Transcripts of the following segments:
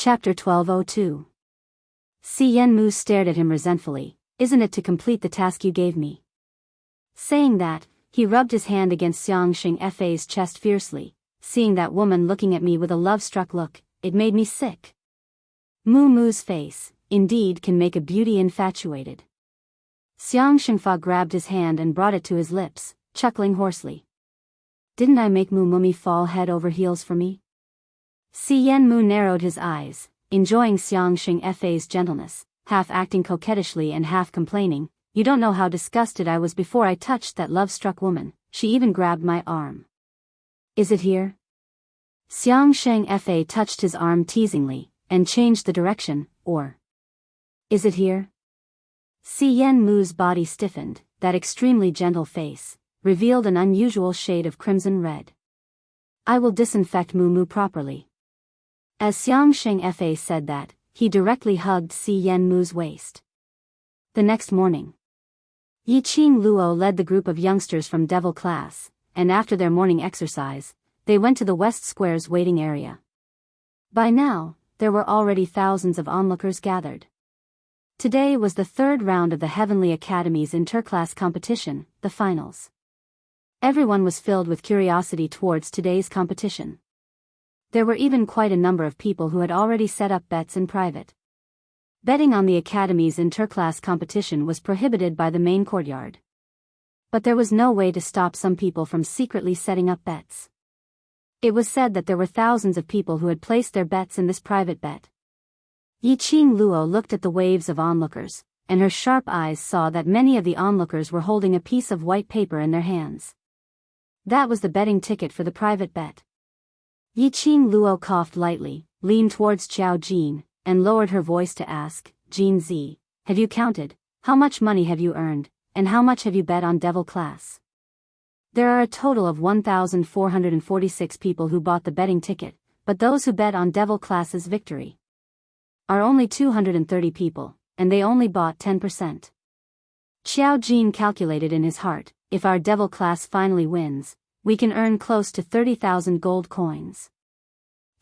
Chapter 1202. Yenmu stared at him resentfully. Isn't it to complete the task you gave me? Saying that, he rubbed his hand against Xiangxing Fa's chest fiercely. Seeing that woman looking at me with a love-struck look, it made me sick. Mu's face, indeed, can make a beauty infatuated. Xiangxing Fa grabbed his hand and brought it to his lips, chuckling hoarsely. Didn't I make Mummy fall head over heels for me? Yenmu narrowed his eyes, enjoying Xiangxing Fa's gentleness, half acting coquettishly and half complaining. You don't know how disgusted I was before I touched that love-struck woman. She even grabbed my arm. Is it here? Xiangxing Fa touched his arm teasingly, and changed the direction, or... Is it here? Yenmu's body stiffened. That extremely gentle face revealed an unusual shade of crimson red. I will disinfect Mu properly. As Xiangxing Fa said that, he directly hugged Yenmu's waist. The next morning, Yiqing Luo led the group of youngsters from Devil class, and after their morning exercise, they went to the West Square's waiting area. By now, there were already thousands of onlookers gathered. Today was the third round of the Heavenly Academy's interclass competition, the finals. Everyone was filled with curiosity towards today's competition. There were even quite a number of people who had already set up bets in private. Betting on the Academy's interclass competition was prohibited by the main courtyard. But there was no way to stop some people from secretly setting up bets. It was said that there were thousands of people who had placed their bets in this private bet. Yiqing Luo looked at the waves of onlookers, and her sharp eyes saw that many of the onlookers were holding a piece of white paper in their hands. That was the betting ticket for the private bet. Yiqing Luo coughed lightly, leaned towards Xiao Jin, and lowered her voice to ask, Jin Zi, have you counted? How much money have you earned, and how much have you bet on Devil class? There are a total of 1,446 people who bought the betting ticket, but those who bet on Devil class's victory are only 230 people, and they only bought 10%. Xiao Jin calculated in his heart, if our Devil class finally wins, we can earn close to 30,000 gold coins.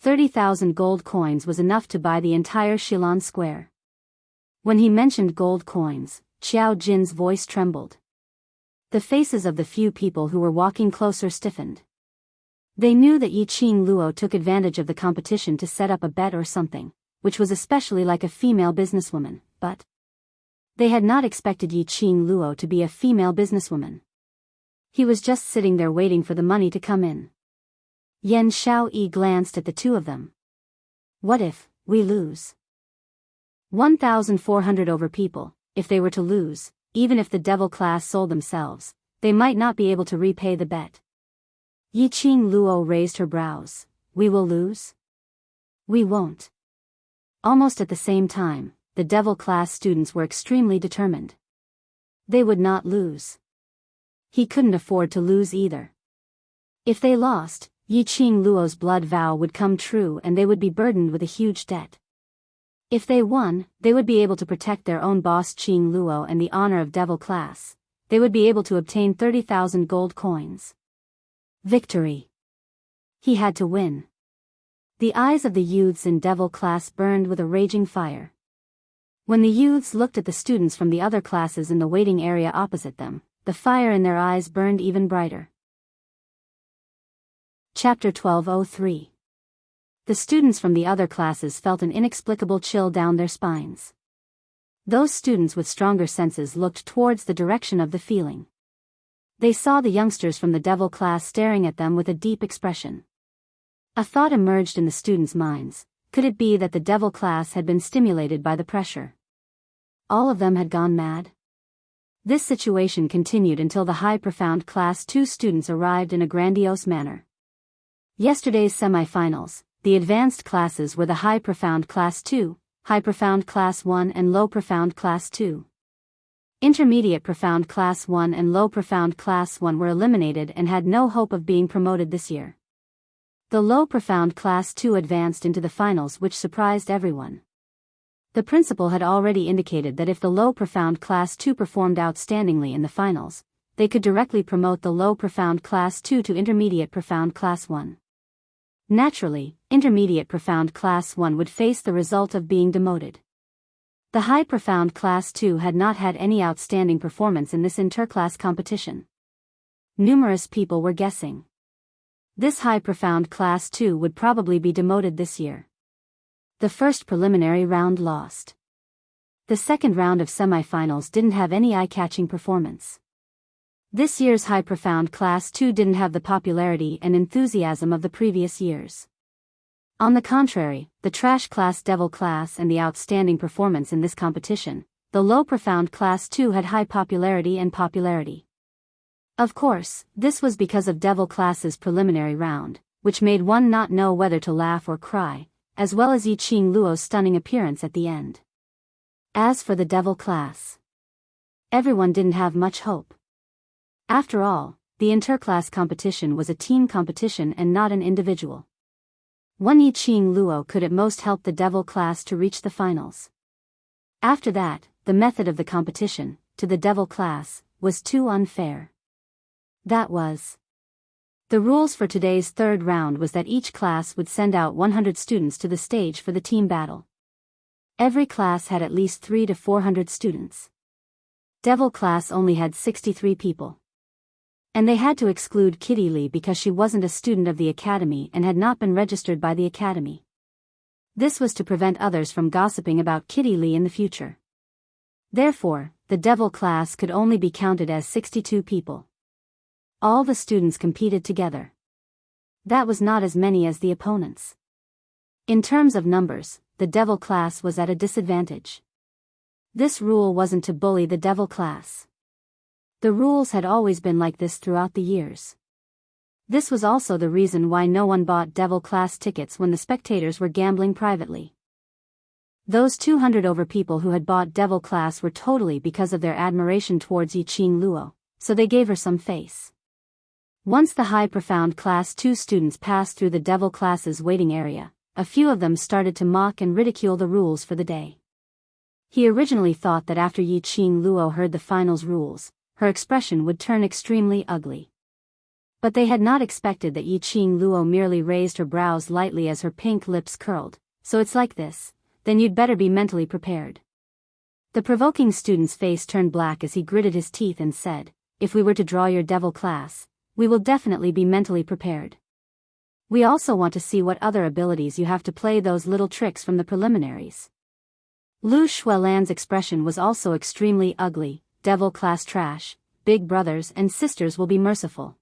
30,000 gold coins was enough to buy the entire Shilan Square. When he mentioned gold coins, Xiao Jin's voice trembled. The faces of the few people who were walking closer stiffened. They knew that Yiqing Luo took advantage of the competition to set up a bet or something, which was especially like a female businesswoman, but they had not expected Yiqing Luo to be a female businesswoman. He was just sitting there waiting for the money to come in. Yan Xiaoyi glanced at the two of them. What if we lose? 1,400 over people. If they were to lose, even if the Devil class sold themselves, they might not be able to repay the bet. Yiqing Luo raised her brows. We will lose? We won't. Almost at the same time, the Devil class students were extremely determined. They would not lose. He couldn't afford to lose either. If they lost, Yiqing Luo's blood vow would come true and they would be burdened with a huge debt. If they won, they would be able to protect their own boss Qing Luo and the honor of Devil class. They would be able to obtain 30,000 gold coins. Victory. He had to win. The eyes of the youths in Devil class burned with a raging fire. When the youths looked at the students from the other classes in the waiting area opposite them, the fire in their eyes burned even brighter. Chapter 1203. The students from the other classes felt an inexplicable chill down their spines. Those students with stronger senses looked towards the direction of the feeling. They saw the youngsters from the Devil class staring at them with a deep expression. A thought emerged in the students' minds. Could it be that the Devil class had been stimulated by the pressure? All of them had gone mad? This situation continued until the High Profound Class 2 students arrived in a grandiose manner. Yesterday's semi-finals, the advanced classes were the High Profound Class 2, High Profound Class 1 and Low Profound Class 2. Intermediate Profound Class 1 and Low Profound Class 1 were eliminated and had no hope of being promoted this year. The Low Profound Class 2 advanced into the finals, which surprised everyone. The principal had already indicated that if the Low Profound Class 2 performed outstandingly in the finals, they could directly promote the Low Profound Class 2 to Intermediate Profound Class 1. Naturally, Intermediate Profound Class 1 would face the result of being demoted. The High Profound Class 2 had not had any outstanding performance in this interclass competition. Numerous people were guessing. This High Profound Class 2 would probably be demoted this year. The first preliminary round lost. The second round of semifinals didn't have any eye-catching performance. This year's High Profound Class 2 didn't have the popularity and enthusiasm of the previous years. On the contrary, the Trash Class Devil Class and the outstanding performance in this competition, the Low Profound Class 2 had high popularity and popularity. Of course, this was because of Devil Class's preliminary round, which made one not know whether to laugh or cry, as well as Yiqing Luo's stunning appearance at the end. As for the Devil Class, everyone didn't have much hope. After all, the interclass competition was a team competition and not an individual. One Yiqing Luo could at most help the Devil Class to reach the finals. After that, the method of the competition, to the Devil Class, was too unfair. That was. The rules for today's third round was that each class would send out 100 students to the stage for the team battle. Every class had at least 300 to 400 students. Devil Class only had 63 people. And they had to exclude Kitty Lee because she wasn't a student of the academy and had not been registered by the academy. This was to prevent others from gossiping about Kitty Lee in the future. Therefore, the Devil Class could only be counted as 62 people. All the students competed together. That was not as many as the opponents. In terms of numbers, the Devil Class was at a disadvantage. This rule wasn't to bully the Devil Class. The rules had always been like this throughout the years. This was also the reason why no one bought Devil Class tickets when the spectators were gambling privately. Those 200 over people who had bought Devil Class were totally because of their admiration towards Yiqing Luo, so they gave her some face. Once the High Profound Class 2 students passed through the Devil Class's waiting area, a few of them started to mock and ridicule the rules for the day. He originally thought that after Yiqing Luo heard the finals rules, her expression would turn extremely ugly. But they had not expected that Yiqing Luo merely raised her brows lightly as her pink lips curled. So it's like this, then you'd better be mentally prepared. The provoking student's face turned black as he gritted his teeth and said, "If we were to draw your Devil Class, we will definitely be mentally prepared. We also want to see what other abilities you have to play those little tricks from the preliminaries." Lu Shuelan's expression was also extremely ugly. Devil Class trash, big brothers and sisters will be merciful.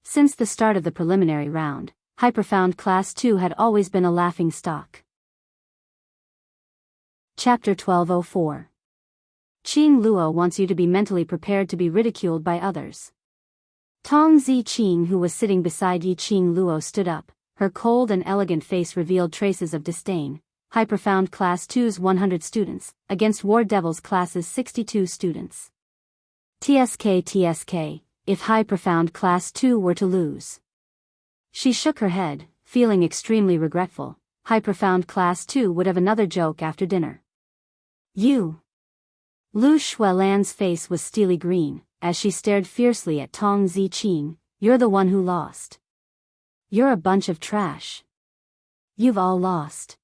Since the start of the preliminary round, High Profound Class 2 had always been a laughing stock. Chapter 1204. Qing Luo wants you to be mentally prepared to be ridiculed by others. Tong Ziqing, who was sitting beside Yiqing Luo, stood up. Her cold and elegant face revealed traces of disdain. High Profound Class 2's 100 students, against War Devil's Class's 62 students. TSK, if High Profound Class 2 were to lose. She shook her head, feeling extremely regretful. High Profound Class 2 would have another joke after dinner. You. Lu Shuelan's face was steely green, as she stared fiercely at Tong Ziqing. You're the one who lost. You're a bunch of trash. You've all lost.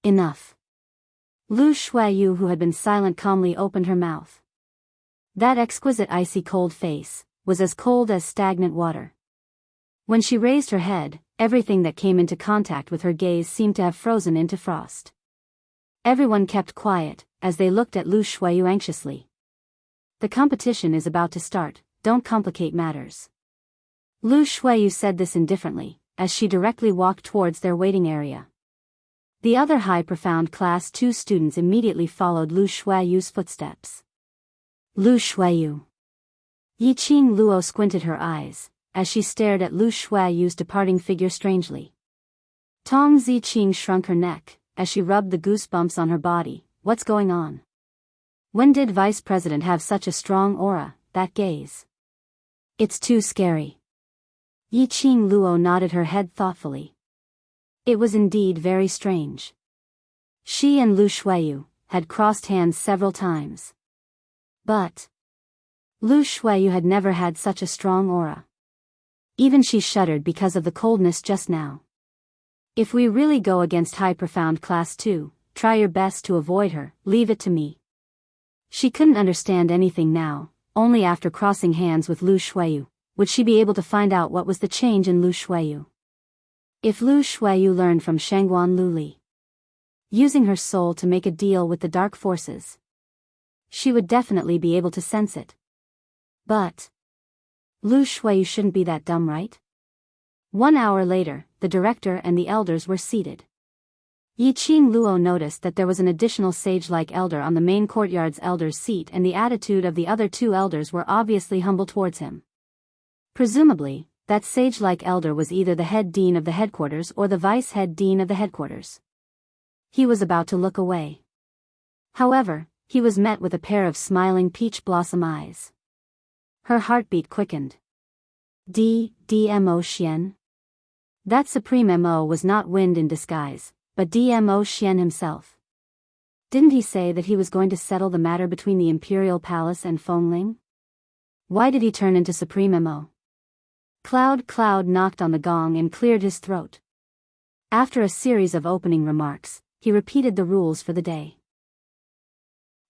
Enough. Lu Shuayu, who had been silent, calmly opened her mouth. That exquisite icy cold face was as cold as stagnant water. When she raised her head, everything that came into contact with her gaze seemed to have frozen into frost. Everyone kept quiet, as they looked at Lu Shuayu anxiously. The competition is about to start, don't complicate matters. Lu Shuayu said this indifferently, as she directly walked towards their waiting area. The other High Profound Class 2 students immediately followed Lu Shuayu's footsteps. Lu Shuayu. Yiqing Luo squinted her eyes, as she stared at Lu Shuayu's departing figure strangely. Tong Ziqing shrunk her neck, as she rubbed the goosebumps on her body. What's going on? When did Vice President have such a strong aura, that gaze? It's too scary. Yiqing Luo nodded her head thoughtfully. It was indeed very strange. She and Lu Shuayu had crossed hands several times. But Lu Shuayu had never had such a strong aura. Even she shuddered because of the coldness just now. If we really go against high profound class 2, try your best to avoid her, leave it to me. She couldn't understand anything now, only after crossing hands with Lu Shuiyu, would she be able to find out what was the change in Lu Shuiyu. If Lu Shuiyu learned from Shangguan Luli, using her soul to make a deal with the dark forces, she would definitely be able to sense it. But Lu Shuiyu shouldn't be that dumb, right? 1 hour later, the director and the elders were seated. Yiqing Luo noticed that there was an additional sage-like elder on the main courtyard's elder's seat, and the attitude of the other 2 elders were obviously humble towards him. Presumably, that sage-like elder was either the head dean of the headquarters or the vice-head dean of the headquarters. He was about to look away. However, he was met with a pair of smiling peach blossom eyes. Her heartbeat quickened. DMO Xian? That Supreme MO was not wind in disguise, but DMO Xian himself. Didn't he say that he was going to settle the matter between the Imperial Palace and Fengling? Why did he turn into Supreme MO? Cloud knocked on the gong and cleared his throat. After a series of opening remarks, he repeated the rules for the day.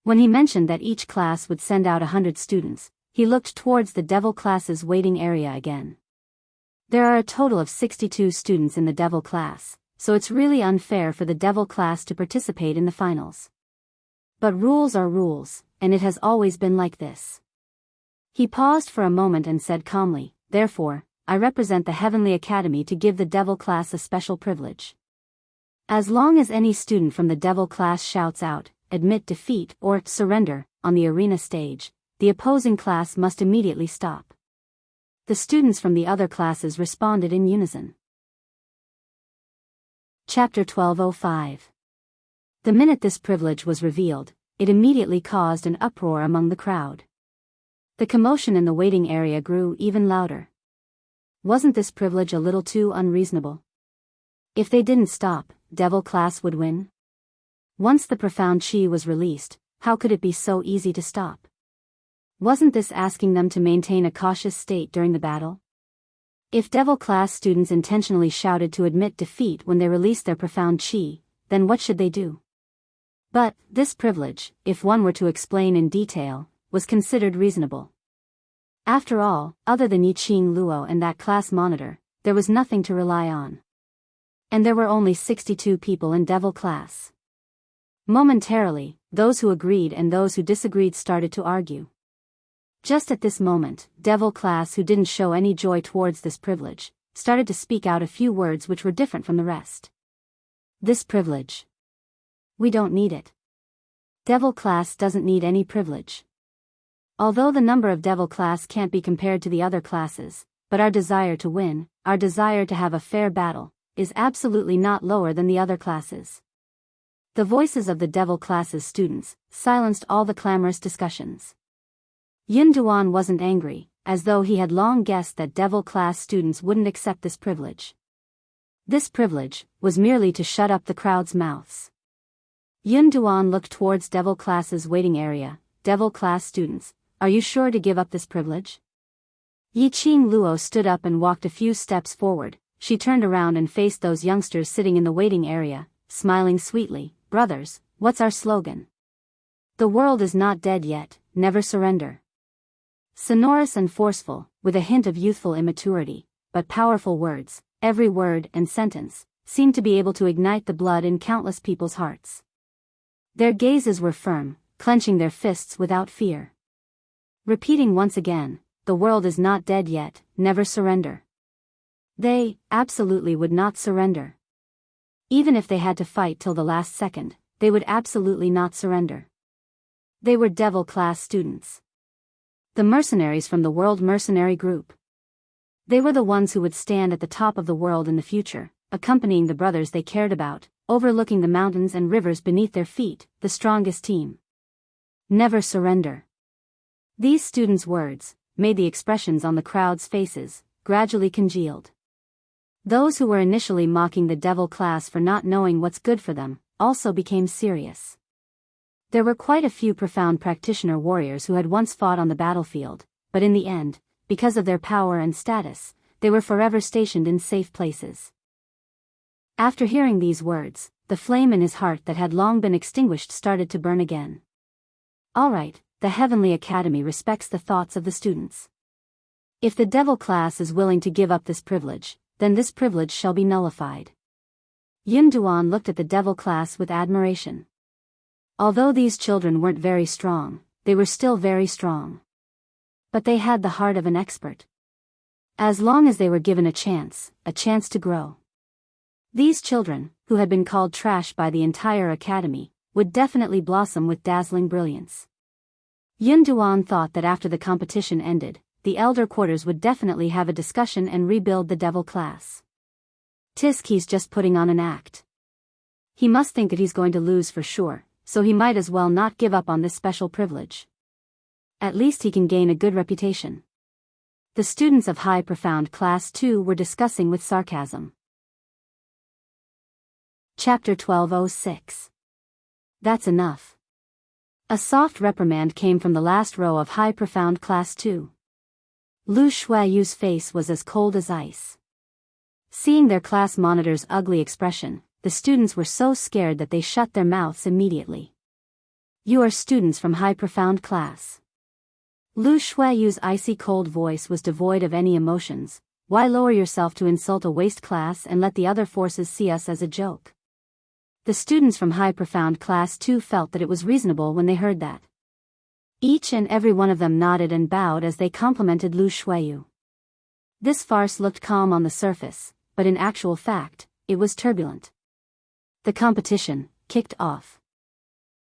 When he mentioned that each class would send out 100 students, he looked towards the Devil class's waiting area again. There are a total of 62 students in the Devil class, so it's really unfair for the Devil class to participate in the finals. But rules are rules, and it has always been like this. He paused for a moment and said calmly, "Therefore, I represent the Heavenly Academy to give the Devil class a special privilege. As long as any student from the Devil class shouts out, 'Admit defeat' or 'Surrender' on the arena stage, the opposing class must immediately stop." The students from the other classes responded in unison. Chapter 1205. The minute this privilege was revealed, it immediately caused an uproar among the crowd. The commotion in the waiting area grew even louder. Wasn't this privilege a little too unreasonable? If they didn't stop, Devil class would win? Once the profound chi was released, how could it be so easy to stop? Wasn't this asking them to maintain a cautious state during the battle? If Devil class students intentionally shouted to admit defeat when they released their profound chi, then what should they do? But this privilege, if one were to explain in detail, was considered reasonable. After all, other than Yiqing Luo and that class monitor, there was nothing to rely on. And there were only 62 people in Devil class. Momentarily, those who agreed and those who disagreed started to argue. Just at this moment, Devil class, who didn't show any joy towards this privilege, started to speak out a few words which were different from the rest. This privilege. We don't need it. Devil class doesn't need any privilege. Although the number of Devil class can't be compared to the other classes, but our desire to win, our desire to have a fair battle, is absolutely not lower than the other classes. The voices of the Devil class's students silenced all the clamorous discussions. Yun Duan wasn't angry, as though he had long guessed that Devil class students wouldn't accept this privilege. This privilege was merely to shut up the crowd's mouths. Yun Duan looked towards Devil class's waiting area. Devil class students, are you sure to give up this privilege? Yiqing Luo stood up and walked a few steps forward. She turned around and faced those youngsters sitting in the waiting area, smiling sweetly. Brothers, what's our slogan? The world is not dead yet, never surrender. Sonorous and forceful, with a hint of youthful immaturity, but powerful words, every word and sentence, seemed to be able to ignite the blood in countless people's hearts. Their gazes were firm, clenching their fists without fear. Repeating once again, the world is not dead yet, never surrender. They, absolutely would not surrender. Even if they had to fight till the last second, they would absolutely not surrender. They were Devil class students. The mercenaries from the World Mercenary Group. They were the ones who would stand at the top of the world in the future, accompanying the brothers they cared about, overlooking the mountains and rivers beneath their feet, the strongest team. Never surrender. These students' words made the expressions on the crowd's faces gradually congealed. Those who were initially mocking the Devil class for not knowing what's good for them also became serious. There were quite a few profound practitioner warriors who had once fought on the battlefield, but in the end, because of their power and status, they were forever stationed in safe places. After hearing these words, the flame in his heart that had long been extinguished started to burn again. All right, the Heavenly Academy respects the thoughts of the students. If the devil class is willing to give up this privilege, then this privilege shall be nullified. Yun Duan looked at the devil class with admiration. Although these children weren't very strong, they were still very strong. But they had the heart of an expert. As long as they were given a chance to grow. These children, who had been called trash by the entire academy, would definitely blossom with dazzling brilliance. Yun Duan thought that after the competition ended, the elder quarters would definitely have a discussion and rebuild the devil class. Tisk, he's just putting on an act. He must think that he's going to lose for sure, so he might as well not give up on this special privilege. At least he can gain a good reputation. The students of High Profound Class 2 were discussing with sarcasm. Chapter 1206. That's enough. A soft reprimand came from the last row of High Profound Class 2. Lu Shuayu's face was as cold as ice. Seeing their class monitor's ugly expression, the students were so scared that they shut their mouths immediately. You are students from High Profound Class. Lu Shuayu's icy cold voice was devoid of any emotions. Why lower yourself to insult a waste class and let the other forces see us as a joke? The students from High Profound Class 2 felt that it was reasonable when they heard that. Each and every one of them nodded and bowed as they complimented Lu Shuayu. This farce looked calm on the surface, but in actual fact, it was turbulent. The competition kicked off.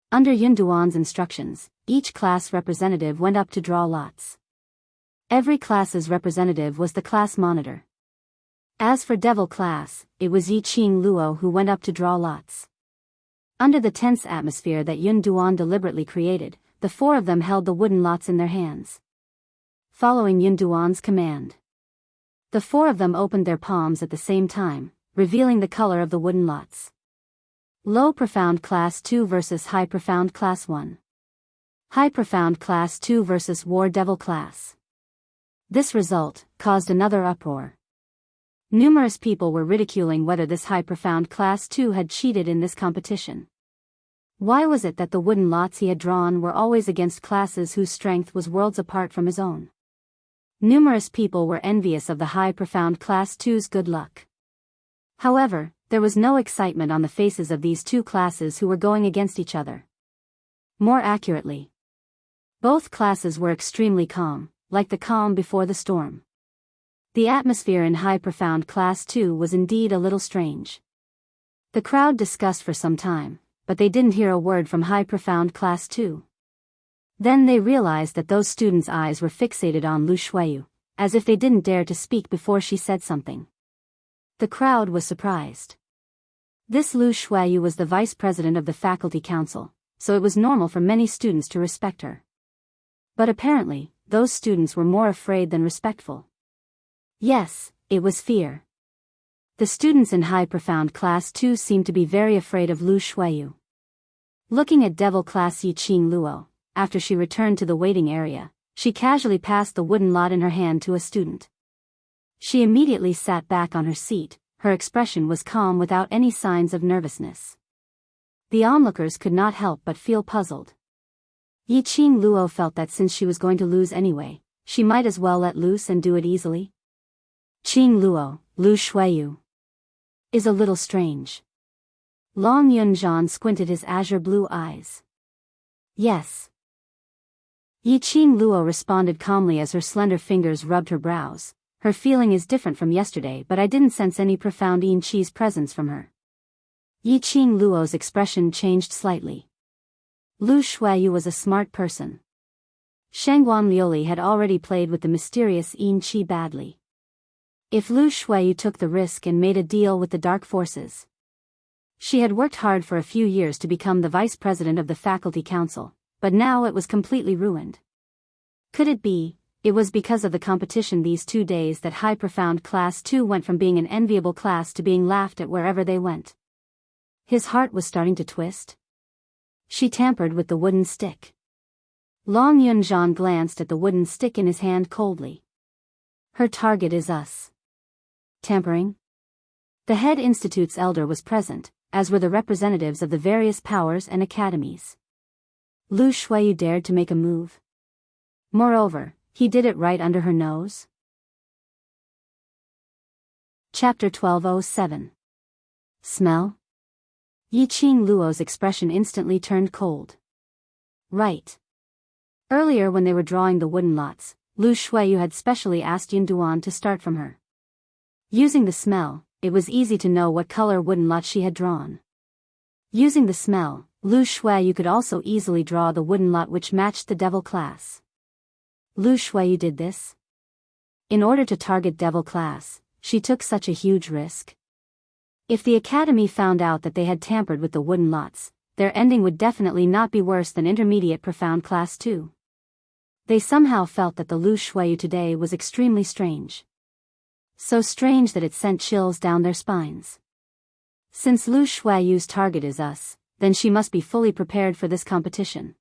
Under Yun Duan's instructions, each class representative went up to draw lots. Every class's representative was the class monitor. As for Devil class, it was Yi Qing Luo who went up to draw lots. Under the tense atmosphere that Yun Duan deliberately created, the four of them held the wooden lots in their hands. Following Yun Duan's command, the four of them opened their palms at the same time, revealing the color of the wooden lots. Low Profound Class 2 versus High Profound Class 1. High Profound Class 2 versus War Devil Class. This result caused another uproar. Numerous people were ridiculing whether this High Profound Class 2 had cheated in this competition. Why was it that the wooden lots he had drawn were always against classes whose strength was worlds apart from his own? Numerous people were envious of the High Profound Class 2's good luck. However, there was no excitement on the faces of these two classes who were going against each other. More accurately, both classes were extremely calm, like the calm before the storm. The atmosphere in High Profound Class 2 was indeed a little strange. The crowd discussed for some time, but they didn't hear a word from High Profound Class 2. Then they realized that those students' eyes were fixated on Lu Shuayu, as if they didn't dare to speak before she said something. The crowd was surprised. This Lu Shuayu was the vice president of the faculty council, so it was normal for many students to respect her. But apparently, those students were more afraid than respectful. Yes, it was fear. The students in High Profound Class 2 seemed to be very afraid of Lu Shuayu. Looking at Devil Class Yi Qing Luo, after she returned to the waiting area, she casually passed the wooden lot in her hand to a student. She immediately sat back on her seat, her expression was calm without any signs of nervousness. The onlookers could not help but feel puzzled. Yi Qing Luo felt that since she was going to lose anyway, she might as well let loose and do it easily. Qing Luo, Lu Shuayu, is a little strange. Long Yunzhan squinted his azure blue eyes. Yes. Yi Qing Luo responded calmly as her slender fingers rubbed her brows. Her feeling is different from yesterday, but I didn't sense any profound Yin Chi's presence from her. Yi Qing Luo's expression changed slightly. Lu Shuayu was a smart person. Shangguan Liuli had already played with the mysterious Yin Chi badly. If Lu Shuayu took the risk and made a deal with the dark forces. She had worked hard for a few years to become the vice president of the faculty council, but now it was completely ruined. Could it be, it was because of the competition these 2 days that High Profound Class 2 went from being an enviable class to being laughed at wherever they went? His heart was starting to twist. She tampered with the wooden stick. Long Yunzhan glanced at the wooden stick in his hand coldly. Her target is us. Tampering? The head institute's elder was present, as were the representatives of the various powers and academies. Lu Shuiyu dared to make a move. Moreover, he did it right under her nose. Chapter 1207. Smell? Yiqing Luo's expression instantly turned cold. Right. Earlier when they were drawing the wooden lots, Lu Shuiyu had specially asked Yin Duan to start from her. Using the smell, it was easy to know what color wooden lot she had drawn. Using the smell, Lu Shuiyu could also easily draw the wooden lot which matched the devil class. Lu Shuiyu did this. In order to target devil class, she took such a huge risk. If the academy found out that they had tampered with the wooden lots, their ending would definitely not be worse than intermediate profound class 2. They somehow felt that the Lu Shuiyu today was extremely strange. So strange that it sent chills down their spines. Since Lu Shuiyu's target is us, then she must be fully prepared for this competition.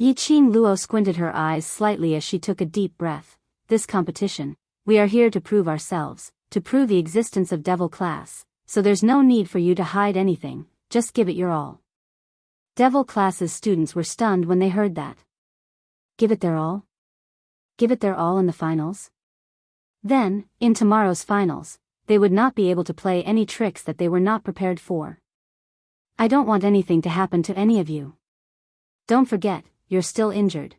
Yiqing Luo squinted her eyes slightly as she took a deep breath. This competition, we are here to prove ourselves, to prove the existence of devil class, so there's no need for you to hide anything, just give it your all. Devil class's students were stunned when they heard that. Give it their all? Give it their all in the finals? Then, in tomorrow's finals, they would not be able to play any tricks that they were not prepared for. I don't want anything to happen to any of you. Don't forget, you're still injured.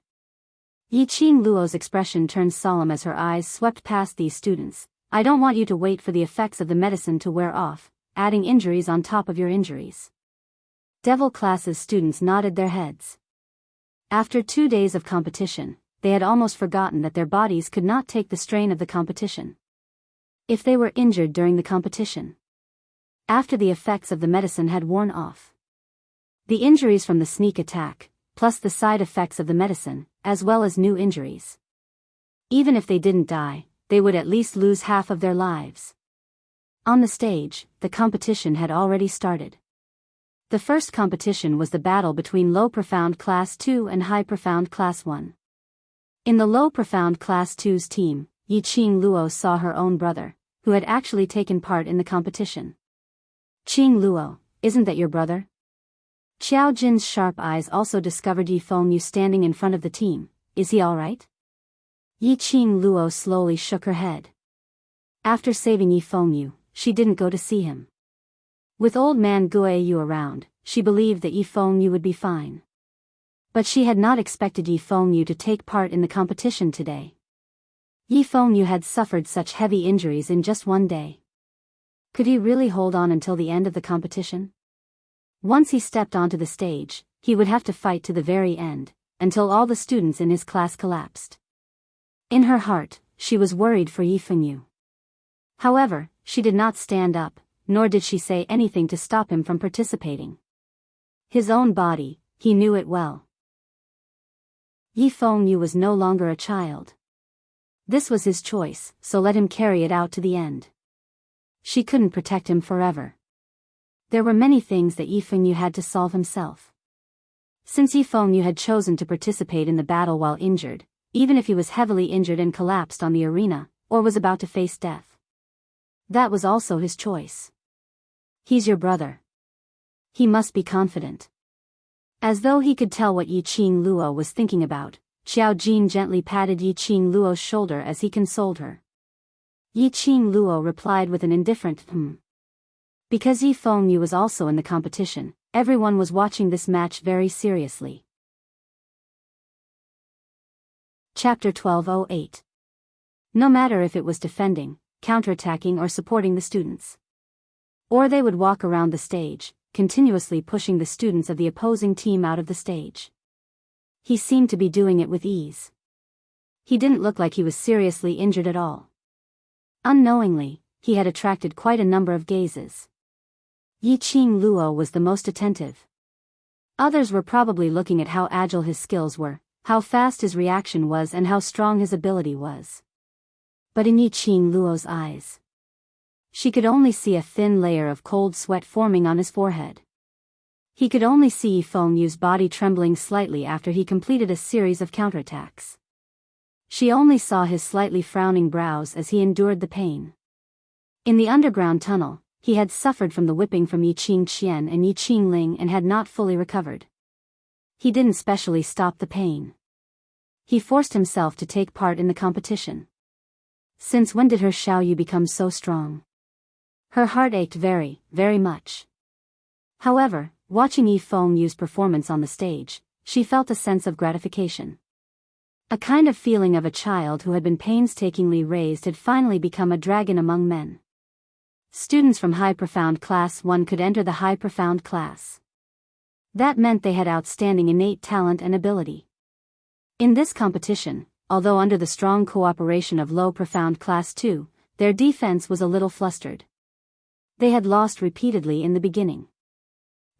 Yiqing Luo's expression turned solemn as her eyes swept past these students. I don't want you to wait for the effects of the medicine to wear off, adding injuries on top of your injuries. Devil class's students nodded their heads. After 2 days of competition, they had almost forgotten that their bodies could not take the strain of the competition. If they were injured during the competition, after the effects of the medicine had worn off, the injuries from the sneak attack, plus the side effects of the medicine, as well as new injuries. Even if they didn't die, they would at least lose half of their lives. On the stage, the competition had already started. The first competition was the battle between low profound class 2 and high profound class 1. In the low profound class 2's team, Yiqing Luo saw her own brother, who had actually taken part in the competition. Qing Luo, isn't that your brother? Xiao Jin's sharp eyes also discovered Yi Fengyu standing in front of the team. Is he alright? Yiqing Luo slowly shook her head. After saving Yi Fengyu, she didn't go to see him. With old man Guiyu around, she believed that Yi Fengyu would be fine. But she had not expected Yi Fengyu to take part in the competition today. Yi Fengyu had suffered such heavy injuries in just one day. Could he really hold on until the end of the competition? Once he stepped onto the stage, he would have to fight to the very end, until all the students in his class collapsed. In her heart, she was worried for Yi Fengyu. However, she did not stand up, nor did she say anything to stop him from participating. His own body, he knew it well. Yi Fengyu was no longer a child. This was his choice, so let him carry it out to the end. She couldn't protect him forever. There were many things that Yi Fengyu had to solve himself. Since Yi Fengyu had chosen to participate in the battle while injured, even if he was heavily injured and collapsed on the arena, or was about to face death, that was also his choice. He's your brother. He must be confident. As though he could tell what Yiqing Luo was thinking about, Xiao Jin gently patted Yiqing Luo's shoulder as he consoled her. Yiqing Luo replied with an indifferent Because Yi Fengyu was also in the competition, everyone was watching this match very seriously. Chapter 1208. No matter if it was defending, counterattacking or supporting the students. Or they would walk around the stage, continuously pushing the students of the opposing team out of the stage. He seemed to be doing it with ease. He didn't look like he was seriously injured at all. Unknowingly, he had attracted quite a number of gazes. Yiqing Luo was the most attentive. Others were probably looking at how agile his skills were, how fast his reaction was and how strong his ability was. But in Yiqing Luo's eyes, she could only see a thin layer of cold sweat forming on his forehead. He could only see Yi Fengyu's body trembling slightly after he completed a series of counterattacks. She only saw his slightly frowning brows as he endured the pain. In the underground tunnel, he had suffered from the whipping from Yiqing Qian and Yiqing Ling and had not fully recovered. He didn't specially stop the pain. He forced himself to take part in the competition. Since when did her Xiaoyu become so strong? Her heart ached very, very much. However, watching Yi Fengyu's performance on the stage, she felt a sense of gratification. A kind of feeling of a child who had been painstakingly raised had finally become a dragon among men. Students from High Profound Class 1 could enter the High Profound class. That meant they had outstanding innate talent and ability. In this competition, although under the strong cooperation of Low Profound Class 2, their defense was a little flustered. They had lost repeatedly in the beginning.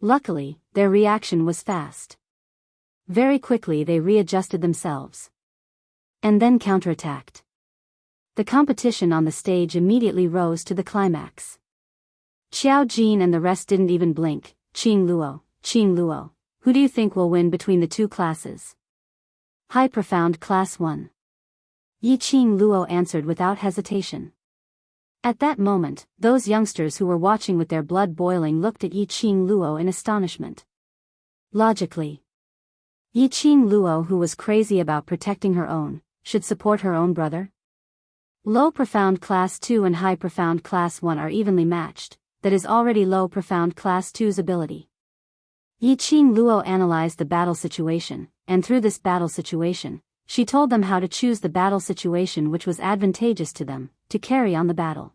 Luckily, their reaction was fast. Very quickly they readjusted themselves. And then counterattacked. The competition on the stage immediately rose to the climax. Xiao Jin and the rest didn't even blink. Qing Luo, who do you think will win between the two classes? High Profound Class 1. Yiqing Luo answered without hesitation. At that moment, those youngsters who were watching with their blood boiling looked at Yiqing Luo in astonishment. Logically, Yiqing Luo, who was crazy about protecting her own, should support her own brother? Low Profound Class 2 and High Profound Class 1 are evenly matched, that is already Low Profound Class 2's ability. Yiqing Luo analyzed the battle situation, and through this battle situation, she told them how to choose the battle situation which was advantageous to them, to carry on the battle.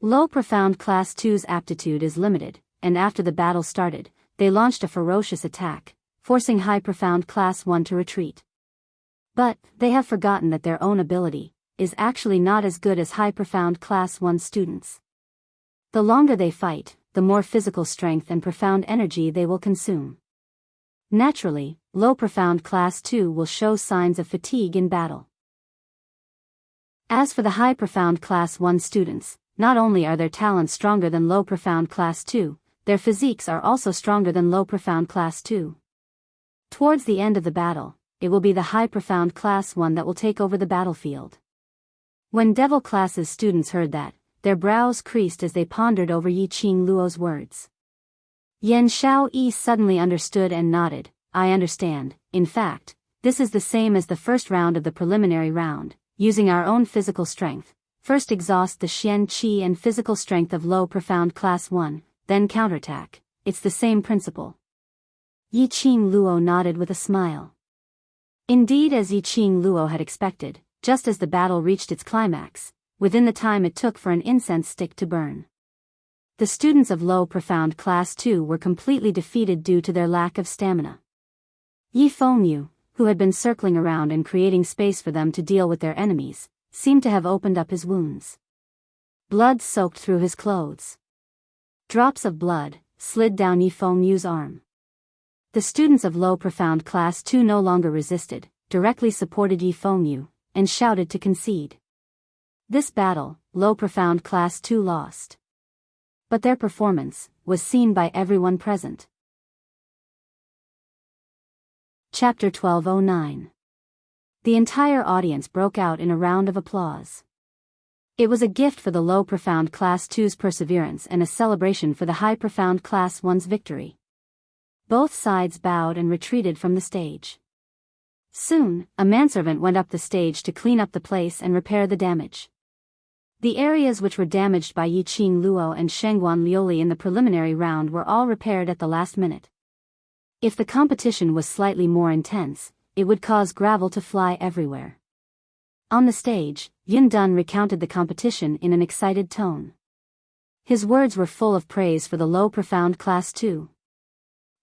Low Profound Class 2's aptitude is limited, and after the battle started, they launched a ferocious attack, forcing High Profound Class 1 to retreat. But, they have forgotten that their own ability is actually not as good as High Profound Class 1 students. The longer they fight, the more physical strength and profound energy they will consume. Naturally, Low Profound Class 2 will show signs of fatigue in battle. As for the High Profound Class 1 students, not only are their talents stronger than Low Profound Class 2, their physiques are also stronger than Low Profound Class 2. Towards the end of the battle, it will be the High Profound Class 1 that will take over the battlefield. When Devil Class's students heard that, their brows creased as they pondered over Yiqing Luo's words. Yan Xiaoyi suddenly understood and nodded. I understand. In fact, this is the same as the first round of the preliminary round, using our own physical strength. First exhaust the Xian Qi and physical strength of Low Profound Class 1, then counterattack. It's the same principle. Yiqing Luo nodded with a smile. Indeed, as Yiqing Luo had expected, just as the battle reached its climax, within the time it took for an incense stick to burn, the students of Low Profound Class 2 were completely defeated due to their lack of stamina. Yi Fengyu, who had been circling around and creating space for them to deal with their enemies, seemed to have opened up his wounds. Blood soaked through his clothes. Drops of blood slid down Yi Fengyu's arm. The students of Low Profound Class 2 no longer resisted, directly supported Yi Fengyu, and shouted to concede. This battle, Low Profound Class 2 lost. But their performance was seen by everyone present. Chapter 1209. The entire audience broke out in a round of applause. It was a gift for the Low Profound Class 2's perseverance and a celebration for the High Profound Class 1's victory. Both sides bowed and retreated from the stage. Soon, a manservant went up the stage to clean up the place and repair the damage. The areas which were damaged by Yiqing Luo and Shengguan Liuli in the preliminary round were all repaired at the last minute. If the competition was slightly more intense, it would cause gravel to fly everywhere. On the stage, Yun Dun recounted the competition in an excited tone. His words were full of praise for the Low Profound Class 2.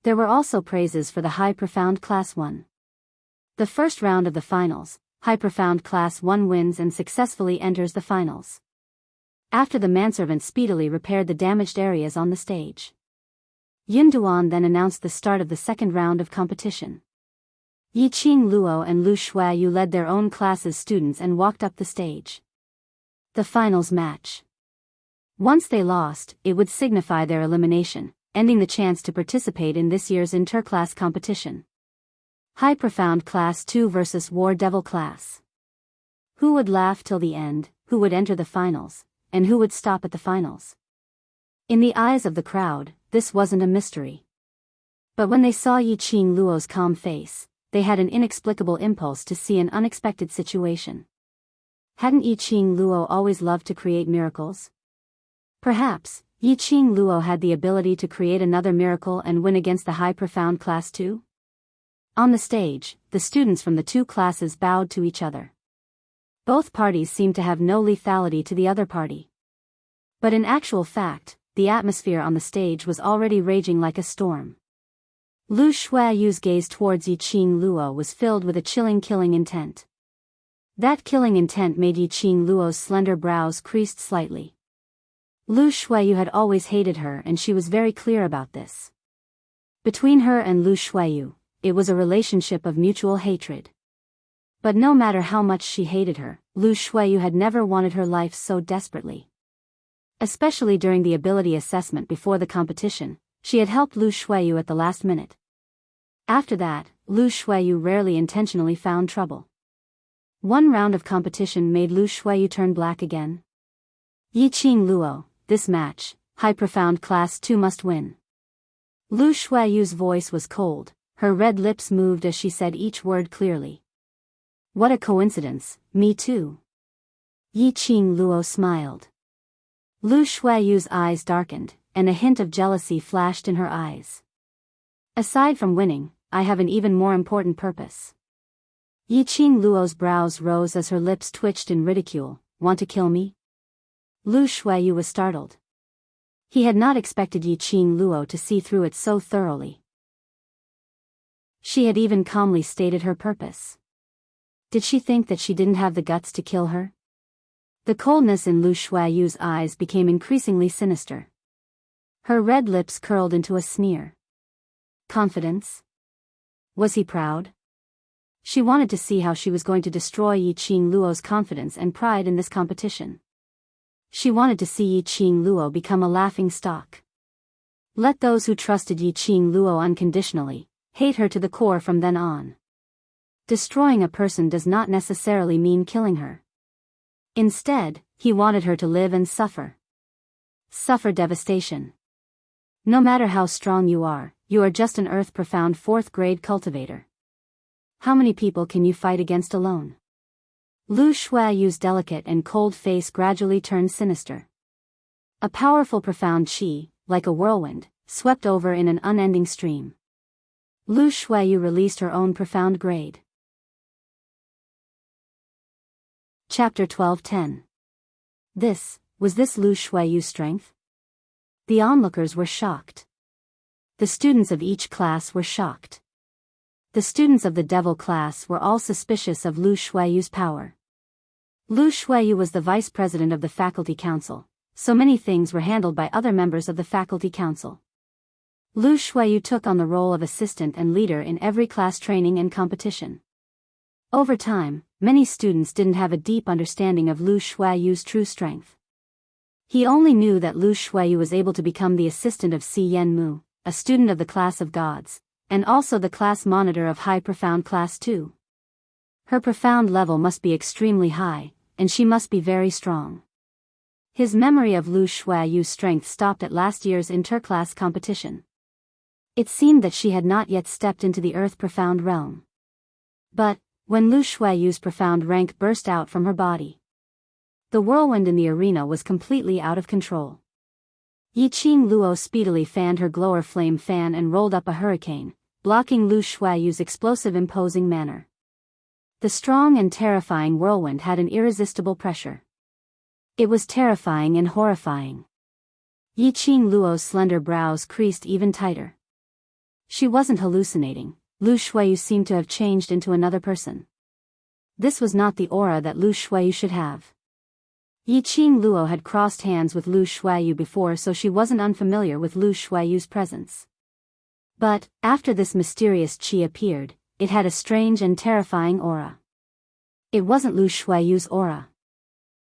There were also praises for the High Profound Class 1. The first round of the finals, High Profound Class 1 wins and successfully enters the finals. After the manservant speedily repaired the damaged areas on the stage, Yun Duan then announced the start of the second round of competition. Yiqing Luo and Lu Shuayu led their own class's students and walked up the stage. The finals match. Once they lost, it would signify their elimination, ending the chance to participate in this year's interclass competition. High Profound Class 2 versus War Devil Class. Who would laugh till the end, who would enter the finals, and who would stop at the finals? In the eyes of the crowd, this wasn't a mystery. But when they saw Yiqing Luo's calm face, they had an inexplicable impulse to see an unexpected situation. Hadn't Yiqing Luo always loved to create miracles? Perhaps, Yiqing Luo had the ability to create another miracle and win against the high profound class too? On the stage, the students from the two classes bowed to each other. Both parties seemed to have no lethality to the other party. But in actual fact, the atmosphere on the stage was already raging like a storm. Lu Shuayu's gaze towards Yiqing Luo was filled with a chilling killing intent. That killing intent made Yiqing Luo's slender brows creased slightly. Lu Shuayu had always hated her and she was very clear about this. Between her and Lu Shuayu, it was a relationship of mutual hatred. But no matter how much she hated her, Lu Shuayu had never wanted her life so desperately. Especially during the ability assessment before the competition, she had helped Lu Shuayu at the last minute. After that, Lu Shuayu rarely intentionally found trouble. One round of competition made Lu Shuayu turn black again. Yiqing Luo, this match, high profound class 2 must win. Lu Shuayu's voice was cold, her red lips moved as she said each word clearly. What a coincidence, me too. Yiqing Luo smiled. Lu Shuayu's eyes darkened, and a hint of jealousy flashed in her eyes. Aside from winning, I have an even more important purpose. Yiqing Luo's brows rose as her lips twitched in ridicule. Want to kill me? Lu Shuayu was startled. He had not expected Yiqing Luo to see through it so thoroughly. She had even calmly stated her purpose. Did she think that she didn't have the guts to kill her? The coldness in Lu Shuayu's eyes became increasingly sinister. Her red lips curled into a sneer. Confidence? Was he proud? She wanted to see how she was going to destroy Yiqing Luo's confidence and pride in this competition. She wanted to see Yiqing Luo become a laughing stock. Let those who trusted Yiqing Luo unconditionally hate her to the core from then on. Destroying a person does not necessarily mean killing her. Instead, he wanted her to live and suffer. Suffer devastation. No matter how strong you are just an earth-profound 4th grade cultivator. How many people can you fight against alone? Lu Shuayu's delicate and cold face gradually turned sinister. A powerful profound qi, like a whirlwind, swept over in an unending stream. Lu Shuayu released her own profound grade. Chapter 12:10. Was this Lu Shuayu's strength? The onlookers were shocked. The students of each class were shocked. The students of the devil class were all suspicious of Lu Shuayu's power. Lu Shuayu was the vice president of the faculty council, so many things were handled by other members of the faculty council. Lu Shuayu took on the role of assistant and leader in every class training and competition. Over time, many students didn't have a deep understanding of Lu Shuayu's true strength. He only knew that Lu Shuayu was able to become the assistant of Si Yenmu, a student of the class of gods, and also the class monitor of high profound class 2. Her profound level must be extremely high, and she must be very strong. His memory of Lu Shuayu's strength stopped at last year's interclass competition. It seemed that she had not yet stepped into the earth profound realm. But, when Lu Shuayu's profound rank burst out from her body, the whirlwind in the arena was completely out of control. Yiqing Luo speedily fanned her glower flame fan and rolled up a hurricane, blocking Lu Shuayu's explosive imposing manner. The strong and terrifying whirlwind had an irresistible pressure. It was terrifying and horrifying. Yiqing Luo's slender brows creased even tighter. She wasn't hallucinating. Lu Shuayu seemed to have changed into another person. This was not the aura that Lu Shuayu should have. Yiqing Luo had crossed hands with Lu Shuayu before, so she wasn't unfamiliar with Lu Shuayu's presence. But, after this mysterious qi appeared, it had a strange and terrifying aura. It wasn't Lu Shuayu's aura.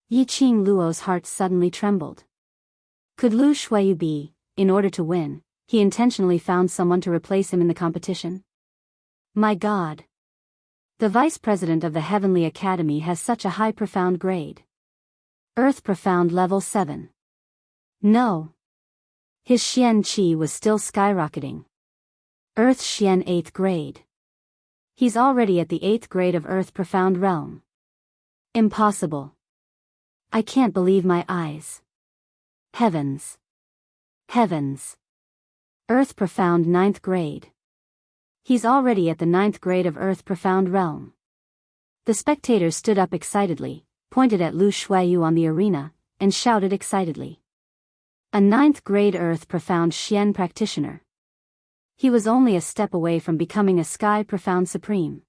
Yiqing Luo's heart suddenly trembled. Could Lu Shuayu be, in order to win, he intentionally found someone to replace him in the competition? My God! The vice president of the Heavenly Academy has such a high profound grade. Earth profound level 7. No. His Xian Qi was still skyrocketing. Earth Xian 8th grade. He's already at the 8th grade of Earth Profound Realm. Impossible. I can't believe my eyes. Heavens. Heavens. Earth Profound 9th grade. He's already at the 9th grade of Earth Profound Realm. The spectators stood up excitedly, pointed at Lu Shuiyu on the arena, and shouted excitedly. A 9th grade Earth Profound Xian practitioner. He was only a step away from becoming a Sky Profound Supreme.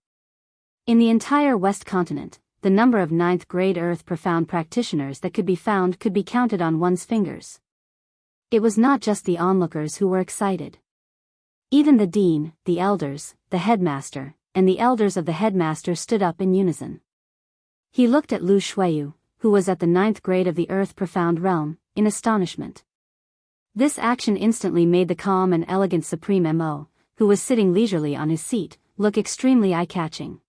In the entire West Continent, the number of 9th grade Earth Profound practitioners that could be found could be counted on one's fingers. It was not just the onlookers who were excited. Even the dean, the elders, the headmaster, and the elders of the headmaster stood up in unison. He looked at Lu Shuiyu, who was at the 9th grade of the Earth Profound Realm, in astonishment. This action instantly made the calm and elegant Supreme Mo, who was sitting leisurely on his seat, look extremely eye-catching.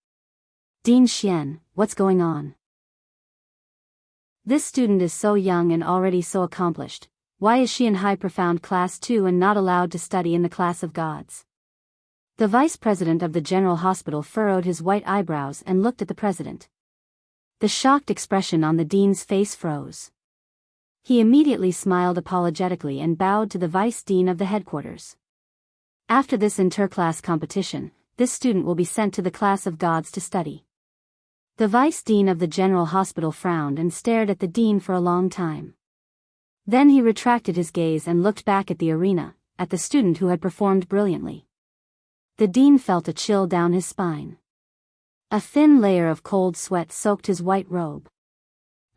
Dean Xian, what's going on? This student is so young and already so accomplished. Why is she in High Profound Class 2 and not allowed to study in the Class of Gods? The vice president of the General Hospital furrowed his white eyebrows and looked at the president. The shocked expression on the dean's face froze. He immediately smiled apologetically and bowed to the vice dean of the headquarters. After this inter-class competition, this student will be sent to the Class of Gods to study. The vice dean of the General Hospital frowned and stared at the dean for a long time. Then he retracted his gaze and looked back at the arena, at the student who had performed brilliantly. The dean felt a chill down his spine. A thin layer of cold sweat soaked his white robe.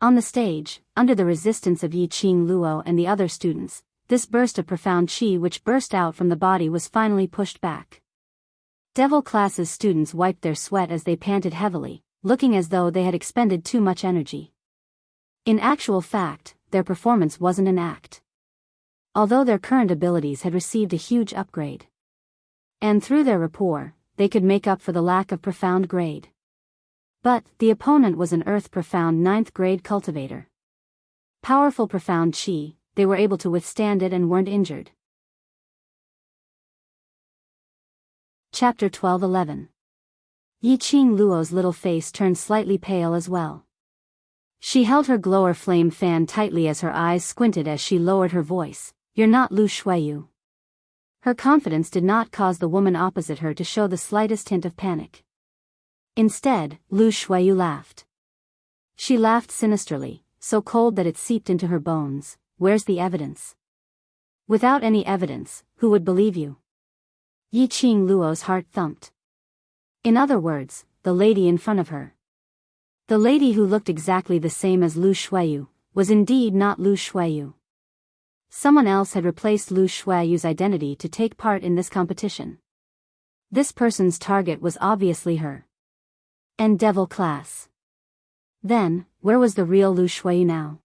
On the stage, under the resistance of Yi Qing Luo and the other students, this burst of profound qi which burst out from the body was finally pushed back. Devil Class's students wiped their sweat as they panted heavily, looking as though they had expended too much energy. In actual fact, their performance wasn't an act. Although their current abilities had received a huge upgrade. And through their rapport, they could make up for the lack of profound grade. But, the opponent was an Earth Profound 9th grade cultivator. Powerful profound qi, they were able to withstand it and weren't injured. Chapter 12:11. Yi Qing Luo's little face turned slightly pale as well. She held her glower flame fan tightly as her eyes squinted as she lowered her voice. You're not Lu Shuiyu. Her confidence did not cause the woman opposite her to show the slightest hint of panic. Instead, Lu Shuiyu laughed. She laughed sinisterly, so cold that it seeped into her bones. Where's the evidence? Without any evidence, who would believe you? Yi Qing Luo's heart thumped. In other words, the lady in front of her. The lady who looked exactly the same as Lu Shuiyu, was indeed not Lu Shuiyu. Someone else had replaced Lu Shuiyu's identity to take part in this competition. This person's target was obviously her. And Devil Class. Then, where was the real Lu Shuiyu now?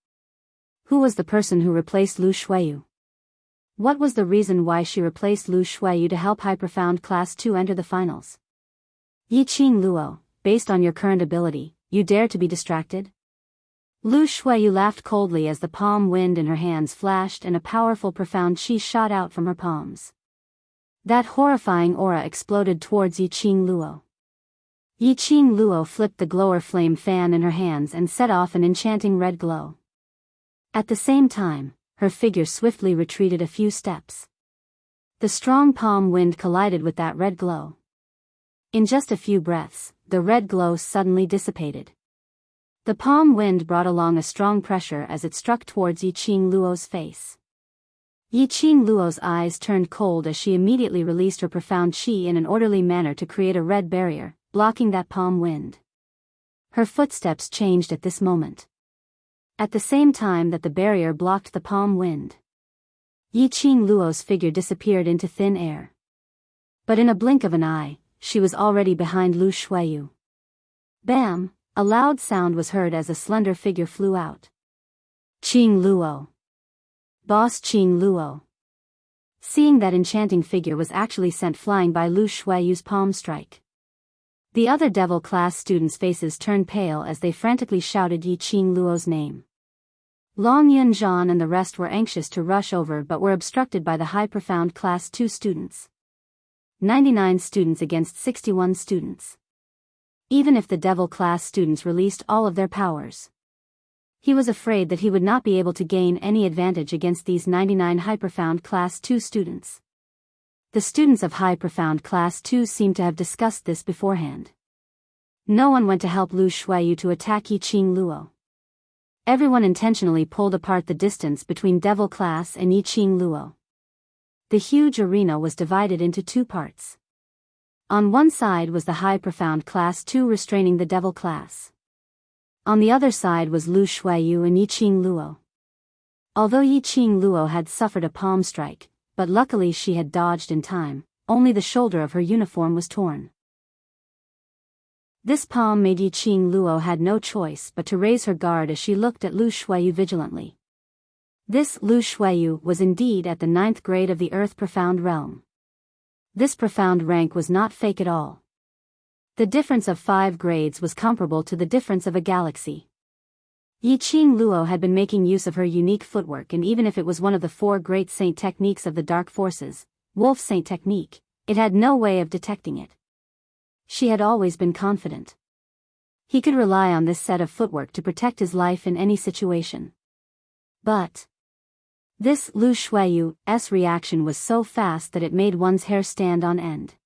Who was the person who replaced Lu Shuiyu? What was the reason why she replaced Lu Shuiyu to help High Profound Class 2 enter the finals? Yi Qing Luo, based on your current ability, you dare to be distracted? Lu Shuiyu laughed coldly as the palm wind in her hands flashed and a powerful profound qi shot out from her palms. That horrifying aura exploded towards Yi Qing Luo. Yi Qing Luo flipped the glower flame fan in her hands and set off an enchanting red glow. At the same time, her figure swiftly retreated a few steps. The strong palm wind collided with that red glow. In just a few breaths, the red glow suddenly dissipated. The palm wind brought along a strong pressure as it struck towards Yi Qing Luo's face. Yi Qing Luo's eyes turned cold as she immediately released her profound qi in an orderly manner to create a red barrier, blocking that palm wind. Her footsteps changed at this moment. At the same time that the barrier blocked the palm wind, Yi Qing Luo's figure disappeared into thin air. But in a blink of an eye, she was already behind Lu Shuiyu. Bam! A loud sound was heard as a slender figure flew out. Qing Luo. Boss Qing Luo. Seeing that enchanting figure was actually sent flying by Lu Shuiyu's palm strike. The other Devil Class students' faces turned pale as they frantically shouted Yi Qing Luo's name. Long Yunjian and the rest were anxious to rush over but were obstructed by the high profound Class 2 students. 99 students against 61 students. Even if the Devil Class students released all of their powers, he was afraid that he would not be able to gain any advantage against these 99 high profound Class 2 students. The students of high profound Class 2 seemed to have discussed this beforehand. No one went to help Lu Shuiyu to attack Yi Qing Luo. Everyone intentionally pulled apart the distance between Devil Class and Yi Qing Luo. The huge arena was divided into two parts. On one side was the high profound Class 2 restraining the Devil Class. On the other side was Lu Shuiyu and Yi Qing Luo. Although Yi Qing Luo had suffered a palm strike, but luckily she had dodged in time, only the shoulder of her uniform was torn. This palm made Yi Qing Luo had no choice but to raise her guard as she looked at Lu Shuiyu vigilantly. This Lu Shuiyu was indeed at the 9th grade of the Earth Profound Realm. This profound rank was not fake at all. The difference of 5 grades was comparable to the difference of a galaxy. Yi Qing Luo had been making use of her unique footwork, and even if it was one of the 4 great saint techniques of the dark forces, Wolf Saint technique, it had no way of detecting it. She had always been confident. He could rely on this set of footwork to protect his life in any situation. But this Lu Shuiyu's reaction was so fast that it made one's hair stand on end.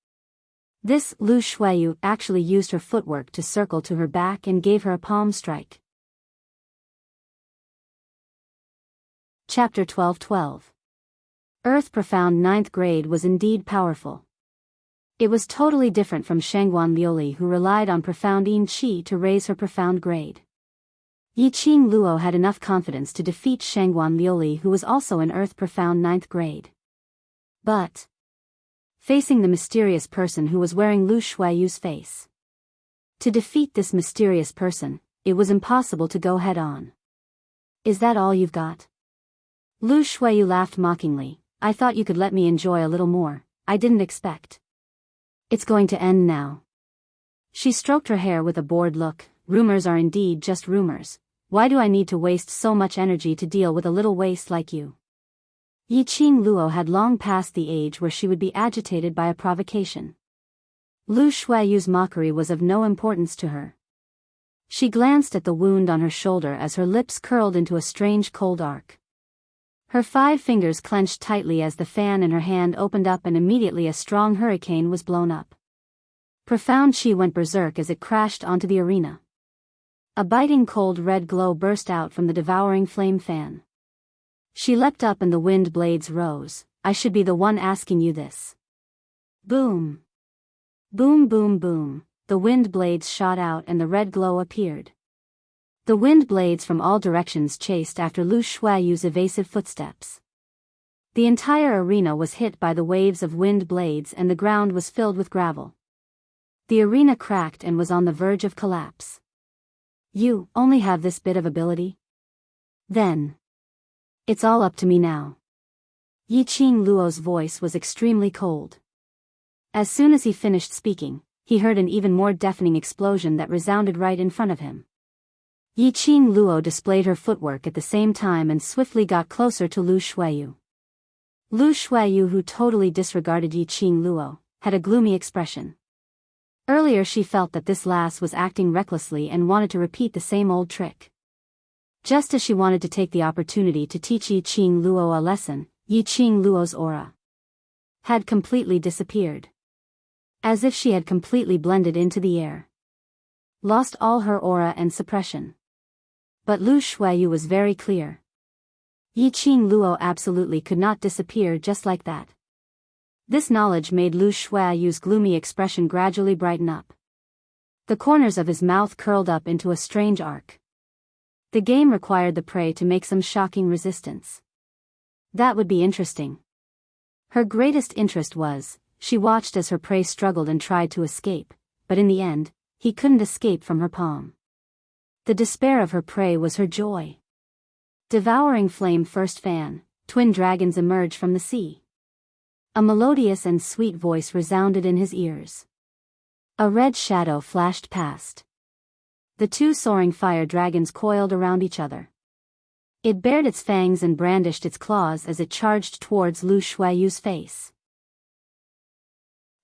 This Lu Shuiyu actually used her footwork to circle to her back and gave her a palm strike. Chapter 12:12. Earth Profound 9th grade was indeed powerful. It was totally different from Shangguan Liuli, who relied on profound Yin Qi to raise her profound grade. Yi Qing Luo had enough confidence to defeat Shangguan Liuli, who was also an Earth Profound 9th grade. But facing the mysterious person who was wearing Lu Shuiyu's face. To defeat this mysterious person, it was impossible to go head-on. Is that all you've got? Lu Shuiyu laughed mockingly. I thought you could let me enjoy a little more. I didn't expect. It's going to end now. She stroked her hair with a bored look. Rumors are indeed just rumors. Why do I need to waste so much energy to deal with a little waste like you? Yi Qing Luo had long passed the age where she would be agitated by a provocation. Lu Shuiyu's mockery was of no importance to her. She glanced at the wound on her shoulder as her lips curled into a strange cold arc. Her 5 fingers clenched tightly as the fan in her hand opened up, and immediately a strong hurricane was blown up. Profound Qi went berserk as it crashed onto the arena. A biting cold red glow burst out from the devouring flame fan. She leapt up and the wind blades rose. I should be the one asking you this. Boom. Boom boom boom. The wind blades shot out and the red glow appeared. The wind blades from all directions chased after Lu Shuiyu's evasive footsteps. The entire arena was hit by the waves of wind blades and the ground was filled with gravel. The arena cracked and was on the verge of collapse. You only have this bit of ability? Then it's all up to me now. Yi Qing Luo's voice was extremely cold. As soon as he finished speaking, he heard an even more deafening explosion that resounded right in front of him. Yi Qing Luo displayed her footwork at the same time and swiftly got closer to Lu Shuiyu. Lu Shuiyu, who totally disregarded Yi Qing Luo, had a gloomy expression. Earlier she felt that this lass was acting recklessly and wanted to repeat the same old trick. Just as she wanted to take the opportunity to teach Yi Qing Luo a lesson, Yi Qing Luo's aura had completely disappeared. As if she had completely blended into the air. Lost all her aura and suppression. But Lu Shuiyu was very clear. Yi Qing Luo absolutely could not disappear just like that. This knowledge made Lu Shuiyu's gloomy expression gradually brighten up. The corners of his mouth curled up into a strange arc. The game required the prey to make some shocking resistance. That would be interesting. Her greatest interest was, she watched as her prey struggled and tried to escape, but in the end, he couldn't escape from her palm. The despair of her prey was her joy. Devouring flame first fan, twin dragons emerged from the sea. A melodious and sweet voice resounded in his ears. A red shadow flashed past. The 2 soaring fire dragons coiled around each other. It bared its fangs and brandished its claws as it charged towards Lu Shuayu's face.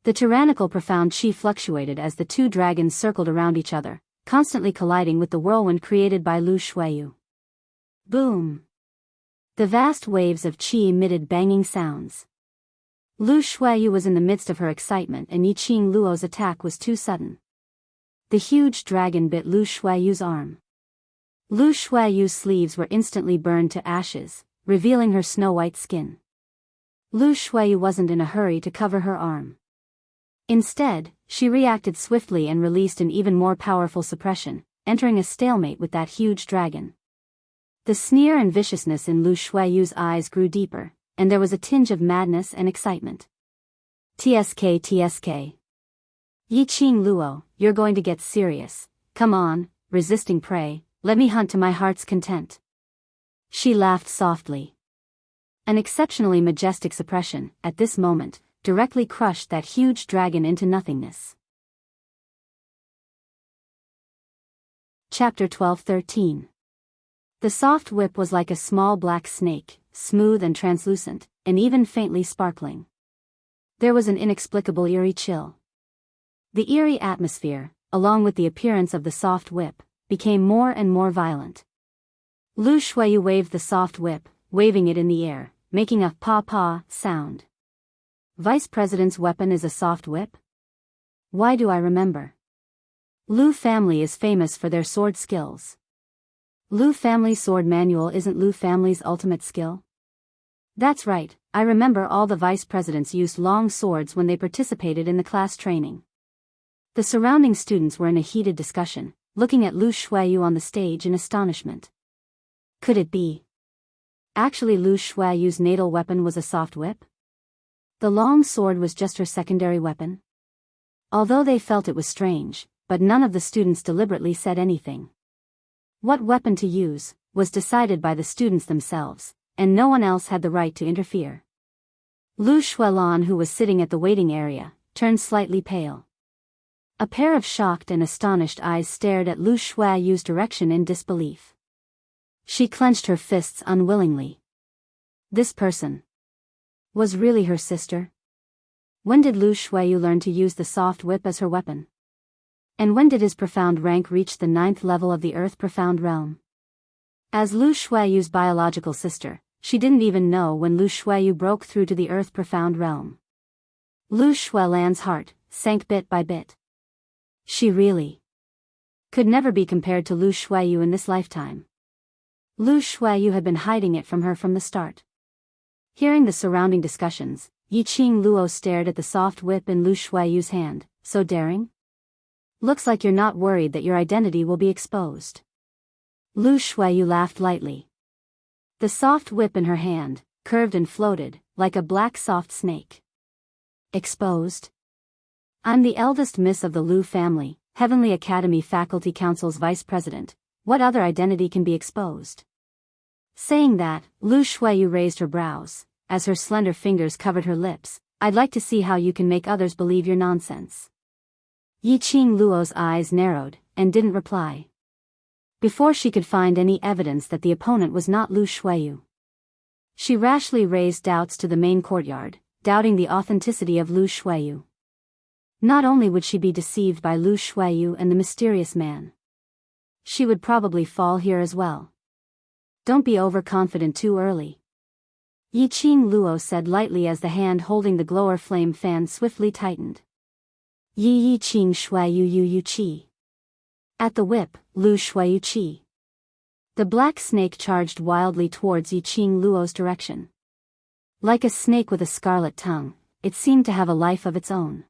The tyrannical profound chi fluctuated as the two dragons circled around each other, constantly colliding with the whirlwind created by Lu Shuayu. Boom! The vast waves of chi emitted banging sounds. Lu Shuayu was in the midst of her excitement and Yiqing Luo's attack was too sudden. The huge dragon bit Lu Shuayu's arm. Lu Shuayu's sleeves were instantly burned to ashes, revealing her snow-white skin. Lu Shuayu wasn't in a hurry to cover her arm. Instead, she reacted swiftly and released an even more powerful suppression, entering a stalemate with that huge dragon. The sneer and viciousness in Lu Shuayu's eyes grew deeper, and there was a tinge of madness and excitement. TSK TSK. Yiqing Luo, you're going to get serious. Come on, resisting prey, let me hunt to my heart's content. She laughed softly. An exceptionally majestic suppression, at this moment, directly crushed that huge dragon into nothingness. Chapter 12-13. The soft whip was like a small black snake, smooth and translucent, and even faintly sparkling. There was an inexplicable eerie chill. The eerie atmosphere, along with the appearance of the soft whip, became more and more violent. Lu Shuayu waved the soft whip, waving it in the air, making a pa-pa sound. Vice President's weapon is a soft whip? Why do I remember? Lu family is famous for their sword skills. Lu family's sword manual isn't Lu family's ultimate skill? That's right, I remember all the vice presidents used long swords when they participated in the class training. The surrounding students were in a heated discussion, looking at Lu Shuayu on the stage in astonishment. Could it be? Actually, Lu Shuayu's natal weapon was a soft whip? The long sword was just her secondary weapon? Although they felt it was strange, but none of the students deliberately said anything. What weapon to use was decided by the students themselves, and no one else had the right to interfere. Lu Shualan, who was sitting at the waiting area, turned slightly pale. A pair of shocked and astonished eyes stared at Lu Shuayu's direction in disbelief. She clenched her fists unwillingly. This person was really her sister? When did Lu Shuayu learn to use the soft whip as her weapon? And when did his profound rank reach the 9th level of the Earth Profound Realm? As Lu Shuayu's biological sister, she didn't even know when Lu Shuayu broke through to the Earth Profound Realm. Lu Shualan's heart sank bit by bit. She really could never be compared to Lu Shuayu in this lifetime. Lu Shuayu had been hiding it from her from the start. Hearing the surrounding discussions, Yiqing Luo stared at the soft whip in Lu Shuayu's hand. So daring? Looks like you're not worried that your identity will be exposed. Lu Shuayu laughed lightly. The soft whip in her hand curved and floated, like a black soft snake. Exposed? I'm the eldest miss of the Lu family, Heavenly Academy Faculty Council's vice president. What other identity can be exposed? Saying that, Lu Shuayu raised her brows, as her slender fingers covered her lips. I'd like to see how you can make others believe your nonsense. Yiqing Luo's eyes narrowed, and didn't reply. Before she could find any evidence that the opponent was not Lu Shuayu, she rashly raised doubts to the main courtyard, doubting the authenticity of Lu Shuayu. Not only would she be deceived by Lu Shuayu and the mysterious man, she would probably fall here as well. Don't be overconfident too early. Yiqing Luo said lightly as the hand holding the glower flame fan swiftly tightened. Yi Qing Shuayu Yu Qi. At the whip, Lu Shuayu Qi. The black snake charged wildly towards Yiqing Luo's direction. Like a snake with a scarlet tongue, it seemed to have a life of its own.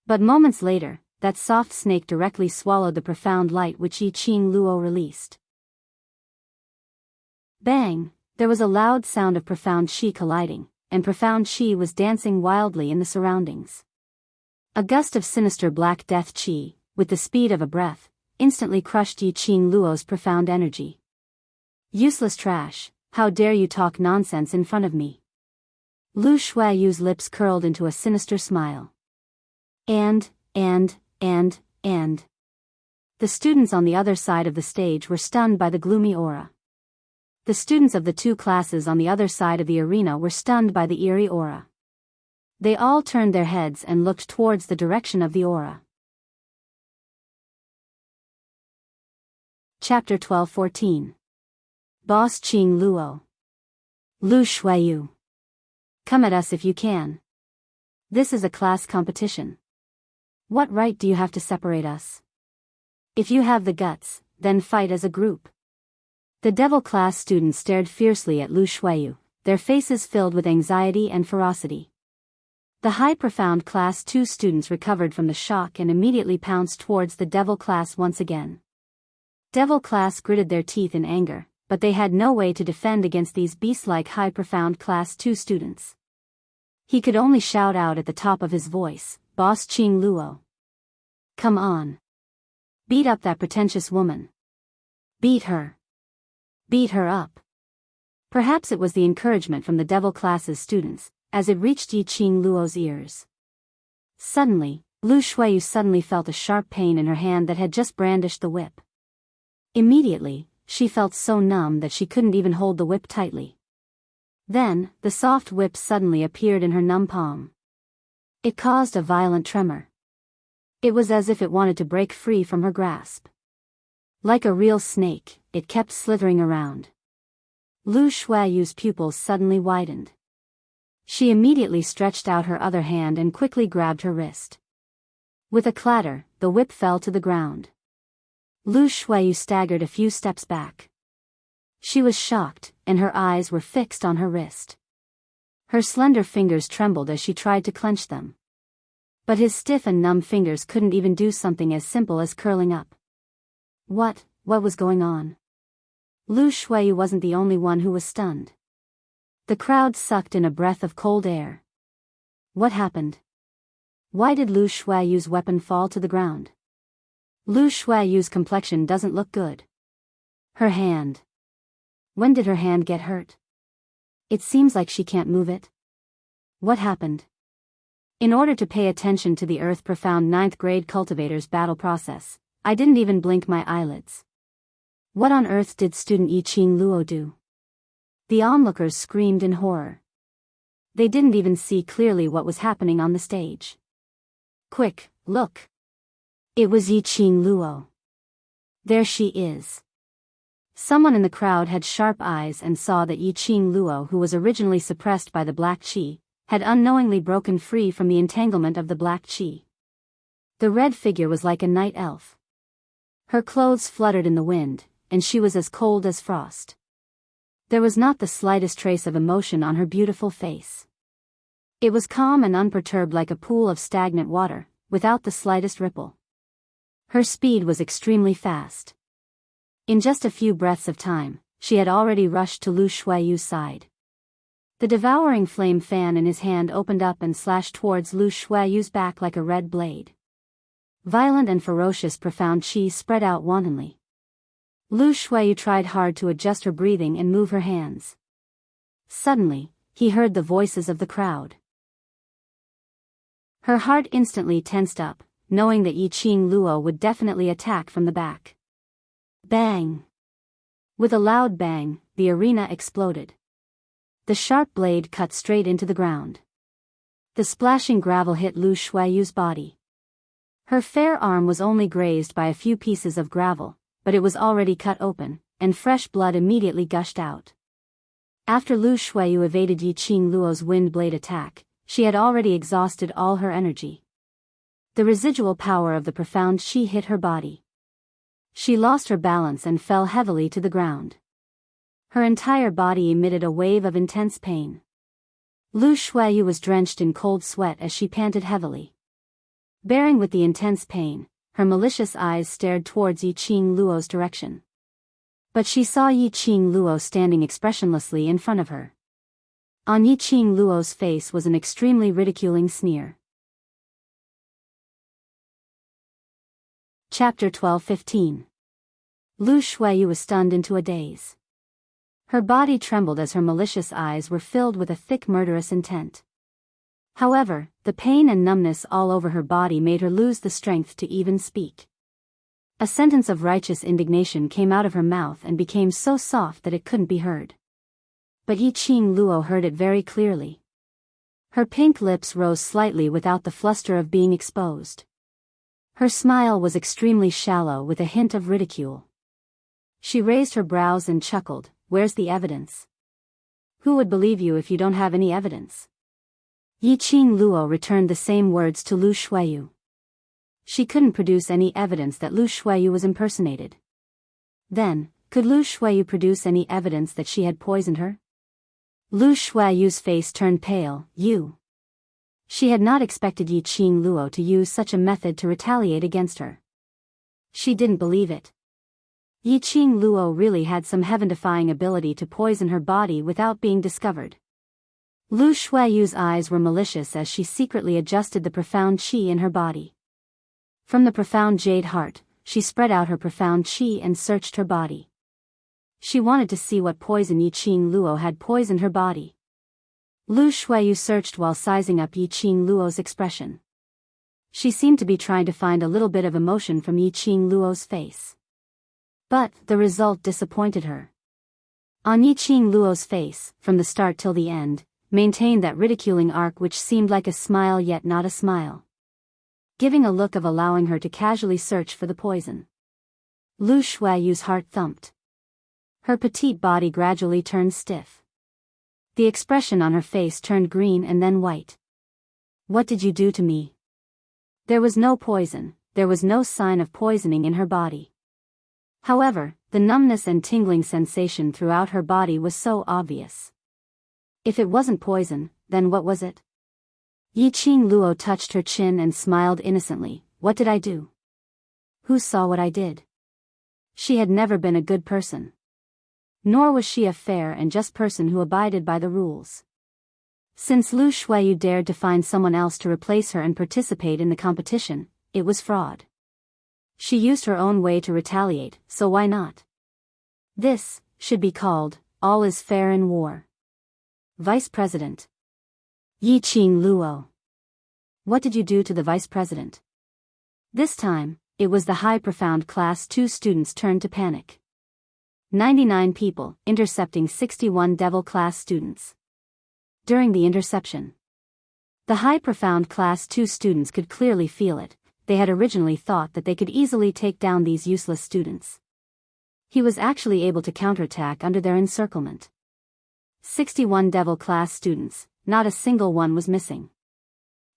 But moments later, that soft snake directly swallowed the profound light which Yiqing Luo released. Bang! There was a loud sound of profound chi colliding, and profound chi was dancing wildly in the surroundings. A gust of sinister black death chi, with the speed of a breath, instantly crushed Yiqing Luo's profound energy. Useless trash, how dare you talk nonsense in front of me? Lu Shuayu's lips curled into a sinister smile. And. The students on the other side of the stage were stunned by the gloomy aura. the students of the two classes on the other side of the arena were stunned by the eerie aura. They all turned their heads and looked towards the direction of the aura. Chapter 12-14. Boss Qing Luo. Lu Shuiyu. Come at us if you can. This is a class competition. What right do you have to separate us? If you have the guts, then fight as a group. The devil class students stared fiercely at Lu Shuiyu, their faces filled with anxiety and ferocity. The high profound class 2 students recovered from the shock and immediately pounced towards the devil class once again. Devil class gritted their teeth in anger, but they had no way to defend against these beast-like high profound class 2 students. He could only shout out at the top of his voice, Boss Qing Luo. Come on. Beat up that pretentious woman. Beat her. Beat her up. Perhaps it was the encouragement from the devil class's students, as it reached Yi Qing Luo's ears. Suddenly, Lu Shuiyu suddenly felt a sharp pain in her hand that had just brandished the whip. Immediately, she felt so numb that she couldn't even hold the whip tightly. Then, the soft whip suddenly appeared in her numb palm. It caused a violent tremor. It was as if it wanted to break free from her grasp. Like a real snake, it kept slithering around. Lu Shuiyu's pupils suddenly widened. She immediately stretched out her other hand and quickly grabbed her wrist. With a clatter, the whip fell to the ground. Lu Shuiyu staggered a few steps back. She was shocked, and her eyes were fixed on her wrist. Her slender fingers trembled as she tried to clench them. But his stiff and numb fingers couldn't even do something as simple as curling up. What was going on? Lu Shuiyu wasn't the only one who was stunned. The crowd sucked in a breath of cold air. What happened? Why did Lu Shuiyu's weapon fall to the ground? Lu Shuiyu's complexion doesn't look good. Her hand. When did her hand get hurt? It seems like she can't move it. What happened? In order to pay attention to the earth profound 9th grade cultivator's battle process, I didn't even blink my eyelids. What on earth did student Yi Qing Luo do? The onlookers screamed in horror. They didn't even see clearly what was happening on the stage. Quick, look! It was Yi Qing Luo. There she is. Someone in the crowd had sharp eyes and saw that Yi Qing Luo, who was originally suppressed by the black qi, had unknowingly broken free from the entanglement of the black qi. The red figure was like a night elf. Her clothes fluttered in the wind, and she was as cold as frost. There was not the slightest trace of emotion on her beautiful face. It was calm and unperturbed like a pool of stagnant water, without the slightest ripple. Her speed was extremely fast. In just a few breaths of time, she had already rushed to Lu Shuiyu's side. The devouring flame fan in his hand opened up and slashed towards Lu Shuiyu's back like a red blade. Violent and ferocious profound qi spread out wantonly. Lu Shuiyu tried hard to adjust her breathing and move her hands. Suddenly, he heard the voices of the crowd. Her heart instantly tensed up, knowing that Yi Qing Luo would definitely attack from the back. Bang! With a loud bang, the arena exploded. The sharp blade cut straight into the ground. The splashing gravel hit Lu Shuiyu's body. Her fair arm was only grazed by a few pieces of gravel, but it was already cut open, and fresh blood immediately gushed out. After Lu Shuiyu evaded Yi Qing Luo's wind blade attack, she had already exhausted all her energy. The residual power of the profound qi hit her body. She lost her balance and fell heavily to the ground. Her entire body emitted a wave of intense pain. Lu Shuiyu was drenched in cold sweat as she panted heavily. Bearing with the intense pain, her malicious eyes stared towards Yi Qing Luo's direction. But she saw Yi Qing Luo standing expressionlessly in front of her. On Yi Qing Luo's face was an extremely ridiculing sneer. Chapter 12-15. Lu Shuiyu was stunned into a daze. Her body trembled as her malicious eyes were filled with a thick murderous intent. However, the pain and numbness all over her body made her lose the strength to even speak. A sentence of righteous indignation came out of her mouth and became so soft that it couldn't be heard. But Yi-Ching Luo heard it very clearly. Her pink lips rose slightly without the fluster of being exposed. Her smile was extremely shallow with a hint of ridicule. She raised her brows and chuckled, "Where's the evidence? Who would believe you if you don't have any evidence?" Yi-Ching Luo returned the same words to Lu Shuiyu. She couldn't produce any evidence that Lu Shuiyu was impersonated. Then, could Lu Shuiyu produce any evidence that she had poisoned her? Lu Shuiyu's face turned pale. "You." She had not expected Yi-Ching Luo to use such a method to retaliate against her. She didn't believe it. Yi-Ching Luo really had some heaven-defying ability to poison her body without being discovered. Lu Shuiyu's eyes were malicious as she secretly adjusted the profound qi in her body. From the profound jade heart, she spread out her profound qi and searched her body. She wanted to see what poison Yi-Ching Luo had poisoned her body. Lu Shuiyu searched while sizing up Yi-Ching Luo's expression. She seemed to be trying to find a little bit of emotion from Yi-Ching Luo's face. But the result disappointed her. On Yi-Ching Luo's face, from the start till the end, maintained that ridiculing arc which seemed like a smile yet not a smile, giving a look of allowing her to casually search for the poison. Lu Shuiyu's heart thumped. Her petite body gradually turned stiff. The expression on her face turned green and then white. "What did you do to me?" There was no poison, there was no sign of poisoning in her body. However, the numbness and tingling sensation throughout her body was so obvious. If it wasn't poison, then what was it? Yi-Ching Luo touched her chin and smiled innocently. "What did I do? Who saw what I did?" She had never been a good person. Nor was she a fair and just person who abided by the rules. Since Lu Shuiyu dared to find someone else to replace her and participate in the competition, it was fraud. She used her own way to retaliate, so why not? This should be called, all is fair in war. Vice President Yi-Ching Luo. What did you do to the Vice President? This time, it was the high profound Class 2 students' turn to panic. 99 people, intercepting 61 Devil Class students. During the interception, the high profound Class 2 students could clearly feel it. They had originally thought that they could easily take down these useless students. He was actually able to counterattack under their encirclement. 61 Devil Class students, not a single one was missing.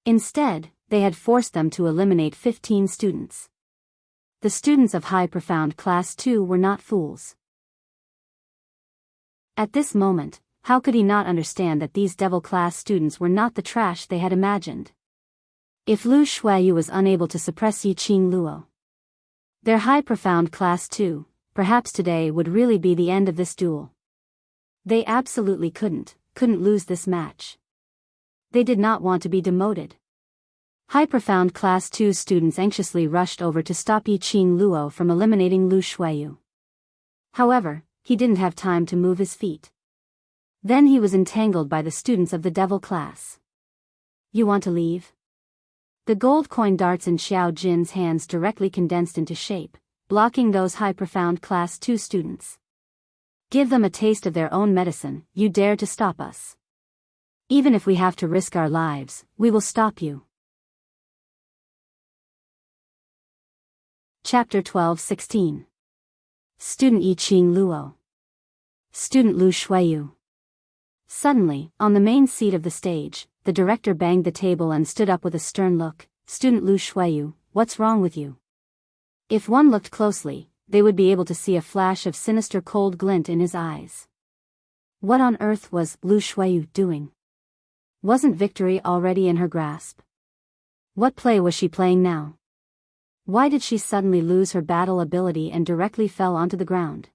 Instead, they had forced them to eliminate 15 students. The students of High Profound Class 2 were not fools. At this moment, how could he not understand that these Devil Class students were not the trash they had imagined? If Lu Shuiyu was unable to suppress Yi-Ching Luo, their High Profound Class 2, perhaps today would really be the end of this duel. They absolutely couldn't lose this match. They did not want to be demoted. High Profound Class 2 students anxiously rushed over to stop Yi-Ching Luo from eliminating Lu Shuiyu. However, he didn't have time to move his feet. Then he was entangled by the students of the Devil Class. "You want to leave?" The gold coin darts in Xiao Jin's hands directly condensed into shape, blocking those High Profound Class 2 students. "Give them a taste of their own medicine. You dare to stop us? Even if we have to risk our lives, we will stop you." Chapter 12-16. Student Yi-Ching Luo. Student Lu Shuiyu. Suddenly, on the main seat of the stage, the director banged the table and stood up with a stern look. "Student Lu Shuiyu, what's wrong with you?" If one looked closely, they would be able to see a flash of sinister cold glint in his eyes. What on earth was Lu Shuiyu doing? Wasn't victory already in her grasp? What play was she playing now? Why did she suddenly lose her battle ability and directly fell onto the ground?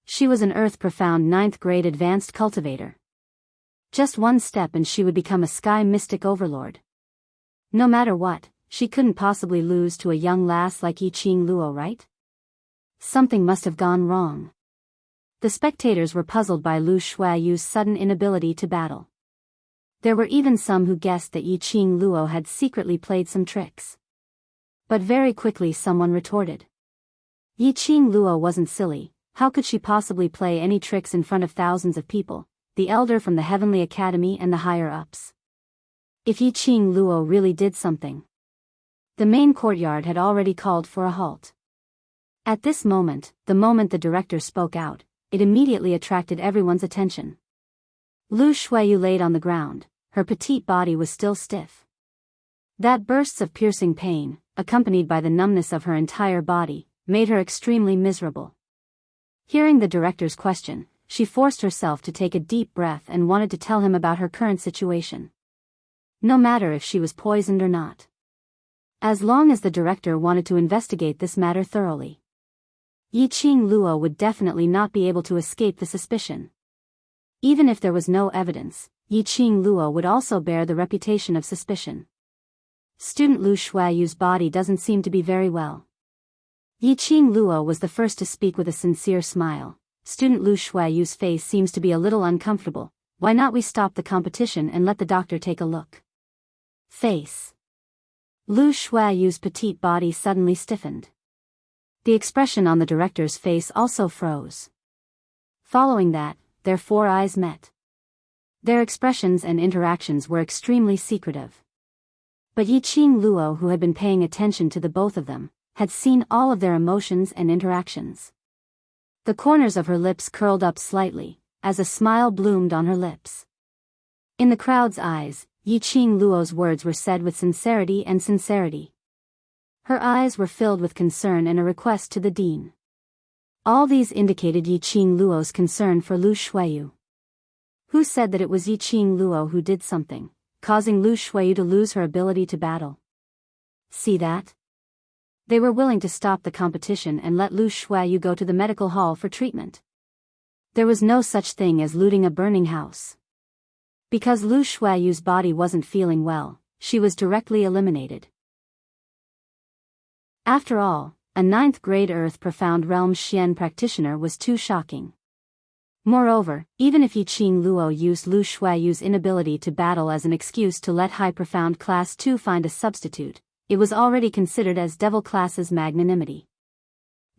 She was an Earth Profound 9th grade advanced cultivator. Just one step and she would become a sky mystic overlord. No matter what, she couldn't possibly lose to a young lass like Yi-Ching Luo, right? Something must have gone wrong. The spectators were puzzled by Lu Shuiyu's sudden inability to battle. There were even some who guessed that Yi-Ching Luo had secretly played some tricks. But very quickly someone retorted. Yi-Ching Luo wasn't silly. How could she possibly play any tricks in front of thousands of people, the elder from the Heavenly Academy and the higher-ups? If Yi-Ching Luo really did something. The main courtyard had already called for a halt. At this moment, the moment the director spoke out, it immediately attracted everyone's attention. Lu Shuiyu laid on the ground, her petite body was still stiff. That bursts of piercing pain, accompanied by the numbness of her entire body, made her extremely miserable. Hearing the director's question, she forced herself to take a deep breath and wanted to tell him about her current situation. No matter if she was poisoned or not. As long as the director wanted to investigate this matter thoroughly. Yi-Ching Luo would definitely not be able to escape the suspicion. Even if there was no evidence, Yi-Ching Luo would also bear the reputation of suspicion. Student Lu Shuiyu's body doesn't seem to be very well. Yi-Ching Luo was the first to speak with a sincere smile. Student Lu Shuiyu's face seems to be a little uncomfortable. Why not we stop the competition and let the doctor take a look? Face. Lu Shuiyu's petite body suddenly stiffened. The expression on the director's face also froze. Following that, their four eyes met. Their expressions and interactions were extremely secretive. But Yi-Ching Luo, who had been paying attention to the both of them, had seen all of their emotions and interactions. The corners of her lips curled up slightly, as a smile bloomed on her lips. In the crowd's eyes, Yi-Ching Luo's words were said with sincerity and sincerity. Her eyes were filled with concern and a request to the dean. All these indicated Yi-Ching Luo's concern for Lu Shuiyu. Who said that it was Yi-Ching Luo who did something, causing Lu Shuiyu to lose her ability to battle? See that? They were willing to stop the competition and let Lu Shuiyu go to the medical hall for treatment. There was no such thing as looting a burning house. Because Lu Shuiyu's body wasn't feeling well, she was directly eliminated. After all, a 9th grade Earth Profound Realm Xian practitioner was too shocking. Moreover, even if Yi-Ching Luo used Lu Shuiyu's inability to battle as an excuse to let High Profound Class 2 find a substitute, it was already considered as Devil Class's magnanimity.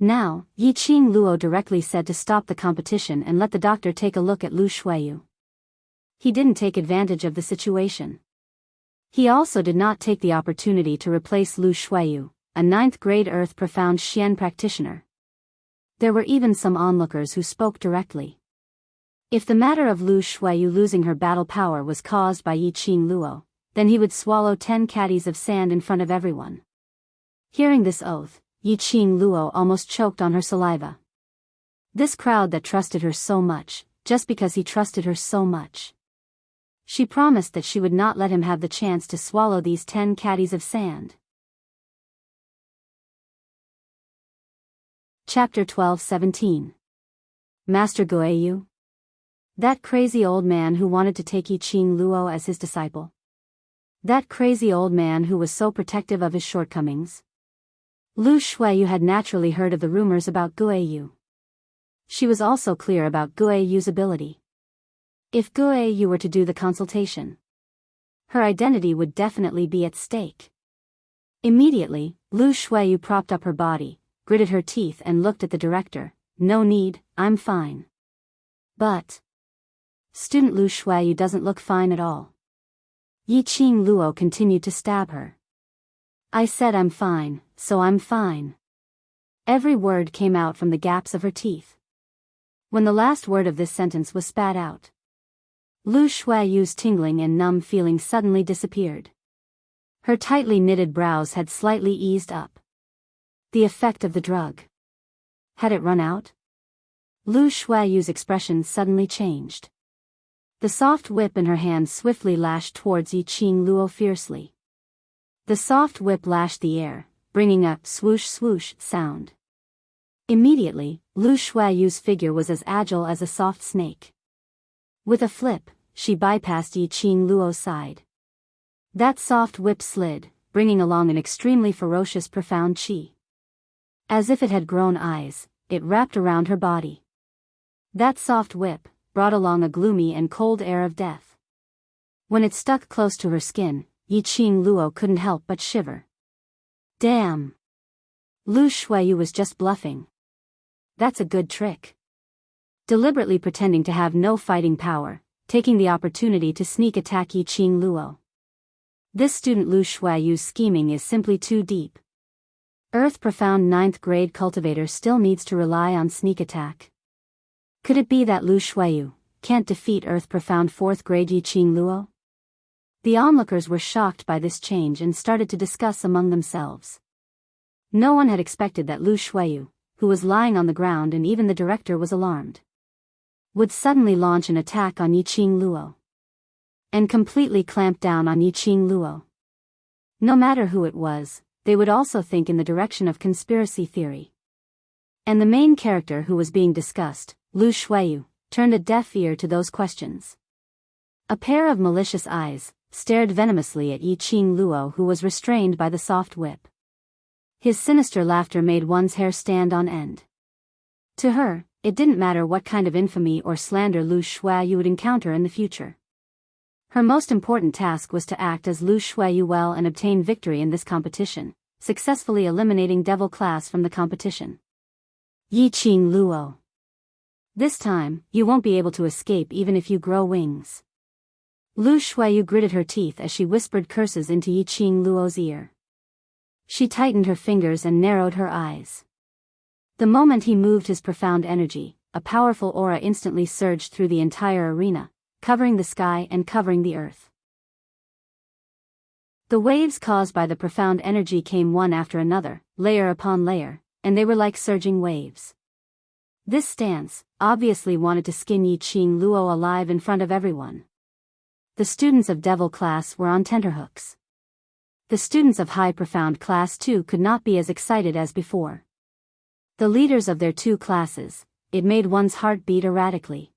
Now, Yi-Ching Luo directly said to stop the competition and let the doctor take a look at Lu Shuiyu. He didn't take advantage of the situation. He also did not take the opportunity to replace Lu Shuiyu, a 9th grade Earth Profound Xian practitioner. There were even some onlookers who spoke directly. If the matter of Lu Shuiyu losing her battle power was caused by Yi-Ching Luo, then he would swallow 10 caddies of sand in front of everyone. Hearing this oath, Yi-Ching Luo almost choked on her saliva. This crowd that trusted her so much, just because he trusted her so much. She promised that she would not let him have the chance to swallow these 10 caddies of sand. Chapter 12-17. Master Guiyu? That crazy old man who wanted to take Yi-Ching Luo as his disciple. That crazy old man who was so protective of his shortcomings. Lu Shuiyu had naturally heard of the rumors about Guiyu. She was also clear about Guiyu's ability. If Guiyu were to do the consultation, her identity would definitely be at stake. Immediately, Lu Shuiyu propped up her body, gritted her teeth and looked at the director. No need, I'm fine. But student Lu Shuiyu doesn't look fine at all. Yi-Ching Luo continued to stab her. I said I'm fine, so I'm fine. Every word came out from the gaps of her teeth. When the last word of this sentence was spat out, Lu Shuiyu's tingling and numb feeling suddenly disappeared. Her tightly knitted brows had slightly eased up. The effect of the drug. Had it run out? Lu Shuiyu's expression suddenly changed. The soft whip in her hand swiftly lashed towards Yi-Ching Luo fiercely. The soft whip lashed the air, bringing a swoosh swoosh sound. Immediately, Lu Shuiyu's figure was as agile as a soft snake. With a flip, she bypassed Yi-Ching Luo's side. That soft whip slid, bringing along an extremely ferocious profound chi. As if it had grown eyes, it wrapped around her body. That soft whip brought along a gloomy and cold air of death. When it stuck close to her skin, Yi-Ching Luo couldn't help but shiver. Damn! Lu Shuiyu was just bluffing. That's a good trick. Deliberately pretending to have no fighting power, taking the opportunity to sneak attack Yiqing Luo. This student Lu Shuiyu's scheming is simply too deep. Earth Profound 9th grade cultivator still needs to rely on sneak attack. Could it be that Lu Shuiyu can't defeat Earth Profound 4th grade Yiqing Luo? The onlookers were shocked by this change and started to discuss among themselves. No one had expected that Lu Shuiyu, who was lying on the ground, and even the director was alarmed, would suddenly launch an attack on Yiqing Luo and completely clamp down on Yiqing Luo. No matter who it was, they would also think in the direction of conspiracy theory. And the main character who was being discussed, Lu Shuiyu, turned a deaf ear to those questions. A pair of malicious eyes stared venomously at Yiqing Luo, who was restrained by the soft whip. His sinister laughter made one's hair stand on end. To her, it didn't matter what kind of infamy or slander Lu Shuiyu would encounter in the future. Her most important task was to act as Lu Shuiyu well and obtain victory in this competition, successfully eliminating Devil Class from the competition. Yiqing Luo. This time, you won't be able to escape even if you grow wings. Lu Shuiyu gritted her teeth as she whispered curses into Yiqing Luo's ear. She tightened her fingers and narrowed her eyes. The moment he moved his profound energy, a powerful aura instantly surged through the entire arena, covering the sky and covering the earth. The waves caused by the profound energy came one after another, layer upon layer, and they were like surging waves. This stance obviously wanted to skin Yiqing Luo alive in front of everyone. The students of Devil Class were on tenterhooks. The students of High Profound Class 2 could not be as excited as before. The leaders of their two classes, it made one's heart beat erratically.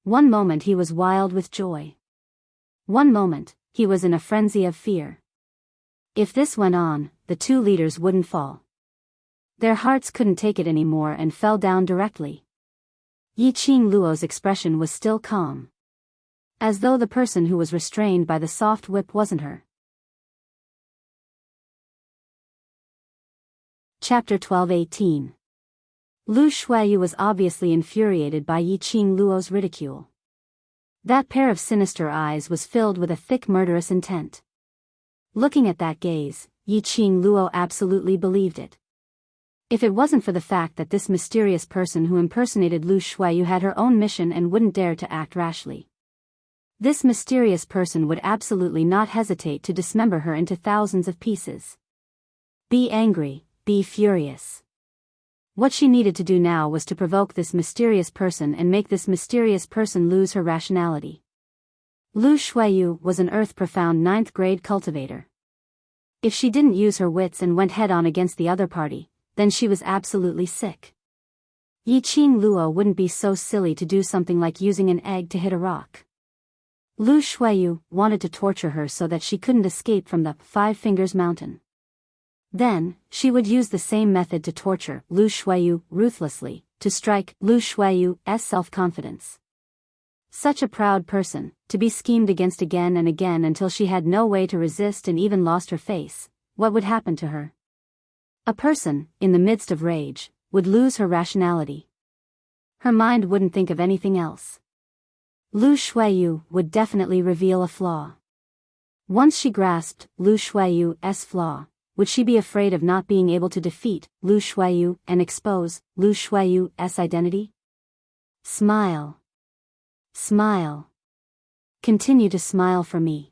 One moment he was wild with joy. One moment, he was in a frenzy of fear. If this went on, the two leaders wouldn't fall. Their hearts couldn't take it anymore and fell down directly. Yiqing Luo's expression was still calm, as though the person who was restrained by the soft whip wasn't her. Chapter 12:18. Lu Shuiyu was obviously infuriated by Yiqing Luo's ridicule. That pair of sinister eyes was filled with a thick murderous intent. Looking at that gaze, Yiqing Luo absolutely believed it. If it wasn't for the fact that this mysterious person who impersonated Lu Shuiyu had her own mission and wouldn't dare to act rashly, this mysterious person would absolutely not hesitate to dismember her into thousands of pieces. Be angry, be furious. What she needed to do now was to provoke this mysterious person and make this mysterious person lose her rationality. Lu Shuiyu was an Earth Profound 9th grade cultivator. If she didn't use her wits and went head-on against the other party, then she was absolutely sick. Yiqing Luo wouldn't be so silly to do something like using an egg to hit a rock. Lu Shuiyu wanted to torture her so that she couldn't escape from the Five Fingers Mountain. Then, she would use the same method to torture Lu Shuiyu ruthlessly, to strike Lu Shuiyu's self-confidence. Such a proud person, to be schemed against again and again until she had no way to resist and even lost her face. What would happen to her? A person, in the midst of rage, would lose her rationality. Her mind wouldn't think of anything else. Lu Shuiyu would definitely reveal a flaw. Once she grasped Lu Shuiyu's flaw, would she be afraid of not being able to defeat Lu Shuiyu and expose Lu Shuiyu's identity? Smile. Smile. Continue to smile for me.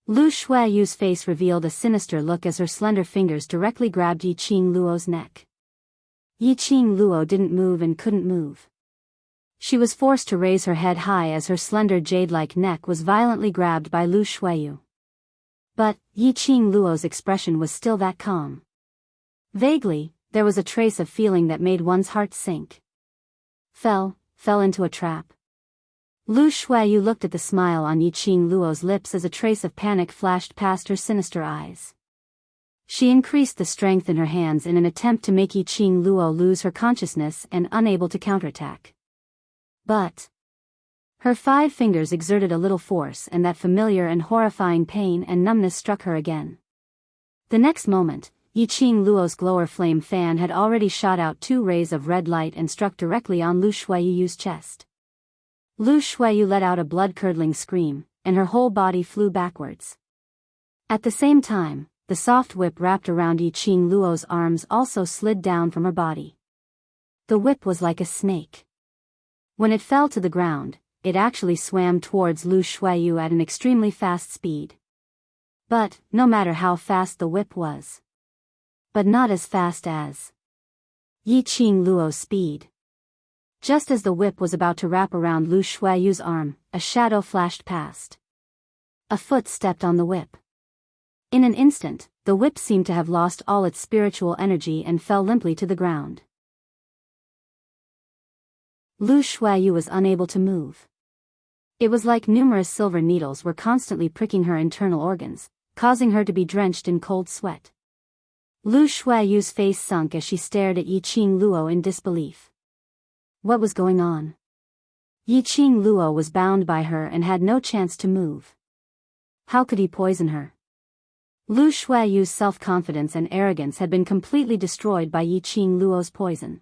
Lu Shuiyu's face revealed a sinister look as her slender fingers directly grabbed Yiqing Luo's neck. Yiqing Luo didn't move and couldn't move. She was forced to raise her head high as her slender jade-like neck was violently grabbed by Lu Shuiyu. But Yiqing Luo's expression was still that calm. Vaguely, there was a trace of feeling that made one's heart sink. Fell into a trap. Lu Shuiyu looked at the smile on Yiqing Luo's lips as a trace of panic flashed past her sinister eyes. She increased the strength in her hands in an attempt to make Yiqing Luo lose her consciousness and unable to counterattack. But her 5 fingers exerted a little force and that familiar and horrifying pain and numbness struck her again. The next moment, Yiqing Luo's glower flame fan had already shot out 2 rays of red light and struck directly on Lu Shuiyu's chest. Lu Shuiyu let out a blood-curdling scream, and her whole body flew backwards. At the same time, the soft whip wrapped around Yiqing Luo's arms also slid down from her body. The whip was like a snake. When it fell to the ground, it actually swam towards Lu Shuiyu at an extremely fast speed. But, no matter how fast the whip was. But not as fast as Yiqing Luo's speed. Just as the whip was about to wrap around Lu Shuiyu's arm, a shadow flashed past. A foot stepped on the whip. In an instant, the whip seemed to have lost all its spiritual energy and fell limply to the ground. Lu Shuiyu was unable to move. It was like numerous silver needles were constantly pricking her internal organs, causing her to be drenched in cold sweat. Lu Shuiyu's face sunk as she stared at Yiqing Luo in disbelief. What was going on? Yiqing Luo was bound by her and had no chance to move. How could he poison her? Lu Shuiyu's self-confidence and arrogance had been completely destroyed by Yiqing Luo's poison.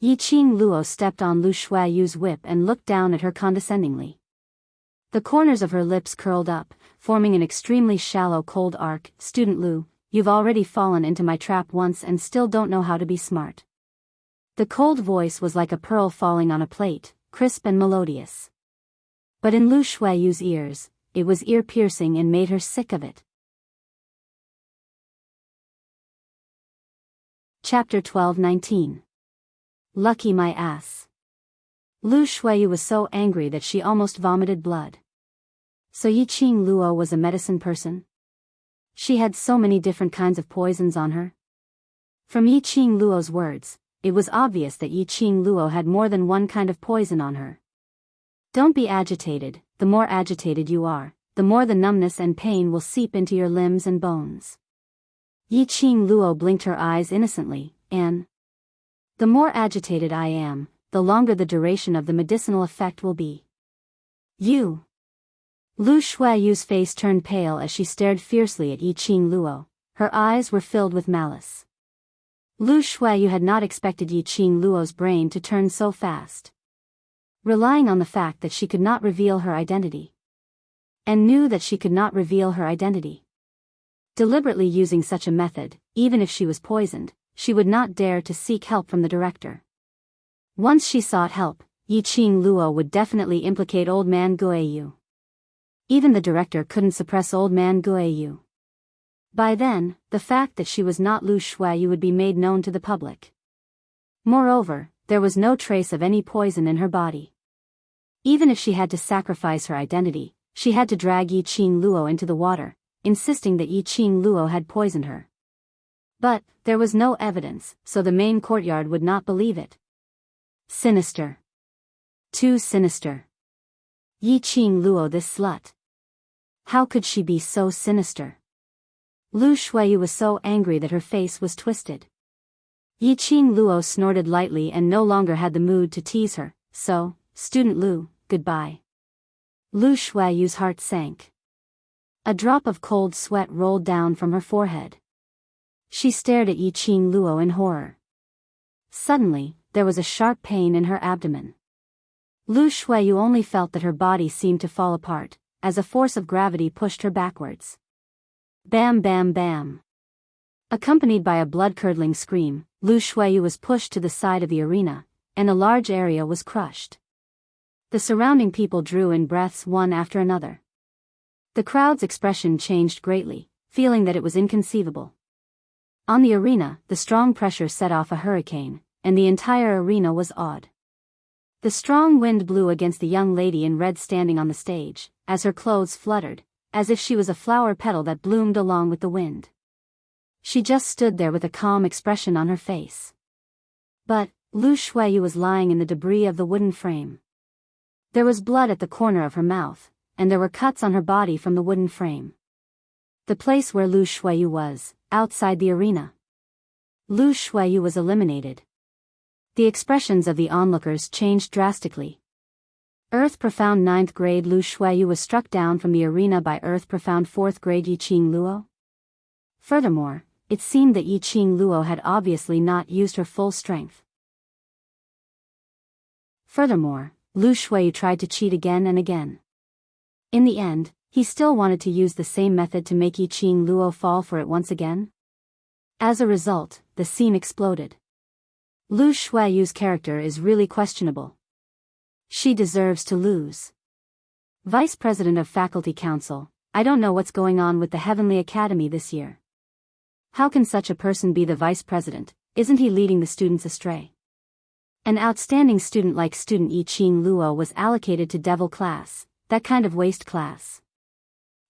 Yiqing Luo stepped on Lu Shuiyu's whip and looked down at her condescendingly. The corners of her lips curled up, forming an extremely shallow cold arc. "Student Lu, you've already fallen into my trap once and still don't know how to be smart." The cold voice was like a pearl falling on a plate, crisp and melodious. But in Lu Shuiyu's ears, it was ear-piercing and made her sick of it. Chapter 12:19. Lucky my ass. Lu Shuiyu was so angry that she almost vomited blood. So Yiqing Luo was a medicine person? She had so many different kinds of poisons on her. From Yiqing Luo's words, it was obvious that Yiqing Luo had more than one kind of poison on her. Don't be agitated. The more agitated you are, the more the numbness and pain will seep into your limbs and bones. Yiqing Luo blinked her eyes innocently, and the more agitated I am, the longer the duration of the medicinal effect will be. You. Lu Shuiyu's face turned pale as she stared fiercely at Yiqing Luo. Her eyes were filled with malice. Lu Shuiyu had not expected Yiqing Luo's brain to turn so fast. Relying on the fact that she could not reveal her identity. And knew that she could not reveal her identity. Deliberately using such a method, even if she was poisoned, she would not dare to seek help from the director. Once she sought help, Yiqing Luo would definitely implicate Old Man Guiyu. Even the director couldn't suppress Old Man Guiyu. By then, the fact that she was not Lu Shuiyu would be made known to the public. Moreover, there was no trace of any poison in her body. Even if she had to sacrifice her identity, she had to drag Yiqing Luo into the water, insisting that Yiqing Luo had poisoned her. But, there was no evidence, so the main courtyard would not believe it. Sinister. Too sinister. Yiqing Luo, this slut. How could she be so sinister? Lu Shuiyu was so angry that her face was twisted. Yiqing Luo snorted lightly and no longer had the mood to tease her, so, "Student Lu, goodbye." Lu Shuiyu's heart sank. A drop of cold sweat rolled down from her forehead. She stared at Yiqing Luo in horror. Suddenly, there was a sharp pain in her abdomen. Lu Shuiyu only felt that her body seemed to fall apart, as a force of gravity pushed her backwards. Bam bam bam. Accompanied by a blood-curdling scream, Lu Shuiyu was pushed to the side of the arena, and a large area was crushed. The surrounding people drew in breaths one after another. The crowd's expression changed greatly, feeling that it was inconceivable. On the arena, the strong pressure set off a hurricane, and the entire arena was awed. The strong wind blew against the young lady in red standing on the stage, as her clothes fluttered, as if she was a flower petal that bloomed along with the wind. She just stood there with a calm expression on her face. But, Lu Shuiyu was lying in the debris of the wooden frame. There was blood at the corner of her mouth, and there were cuts on her body from the wooden frame. The place where Lu Shuiyu was, outside the arena. Lu Shuiyu was eliminated. The expressions of the onlookers changed drastically. Earth Profound 9th grade Lu Shuiyu was struck down from the arena by Earth Profound 4th grade Yiqing Luo. Furthermore, it seemed that Yiqing Luo had obviously not used her full strength. Furthermore, Lu Shuiyu tried to cheat again and again. In the end, he still wanted to use the same method to make Yiqing Luo fall for it once again. As a result, the scene exploded. Lu Shuiyu's character is really questionable. She deserves to lose. Vice President of Faculty Council, I don't know what's going on with the Heavenly Academy this year. How can such a person be the vice president? Isn't he leading the students astray? An outstanding student like student Yiqing Luo was allocated to Devil class, that kind of waste class.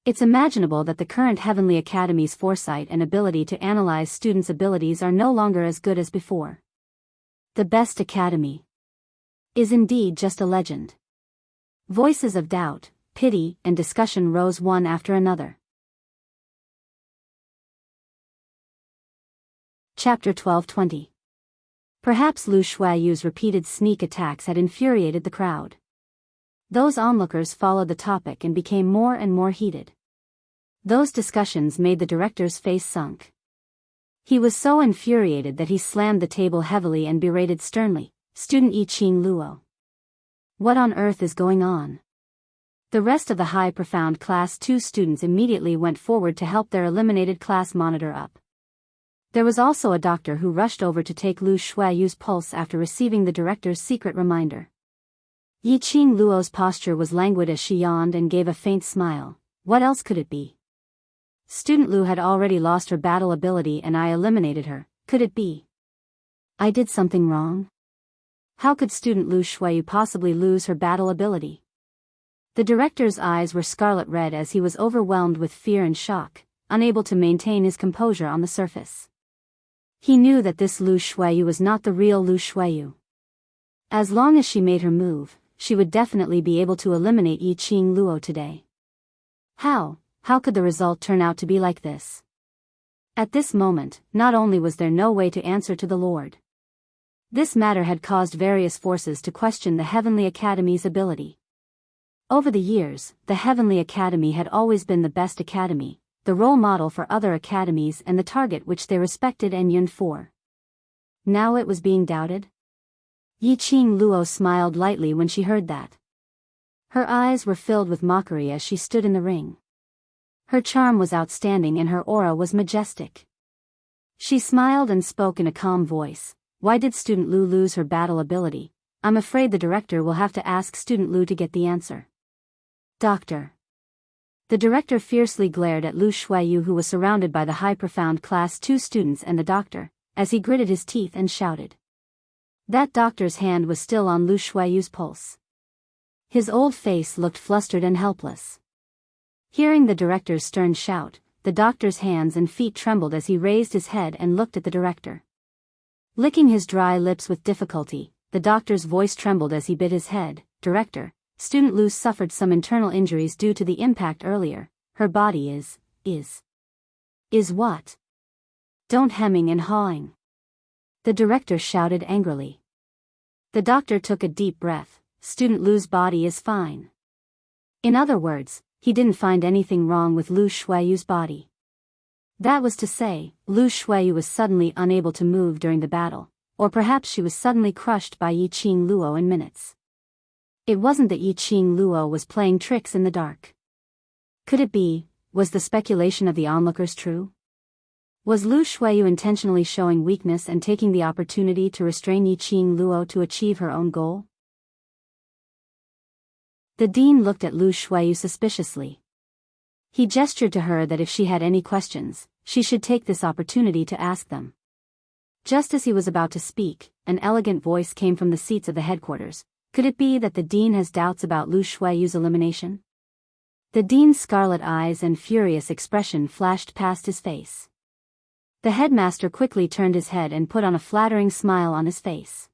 It's imaginable that the current Heavenly Academy's foresight and ability to analyze students' abilities are no longer as good as before. The best academy is indeed just a legend. Voices of doubt, pity, and discussion rose one after another. Chapter 12:20. Perhaps Lu Shuiyu's repeated sneak attacks had infuriated the crowd. Those onlookers followed the topic and became more and more heated. Those discussions made the director's face sunk. He was so infuriated that he slammed the table heavily and berated sternly, "Student Yiqing Luo. What on earth is going on?" The rest of the high profound Class 2 students immediately went forward to help their eliminated class monitor up. There was also a doctor who rushed over to take Lu Shuiyu's pulse after receiving the director's secret reminder. Yiqing Luo's posture was languid as she yawned and gave a faint smile. What else could it be? Student Lu had already lost her battle ability and I eliminated her. Could it be I did something wrong? How could student Lu Shuiyu possibly lose her battle ability? The director's eyes were scarlet red as he was overwhelmed with fear and shock, unable to maintain his composure on the surface. He knew that this Lu Shuiyu was not the real Lu Shuiyu. As long as she made her move, she would definitely be able to eliminate Yiqing Luo today. How could the result turn out to be like this? At this moment, not only was there no way to answer to the Lord. This matter had caused various forces to question the Heavenly Academy's ability. Over the years, the Heavenly Academy had always been the best academy, the role model for other academies and the target which they respected and yearned for. Now it was being doubted? Yiqing Luo smiled lightly when she heard that. Her eyes were filled with mockery as she stood in the ring. Her charm was outstanding and her aura was majestic. She smiled and spoke in a calm voice. Why did student Lu lose her battle ability? I'm afraid the director will have to ask student Lu to get the answer. Doctor. The director fiercely glared at Lu Shuiyu, who was surrounded by the high profound Class 2 students and the doctor, as he gritted his teeth and shouted. That doctor's hand was still on Lu Shuiyu's pulse. His old face looked flustered and helpless. Hearing the director's stern shout, the doctor's hands and feet trembled as he raised his head and looked at the director. Licking his dry lips with difficulty, the doctor's voice trembled as he bit his head. Director, student Lu suffered some internal injuries due to the impact earlier. Her body is what? Don't hemming and hawing. The director shouted angrily. The doctor took a deep breath. Student Lu's body is fine. In other words, he didn't find anything wrong with Lu Shuiyu's body. That was to say, Lu Shuiyu was suddenly unable to move during the battle, or perhaps she was suddenly crushed by Yiqing Luo in minutes. It wasn't that Yiqing Luo was playing tricks in the dark. Could it be, was the speculation of the onlookers true? Was Lu Shuiyu intentionally showing weakness and taking the opportunity to restrain Yiqing Luo to achieve her own goal? The dean looked at Lu Shuiyu suspiciously. He gestured to her that if she had any questions, she should take this opportunity to ask them. Just as he was about to speak, an elegant voice came from the seats of the headquarters. Could it be that the dean has doubts about Lu Shuiyu's elimination? The dean's scarlet eyes and furious expression flashed past his face. The headmaster quickly turned his head and put on a flattering smile on his face.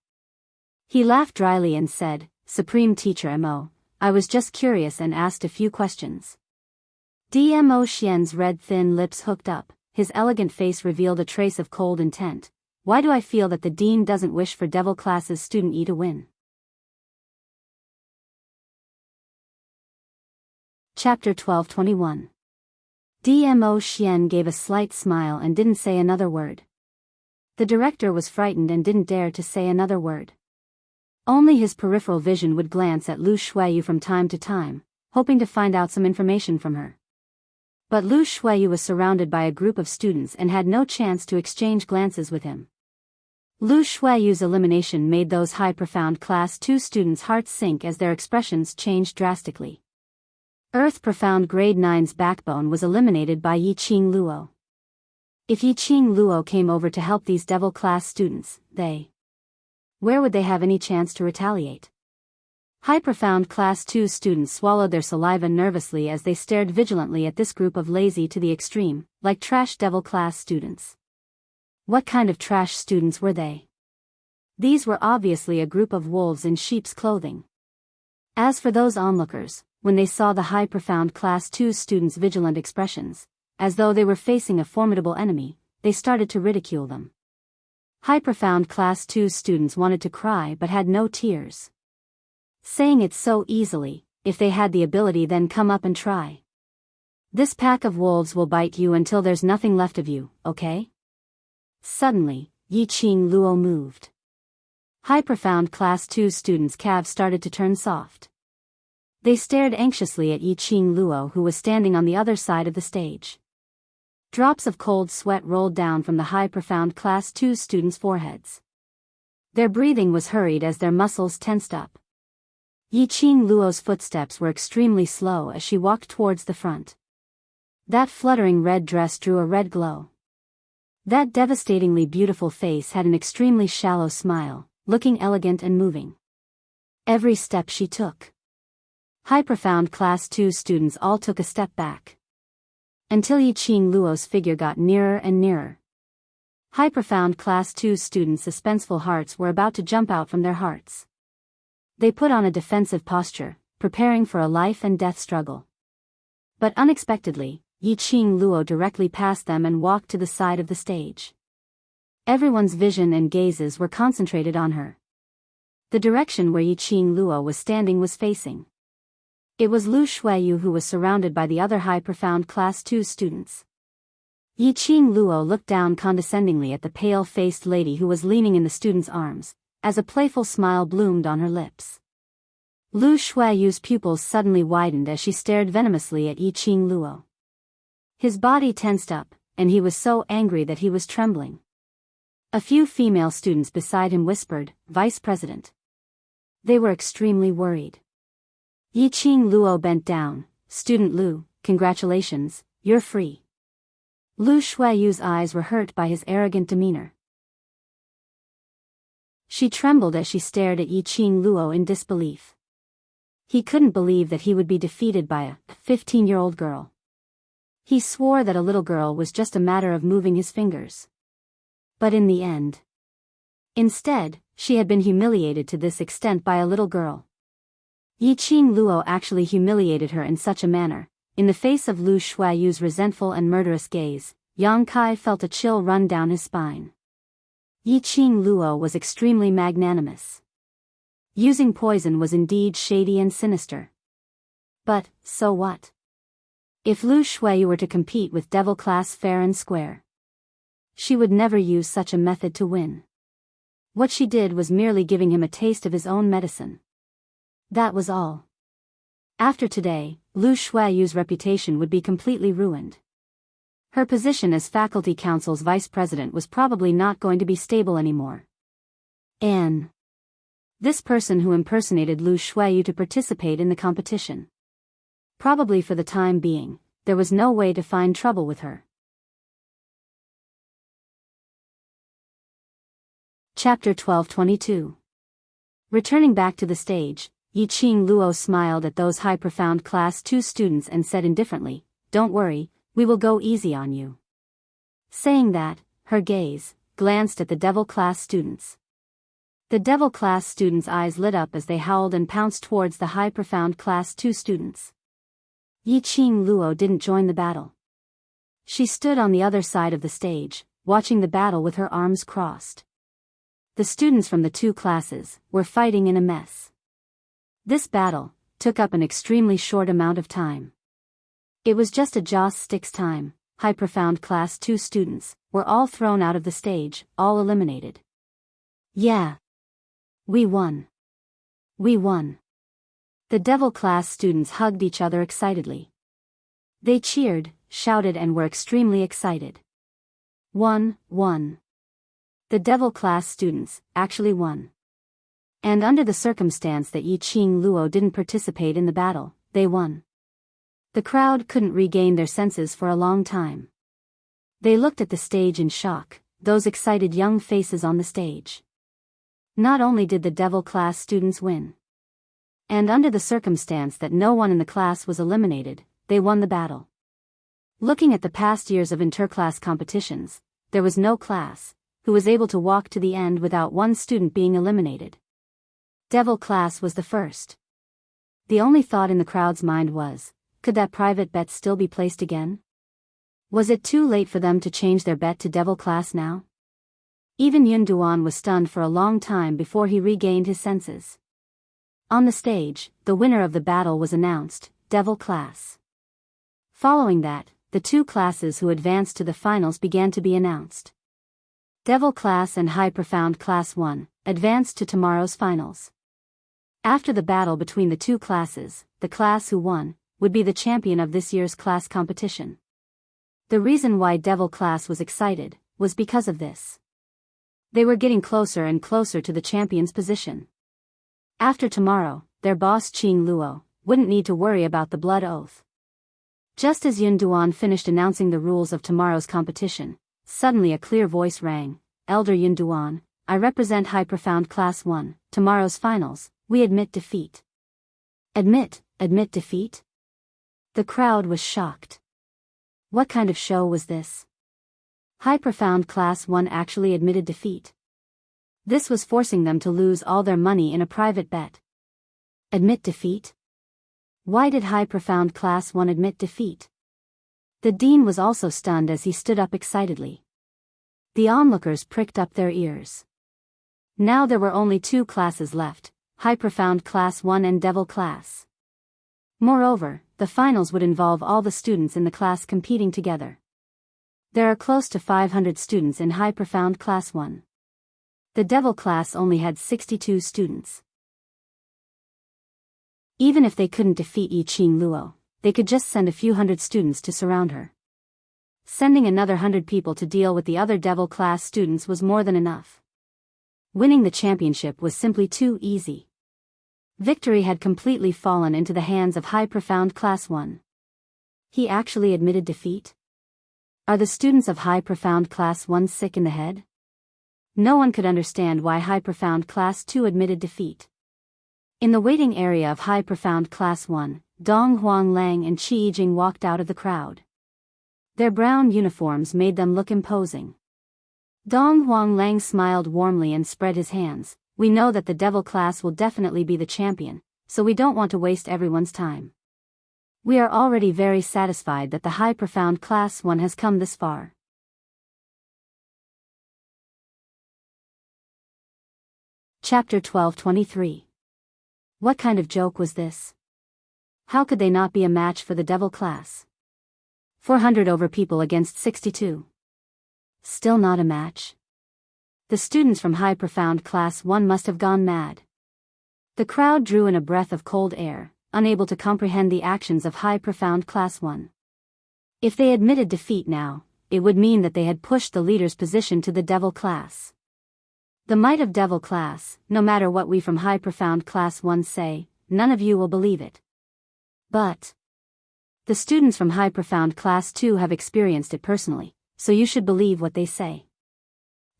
He laughed dryly and said, Supreme Teacher Mo, I was just curious and asked a few questions. Dmo Xian's red thin lips hooked up, his elegant face revealed a trace of cold intent. Why do I feel that the dean doesn't wish for Devil class's student E to win? Chapter 12:21. Dmo Xian gave a slight smile and didn't say another word. The director was frightened and didn't dare to say another word. Only his peripheral vision would glance at Lu Shuiyu from time to time, hoping to find out some information from her. But Lu Shuiyu was surrounded by a group of students and had no chance to exchange glances with him. Lu Shuiyu's elimination made those high-profound Class 2 students' hearts sink as their expressions changed drastically. Earth-profound Grade 9's backbone was eliminated by Yiqing Luo. If Yiqing Luo came over to help these devil class students, where would they have any chance to retaliate? High-profound Class 2 students swallowed their saliva nervously as they stared vigilantly at this group of lazy to the extreme, like trash devil class students. What kind of trash students were they? These were obviously a group of wolves in sheep's clothing. As for those onlookers, when they saw the high-profound Class 2 students' vigilant expressions, as though they were facing a formidable enemy, they started to ridicule them. High-profound Class 2 students wanted to cry but had no tears. Saying it so easily, if they had the ability then come up and try. This pack of wolves will bite you until there's nothing left of you, okay? Suddenly, Yiqing Luo moved. High-profound Class 2 students' calves started to turn soft. They stared anxiously at Yiqing Luo, who was standing on the other side of the stage. Drops of cold sweat rolled down from the high-profound Class 2 students' foreheads. Their breathing was hurried as their muscles tensed up. Yiqing Luo's footsteps were extremely slow as she walked towards the front. That fluttering red dress drew a red glow. That devastatingly beautiful face had an extremely shallow smile, looking elegant and moving. Every step she took. High-profound Class 2 students all took a step back. Until Yiqing Luo's figure got nearer and nearer. High-profound Class 2 students' suspenseful hearts were about to jump out from their hearts. They put on a defensive posture, preparing for a life-and-death struggle. But unexpectedly, Yiqing Luo directly passed them and walked to the side of the stage. Everyone's vision and gazes were concentrated on her. The direction where Yiqing Luo was standing was facing. It was Lu Shuiyu, who was surrounded by the other high-profound Class 2 students. Yiqing Luo looked down condescendingly at the pale-faced lady who was leaning in the student's arms, as a playful smile bloomed on her lips. Lu Shuiyu's pupils suddenly widened as she stared venomously at Yiqing Luo. His body tensed up, and he was so angry that he was trembling. A few female students beside him whispered, "Vice President." They were extremely worried. Yiqing Luo bent down. "Student Lu, congratulations, you're free." Lu Shuiyu's eyes were hurt by his arrogant demeanor. She trembled as she stared at Yiqing Luo in disbelief. He couldn't believe that he would be defeated by a 15-year-old girl. He swore that a little girl was just a matter of moving his fingers. But in the end, instead, she had been humiliated to this extent by a little girl. Yiqing Luo actually humiliated her in such a manner. In the face of Lu Shuiyu's resentful and murderous gaze, Yang Kai felt a chill run down his spine. Yiqing Luo was extremely magnanimous. Using poison was indeed shady and sinister. But, so what? If Lu Shuiyu were to compete with devil class fair and square, she would never use such a method to win. What she did was merely giving him a taste of his own medicine. That was all. After today, Lu Shuiyu's reputation would be completely ruined. Her position as faculty council's vice president was probably not going to be stable anymore. And this person who impersonated Lu Shuiyu to participate in the competition. Probably for the time being, there was no way to find trouble with her. Chapter 1222. Returning back to the stage, Yiqing Luo smiled at those high-profound Class 2 students and said indifferently, "Don't worry, we will go easy on you." Saying that, her gaze glanced at the devil class students. The devil class students' eyes lit up as they howled and pounced towards the high-profound Class 2 students. Yiqing Luo didn't join the battle. She stood on the other side of the stage, watching the battle with her arms crossed. The students from the two classes were fighting in a mess. This battle took up an extremely short amount of time. It was just a joss sticks time. High Profound Class 2 students were all thrown out of the stage, all eliminated. Yeah. We won. We won. The Devil Class students hugged each other excitedly. They cheered, shouted and were extremely excited. Won. The Devil Class students actually won. And under the circumstance that Yi Qing Luo didn't participate in the battle, they won. The crowd couldn't regain their senses for a long time. They looked at the stage in shock, those excited young faces on the stage. Not only did the Devil Class students win, and under the circumstance that no one in the class was eliminated, they won the battle. Looking at the past years of interclass competitions, there was no class who was able to walk to the end without one student being eliminated. Devil Class was the first. The only thought in the crowd's mind was, could that private bet still be placed again? Was it too late for them to change their bet to Devil Class now? Even Yun Duan was stunned for a long time before he regained his senses. On the stage, the winner of the battle was announced, Devil Class. Following that, the two classes who advanced to the finals began to be announced. Devil Class and High Profound Class 1 advanced to tomorrow's finals. After the battle between the two classes, the class who won would be the champion of this year's class competition. The reason why Devil Class was excited was because of this. They were getting closer and closer to the champion's position. After tomorrow, their boss Qing Luo wouldn't need to worry about the blood oath. Just as Yun Duan finished announcing the rules of tomorrow's competition, suddenly a clear voice rang, Elder Yun Duan, I represent High Profound Class 1, tomorrow's finals, we admit defeat. Admit defeat? The crowd was shocked. What kind of show was this? High Profound Class 1 actually admitted defeat. This was forcing them to lose all their money in a private bet. Admit defeat? Why did High Profound Class 1 admit defeat? The dean was also stunned as he stood up excitedly. The onlookers pricked up their ears. Now there were only two classes left, High Profound Class 1 and Devil Class. Moreover, the finals would involve all the students in the class competing together. There are close to 500 students in High Profound Class 1. The Devil Class only had 62 students. Even if they couldn't defeat Yi Qing Luo, they could just send a few hundred students to surround her. Sending another 100 people to deal with the other Devil Class students was more than enough. Winning the championship was simply too easy. Victory had completely fallen into the hands of High Profound Class 1. He actually admitted defeat? Are the students of High Profound Class 1 sick in the head? No one could understand why High Profound Class 2 admitted defeat. In the waiting area of High Profound Class 1, Dong Huang Lang and Qi Yijing walked out of the crowd. Their brown uniforms made them look imposing. Dong Huang Lang smiled warmly and spread his hands. We know that the Devil Class will definitely be the champion, so we don't want to waste everyone's time. We are already very satisfied that the High Profound Class 1 has come this far. Chapter 12:23. What kind of joke was this? How could they not be a match for the Devil Class? 400 over people against 62. Still not a match? The students from High Profound Class 1 must have gone mad. The crowd drew in a breath of cold air, unable to comprehend the actions of High Profound Class 1. If they admitted defeat now, it would mean that they had pushed the leader's position to the Devil Class. The might of Devil Class, no matter what we from High Profound Class 1 say, none of you will believe it. But the students from High Profound Class 2 have experienced it personally, so you should believe what they say.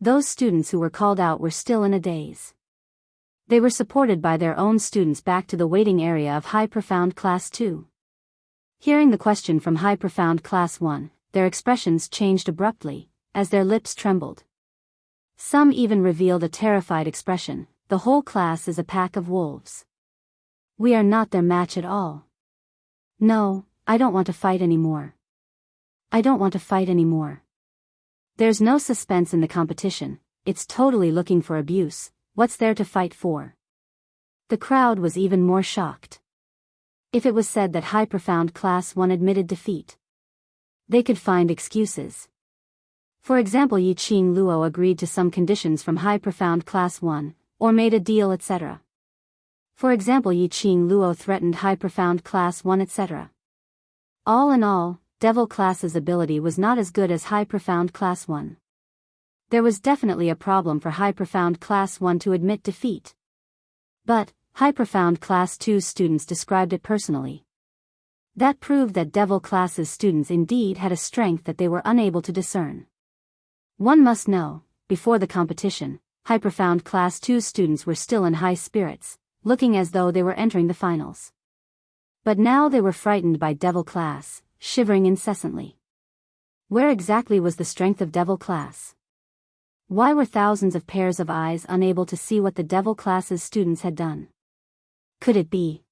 Those students who were called out were still in a daze. They were supported by their own students back to the waiting area of High Profound Class 2. Hearing the question from High Profound Class 1, their expressions changed abruptly, as their lips trembled. Some even revealed a terrified expression. The whole class is a pack of wolves. We are not their match at all. No, I don't want to fight anymore. I don't want to fight anymore. There's no suspense in the competition, it's totally looking for abuse. What's there to fight for? The crowd was even more shocked. If it was said that High Profound Class 1 admitted defeat, they could find excuses. For example, Yi Qing Luo agreed to some conditions from High Profound Class 1, or made a deal, etc. For example, Yi Qing Luo threatened High Profound Class 1, etc. All in all, Devil Class's ability was not as good as High Profound Class 1. There was definitely a problem for High Profound Class 1 to admit defeat. But, High Profound Class 2's students described it personally. That proved that Devil Class's students indeed had a strength that they were unable to discern. One must know, before the competition, High Profound Class 2's students were still in high spirits, looking as though they were entering the finals. But now they were frightened by Devil Class, shivering incessantly. Where exactly was the strength of Devil Class? Why were thousands of pairs of eyes unable to see what the Devil Class's students had done? Could it be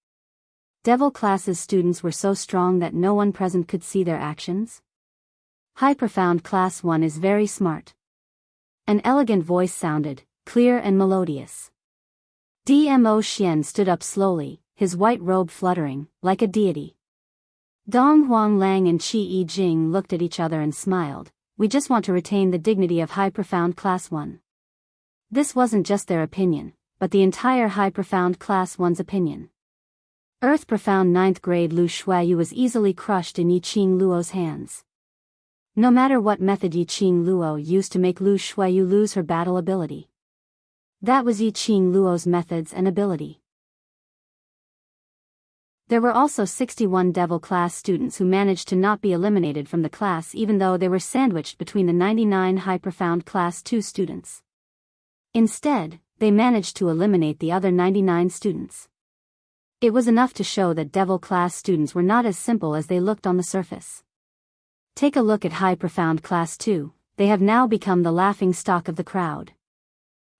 Devil Class's students were so strong that no one present could see their actions? High Profound Class 1 is very smart. An elegant voice sounded, clear and melodious. Dmo Xian stood up slowly, his white robe fluttering, like a deity. Dong Huanglang and Qi Yi Jing looked at each other and smiled. We just want to retain the dignity of High Profound Class 1. This wasn't just their opinion, but the entire High Profound Class 1's opinion. Earth Profound 9th grade Lu Shuayu was easily crushed in Yi Qing Luo's hands. No matter what method Yi Qing Luo used to make Lu Shuayu lose her battle ability. That was Yi Qing Luo's methods and ability. There were also 61 Devil Class students who managed to not be eliminated from the class even though they were sandwiched between the 99 High Profound Class 2 students. Instead, they managed to eliminate the other 99 students. It was enough to show that Devil Class students were not as simple as they looked on the surface. Take a look at High Profound Class 2, they have now become the laughing stock of the crowd.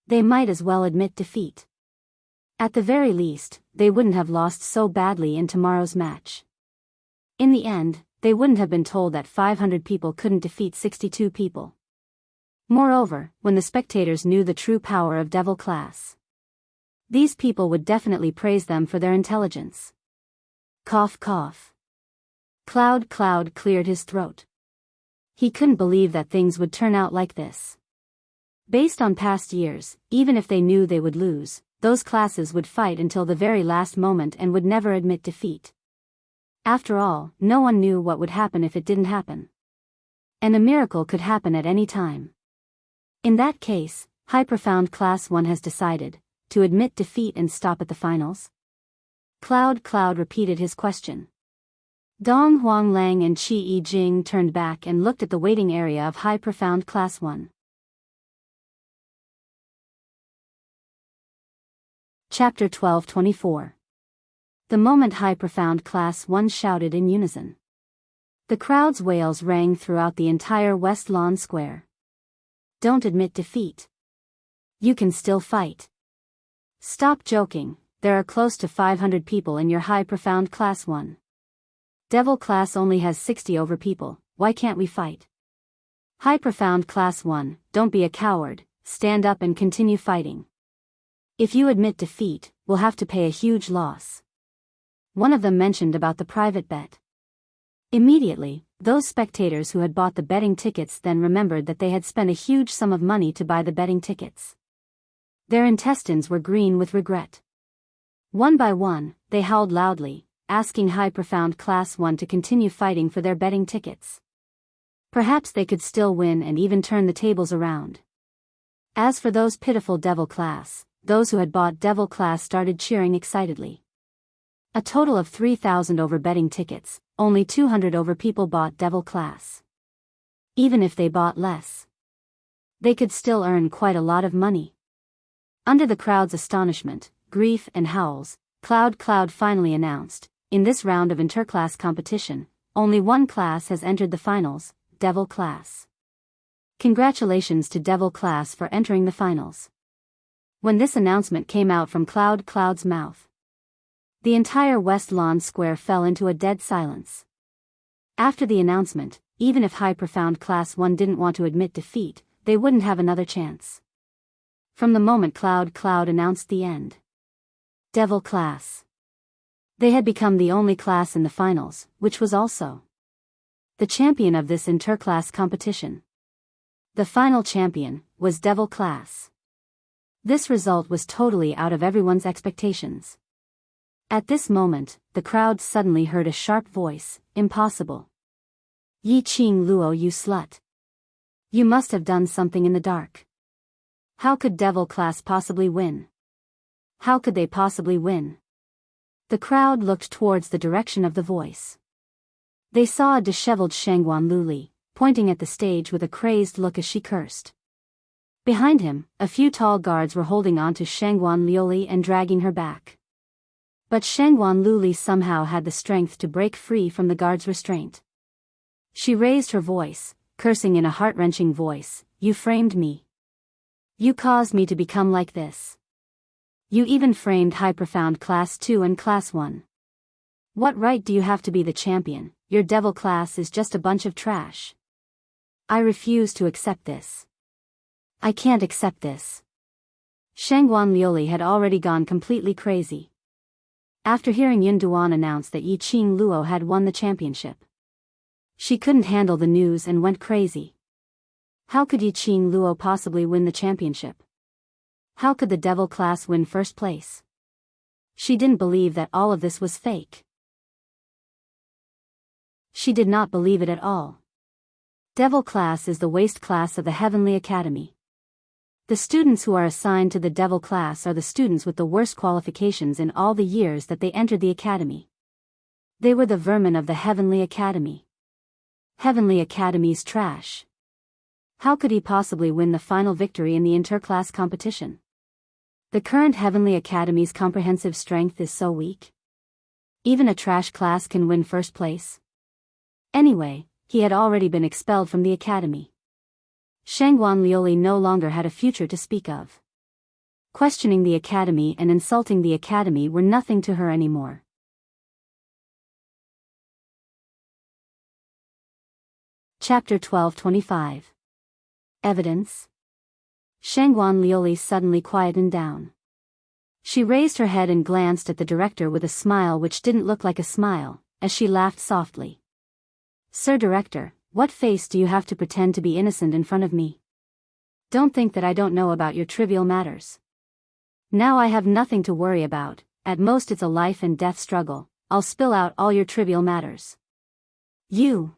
They might as well admit defeat. At the very least, they wouldn't have lost so badly in tomorrow's match. In the end, they wouldn't have been told that 500 people couldn't defeat 62 people. Moreover, when the spectators knew the true power of Devil Class, these people would definitely praise them for their intelligence. Cough cough. Cloud cleared his throat. He couldn't believe that things would turn out like this. Based on past years, even if they knew they would lose, those classes would fight until the very last moment and would never admit defeat. After all, no one knew what would happen if it didn't happen. And a miracle could happen at any time. In that case, High Profound Class 1 has decided to admit defeat and stop at the finals. Cloud repeated his question. Dong Huanglang and Qi Yi Jing turned back and looked at the waiting area of High Profound Class 1. Chapter 12:24. The moment High Profound Class 1 shouted in unison, the crowd's wails rang throughout the entire West Lawn Square. Don't admit defeat. You can still fight. Stop joking, there are close to 500 people in your High Profound Class 1. Devil Class only has 60 over people, why can't we fight? High Profound Class 1, don't be a coward, stand up and continue fighting. If you admit defeat, we'll have to pay a huge loss. One of them mentioned about the private bet. Immediately, those spectators who had bought the betting tickets then remembered that they had spent a huge sum of money to buy the betting tickets. Their intestines were green with regret. One by one, they howled loudly, asking High Profound Class 1 to continue fighting for their betting tickets. Perhaps they could still win and even turn the tables around. As for those pitiful Devil Class, those who had bought Devil Class started cheering excitedly. A total of 3,000 over betting tickets, only 200 over people bought Devil Class. Even if they bought less, they could still earn quite a lot of money. Under the crowd's astonishment, grief and howls, Cloud finally announced, in this round of interclass competition, only one class has entered the finals, Devil Class. Congratulations to Devil Class for entering the finals. When this announcement came out from Cloud's mouth, the entire West Lawn Square fell into a dead silence. After the announcement, even if High Profound Class 1 didn't want to admit defeat, they wouldn't have another chance. From the moment Cloud announced the end. Devil Class. They had become the only class in the finals, which was also the champion of this inter-class competition. The final champion was Devil class. This result was totally out of everyone's expectations. At this moment, the crowd suddenly heard a sharp voice, "Impossible. Yi Qing Luo, you slut. You must have done something in the dark. How could Devil class possibly win? How could they possibly win?" The crowd looked towards the direction of the voice. They saw a disheveled Shangguan Luli, pointing at the stage with a crazed look as she cursed. Behind him, a few tall guards were holding on to Shangguan Liuli and dragging her back. But Shangguan Luli somehow had the strength to break free from the guards' restraint. She raised her voice, cursing in a heart-wrenching voice, "You framed me. You caused me to become like this. You even framed high-profound Class 2 and Class 1. What right do you have to be the champion? Your Devil class is just a bunch of trash. I refuse to accept this. I can't accept this." Shangguan Liuli had already gone completely crazy. After hearing Yun Duan announce that Yi Qing Luo had won the championship, she couldn't handle the news and went crazy. How could Yi Qing Luo possibly win the championship? How could the Devil class win first place? She didn't believe that all of this was fake. She did not believe it at all. Devil class is the waste class of the Heavenly Academy. The students who are assigned to the Devil class are the students with the worst qualifications in all the years that they entered the academy. They were the vermin of the Heavenly Academy. Heavenly Academy's trash. How could he possibly win the final victory in the inter-class competition? The current Heavenly Academy's comprehensive strength is so weak. Even a trash class can win first place. Anyway, he had already been expelled from the academy. Shangguan Liuli no longer had a future to speak of. Questioning the academy and insulting the academy were nothing to her anymore. Chapter 12:25. Evidence. Shangguan Liuli suddenly quietened down. She raised her head and glanced at the director with a smile which didn't look like a smile, as she laughed softly. "Sir Director, what face do you have to pretend to be innocent in front of me? Don't think that I don't know about your trivial matters. Now I have nothing to worry about, at most it's a life and death struggle. I'll spill out all your trivial matters. You."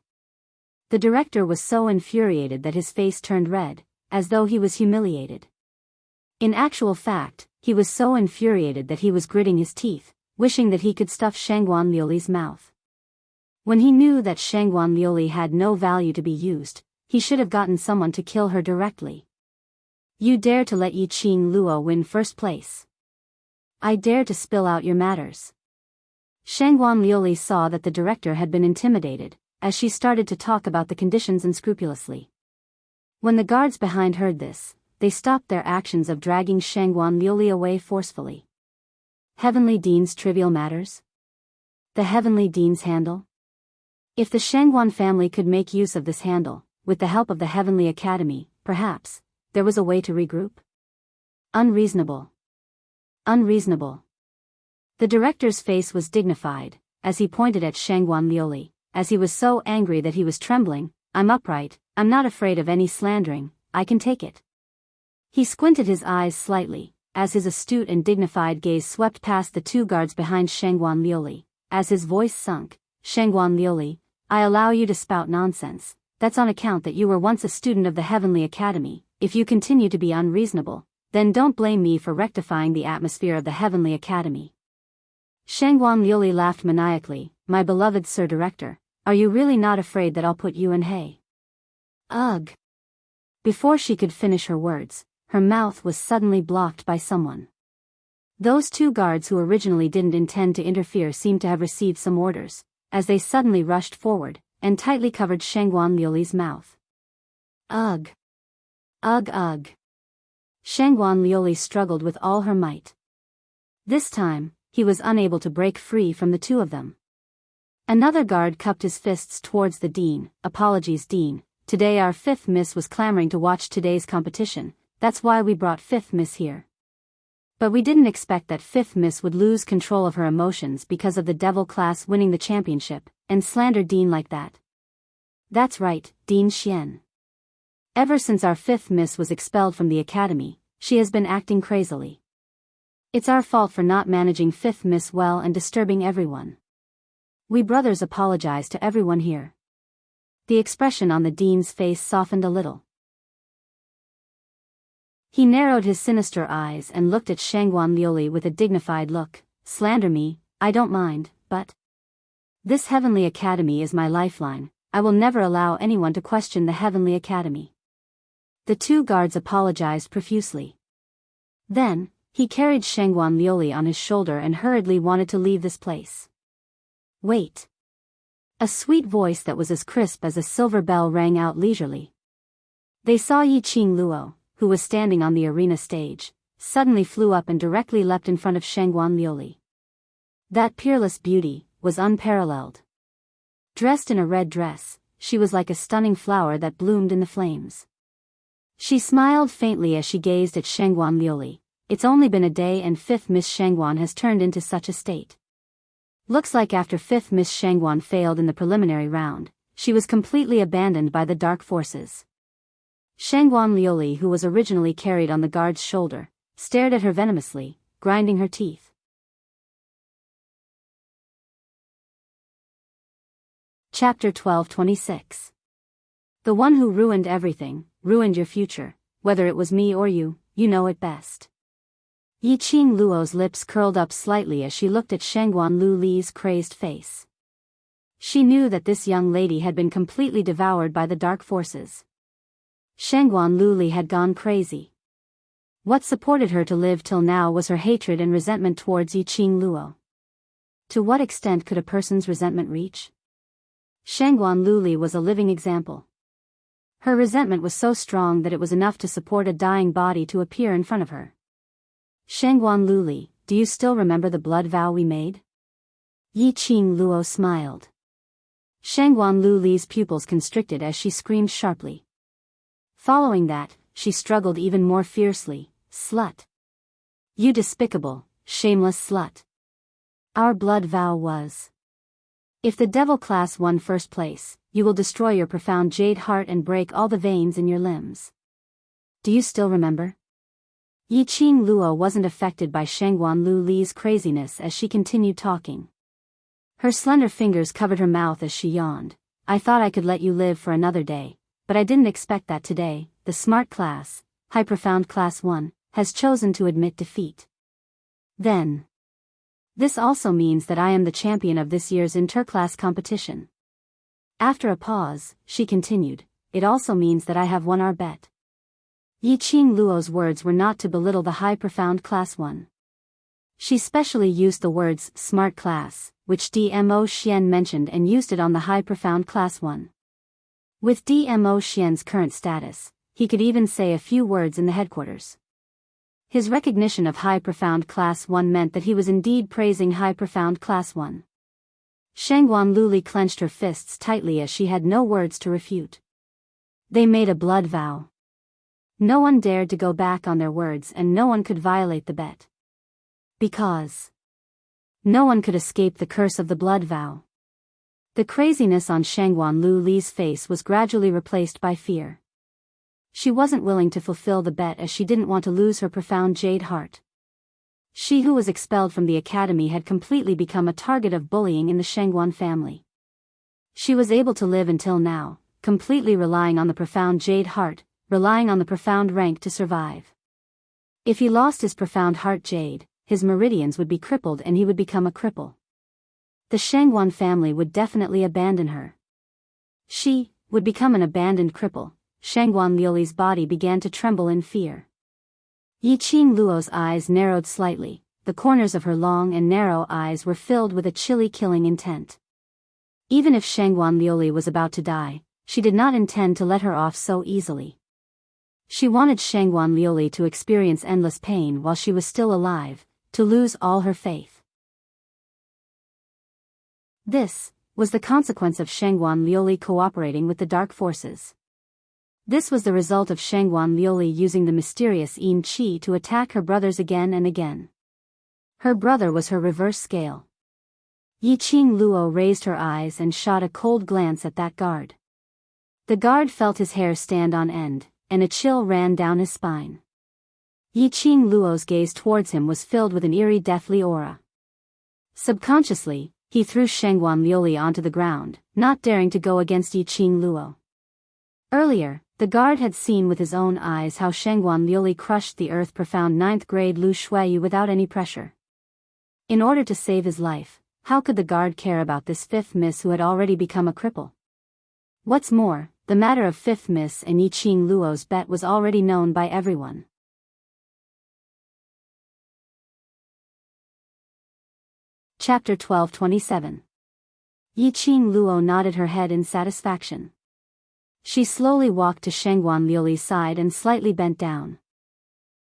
The director was so infuriated that his face turned red, as though he was humiliated. In actual fact, he was so infuriated that he was gritting his teeth, wishing that he could stuff Shangguan Liuli's mouth. When he knew that Shangguan Liuli had no value to be used, he should have gotten someone to kill her directly. "You dare to let Yi Qing Luo win first place? I dare to spill out your matters." Shangguan Liuli saw that the director had been intimidated, as she started to talk about the conditions unscrupulously. When the guards behind heard this, they stopped their actions of dragging Shangguan Liuli away forcefully. Heavenly Dean's trivial matters? The Heavenly Dean's handle? If the Shangguan family could make use of this handle, with the help of the Heavenly Academy, perhaps, there was a way to regroup? Unreasonable. Unreasonable. The director's face was dignified, as he pointed at Shangguan Liuli, as he was so angry that he was trembling. "I'm upright, I'm not afraid of any slandering, I can take it." He squinted his eyes slightly, as his astute and dignified gaze swept past the two guards behind Shangguan Liuli. As his voice sunk, "Shangguan Liuli, I allow you to spout nonsense. That's on account that you were once a student of the Heavenly Academy. If you continue to be unreasonable, then don't blame me for rectifying the atmosphere of the Heavenly Academy." Shangguan Liuli laughed maniacally. "My beloved Sir Director, are you really not afraid that I'll put you in hay?" Ugh. Before she could finish her words, her mouth was suddenly blocked by someone. Those two guards who originally didn't intend to interfere seemed to have received some orders, as they suddenly rushed forward, and tightly covered Shangguan Liuli's mouth. Ugh. Ugh ugh. Shangguan Liuli struggled with all her might. This time, he was unable to break free from the two of them. Another guard cupped his fists towards the dean. "Apologies, Dean. Today our fifth miss was clamoring to watch today's competition, that's why we brought fifth miss here." But we didn't expect that Fifth Miss would lose control of her emotions because of the devil class winning the championship, and slander Dean like that. That's right, Dean Xian. Ever since our Fifth Miss was expelled from the academy, she has been acting crazily. It's our fault for not managing Fifth Miss well and disturbing everyone. We brothers apologize to everyone here. The expression on the dean's face softened a little. He narrowed his sinister eyes and looked at Shangguan Liuli with a dignified look. Slander me, I don't mind, but this Heavenly Academy is my lifeline. I will never allow anyone to question the Heavenly Academy. The two guards apologized profusely. Then, he carried Shangguan Liuli on his shoulder and hurriedly wanted to leave this place. Wait. A sweet voice that was as crisp as a silver bell rang out leisurely. They saw Yiqing Luo, who was standing on the arena stage, suddenly flew up and directly leapt in front of Shangguan Liuli. That peerless beauty was unparalleled. Dressed in a red dress, she was like a stunning flower that bloomed in the flames. She smiled faintly as she gazed at Shangguan Liuli. It's only been a day and Fifth Miss Shangguan has turned into such a state. Looks like after Fifth Miss Shangguan failed in the preliminary round, she was completely abandoned by the dark forces. Shangguan Liuli, who was originally carried on the guard's shoulder, stared at her venomously, grinding her teeth. Chapter 12:26. The one who ruined everything, ruined your future, whether it was me or you know it best. Yiqing Luo's lips curled up slightly as she looked at Shangguan Liuli's crazed face. She knew that this young lady had been completely devoured by the dark forces. Shangguan Liuli had gone crazy. What supported her to live till now was her hatred and resentment towards Yiqing Luo. To what extent could a person's resentment reach? Shangguan Liuli was a living example. Her resentment was so strong that it was enough to support a dying body to appear in front of her. Shangguan Liuli, do you still remember the blood vow we made? Yiqing Luo smiled. Shangguan Liuli's pupils constricted as she screamed sharply. Following that, she struggled even more fiercely. Slut. You despicable, shameless slut. Our blood vow was, if the devil class won first place, you will destroy your profound jade heart and break all the veins in your limbs. Do you still remember? Yiqing Luo wasn't affected by Shangguan Liuli's craziness as she continued talking. Her slender fingers covered her mouth as she yawned. I thought I could let you live for another day, but I didn't expect that today, the smart class, high profound class 1, has chosen to admit defeat. Then, this also means that I am the champion of this year's interclass competition. After a pause, she continued, it also means that I have won our bet. Yiqing Luo's words were not to belittle the high profound class 1. She specially used the words smart class, which DMO Xian mentioned, and used it on the high profound class 1. With DMO Xian's current status, he could even say a few words in the headquarters. His recognition of high profound class 1 meant that he was indeed praising high profound class 1. Shangguan Liuli clenched her fists tightly as she had no words to refute. They made a blood vow. No one dared to go back on their words and no one could violate the bet. Because no one could escape the curse of the blood vow. The craziness on Shangguan Liuli's face was gradually replaced by fear. She wasn't willing to fulfill the bet as she didn't want to lose her profound jade heart. She who was expelled from the academy had completely become a target of bullying in the Shangguan family. She was able to live until now, completely relying on the profound jade heart, relying on the profound rank to survive. If he lost his profound heart jade, his meridians would be crippled and he would become a cripple. The Shangguan family would definitely abandon her. She would become an abandoned cripple. Shangguan Liuli's body began to tremble in fear. Yiqing Luo's eyes narrowed slightly. The corners of her long and narrow eyes were filled with a chilly killing intent. Even if Shangguan Liuli was about to die, she did not intend to let her off so easily. She wanted Shangguan Liuli to experience endless pain while she was still alive, to lose all her faith. This was the consequence of Shangguan Liuli cooperating with the dark forces. This was the result of Shangguan Liuli using the mysterious Yin Qi to attack her brothers again and again. Her brother was her reverse scale. Yiqing Luo raised her eyes and shot a cold glance at that guard. The guard felt his hair stand on end, and a chill ran down his spine. Yiqing Luo's gaze towards him was filled with an eerie deathly aura. Subconsciously, he threw Shangguan Liuli onto the ground, not daring to go against Yiqing Luo. Earlier, the guard had seen with his own eyes how Shangguan Liuli crushed the earth-profound 9th grade Lu Shuiyu without any pressure. In order to save his life, how could the guard care about this 5th miss who had already become a cripple? What's more, the matter of 5th miss and Yiqing Luo's bet was already known by everyone. Chapter 12:27. Yiqing Luo nodded her head in satisfaction. She slowly walked to Shangguan Liuli's side and slightly bent down.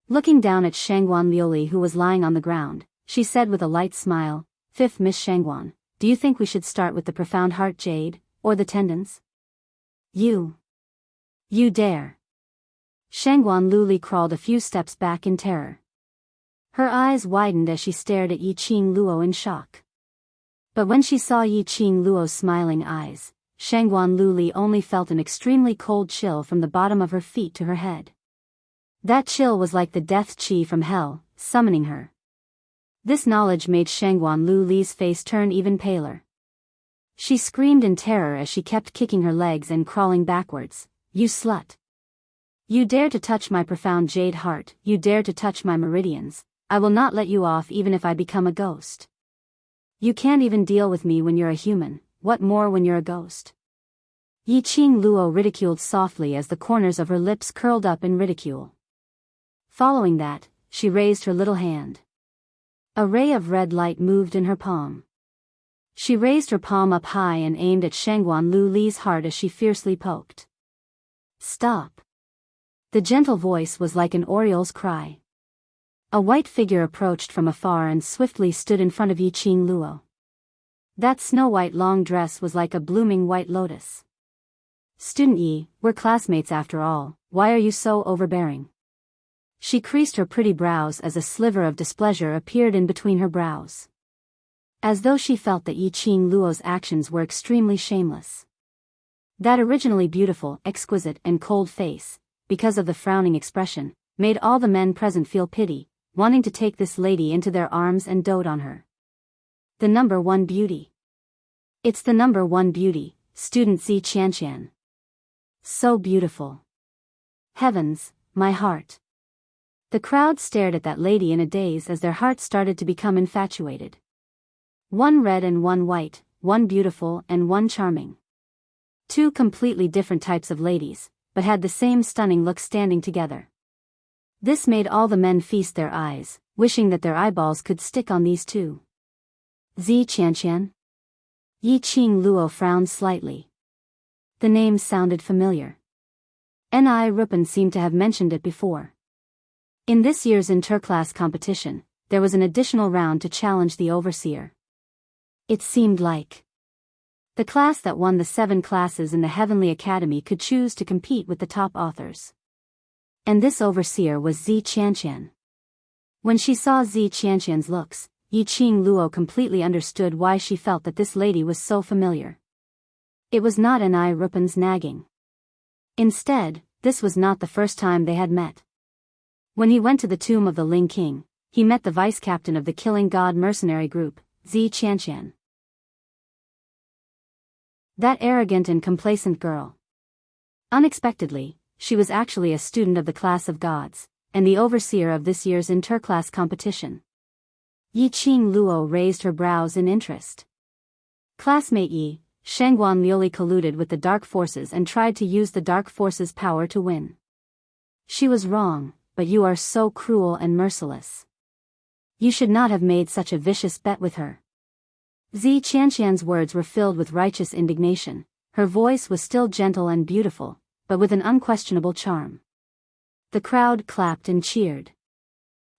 Looking down at Shangguan Liuli who was lying on the ground, she said with a light smile, "5th Miss Shangguan, do you think we should start with the profound heart jade, or the tendons?" You dare." Shangguan Liuli crawled a few steps back in terror. Her eyes widened as she stared at Yiqing Luo in shock. But when she saw Yiqing Luo's smiling eyes, Shangguan Liuli only felt an extremely cold chill from the bottom of her feet to her head. That chill was like the death qi from hell, summoning her. This knowledge made Shangguan Liuli's face turn even paler. She screamed in terror as she kept kicking her legs and crawling backwards. "You slut! You dare to touch my profound jade heart, you dare to touch my meridians. I will not let you off even if I become a ghost. You can't even deal with me when you're a human, what more when you're a ghost?" Yiqing Luo ridiculed softly as the corners of her lips curled up in ridicule. Following that, she raised her little hand. A ray of red light moved in her palm. She raised her palm up high and aimed at Shangguan Liuli's heart as she fiercely poked. "Stop!" The gentle voice was like an oriole's cry. A white figure approached from afar and swiftly stood in front of Yiqing Luo. That snow-white long dress was like a blooming white lotus. "Student Yi, we're classmates after all, why are you so overbearing?" She creased her pretty brows as a sliver of displeasure appeared in between her brows. As though she felt that Yiqing Luo's actions were extremely shameless. That originally beautiful, exquisite, and cold face, because of the frowning expression, made all the men present feel pity, wanting to take this lady into their arms and dote on her. The number one beauty. It's the number one beauty, student Zi Qianqian. So beautiful. Heavens, my heart. The crowd stared at that lady in a daze as their hearts started to become infatuated. One red and one white, one beautiful and one charming. Two completely different types of ladies, but had the same stunning look standing together. This made all the men feast their eyes, wishing that their eyeballs could stick on these two. Zi Qianqian? Yiqing Luo frowned slightly. The name sounded familiar. Ni Rupan seemed to have mentioned it before. In this year's interclass competition, there was an additional round to challenge the overseer. It seemed like the class that won the 7 classes in the Heavenly Academy could choose to compete with the top authors. And this overseer was Zi Qianqian. When she saw Zi Qianqian's looks, Yiqing Luo completely understood why she felt that this lady was so familiar. It was not Ni Rupan's nagging. Instead, this was not the first time they had met. When he went to the tomb of the Ling King, he met the vice-captain of the Killing God mercenary group, Zi Qianqian. That arrogant and complacent girl. Unexpectedly, she was actually a student of the class of gods, and the overseer of this year's interclass competition. Yiqing Luo raised her brows in interest. Classmate Yi, Shangguan Liuli colluded with the dark forces and tried to use the dark forces' power to win. She was wrong, but you are so cruel and merciless. You should not have made such a vicious bet with her. Zi Qianqian's words were filled with righteous indignation. Her voice was still gentle and beautiful, but with an unquestionable charm. The crowd clapped and cheered.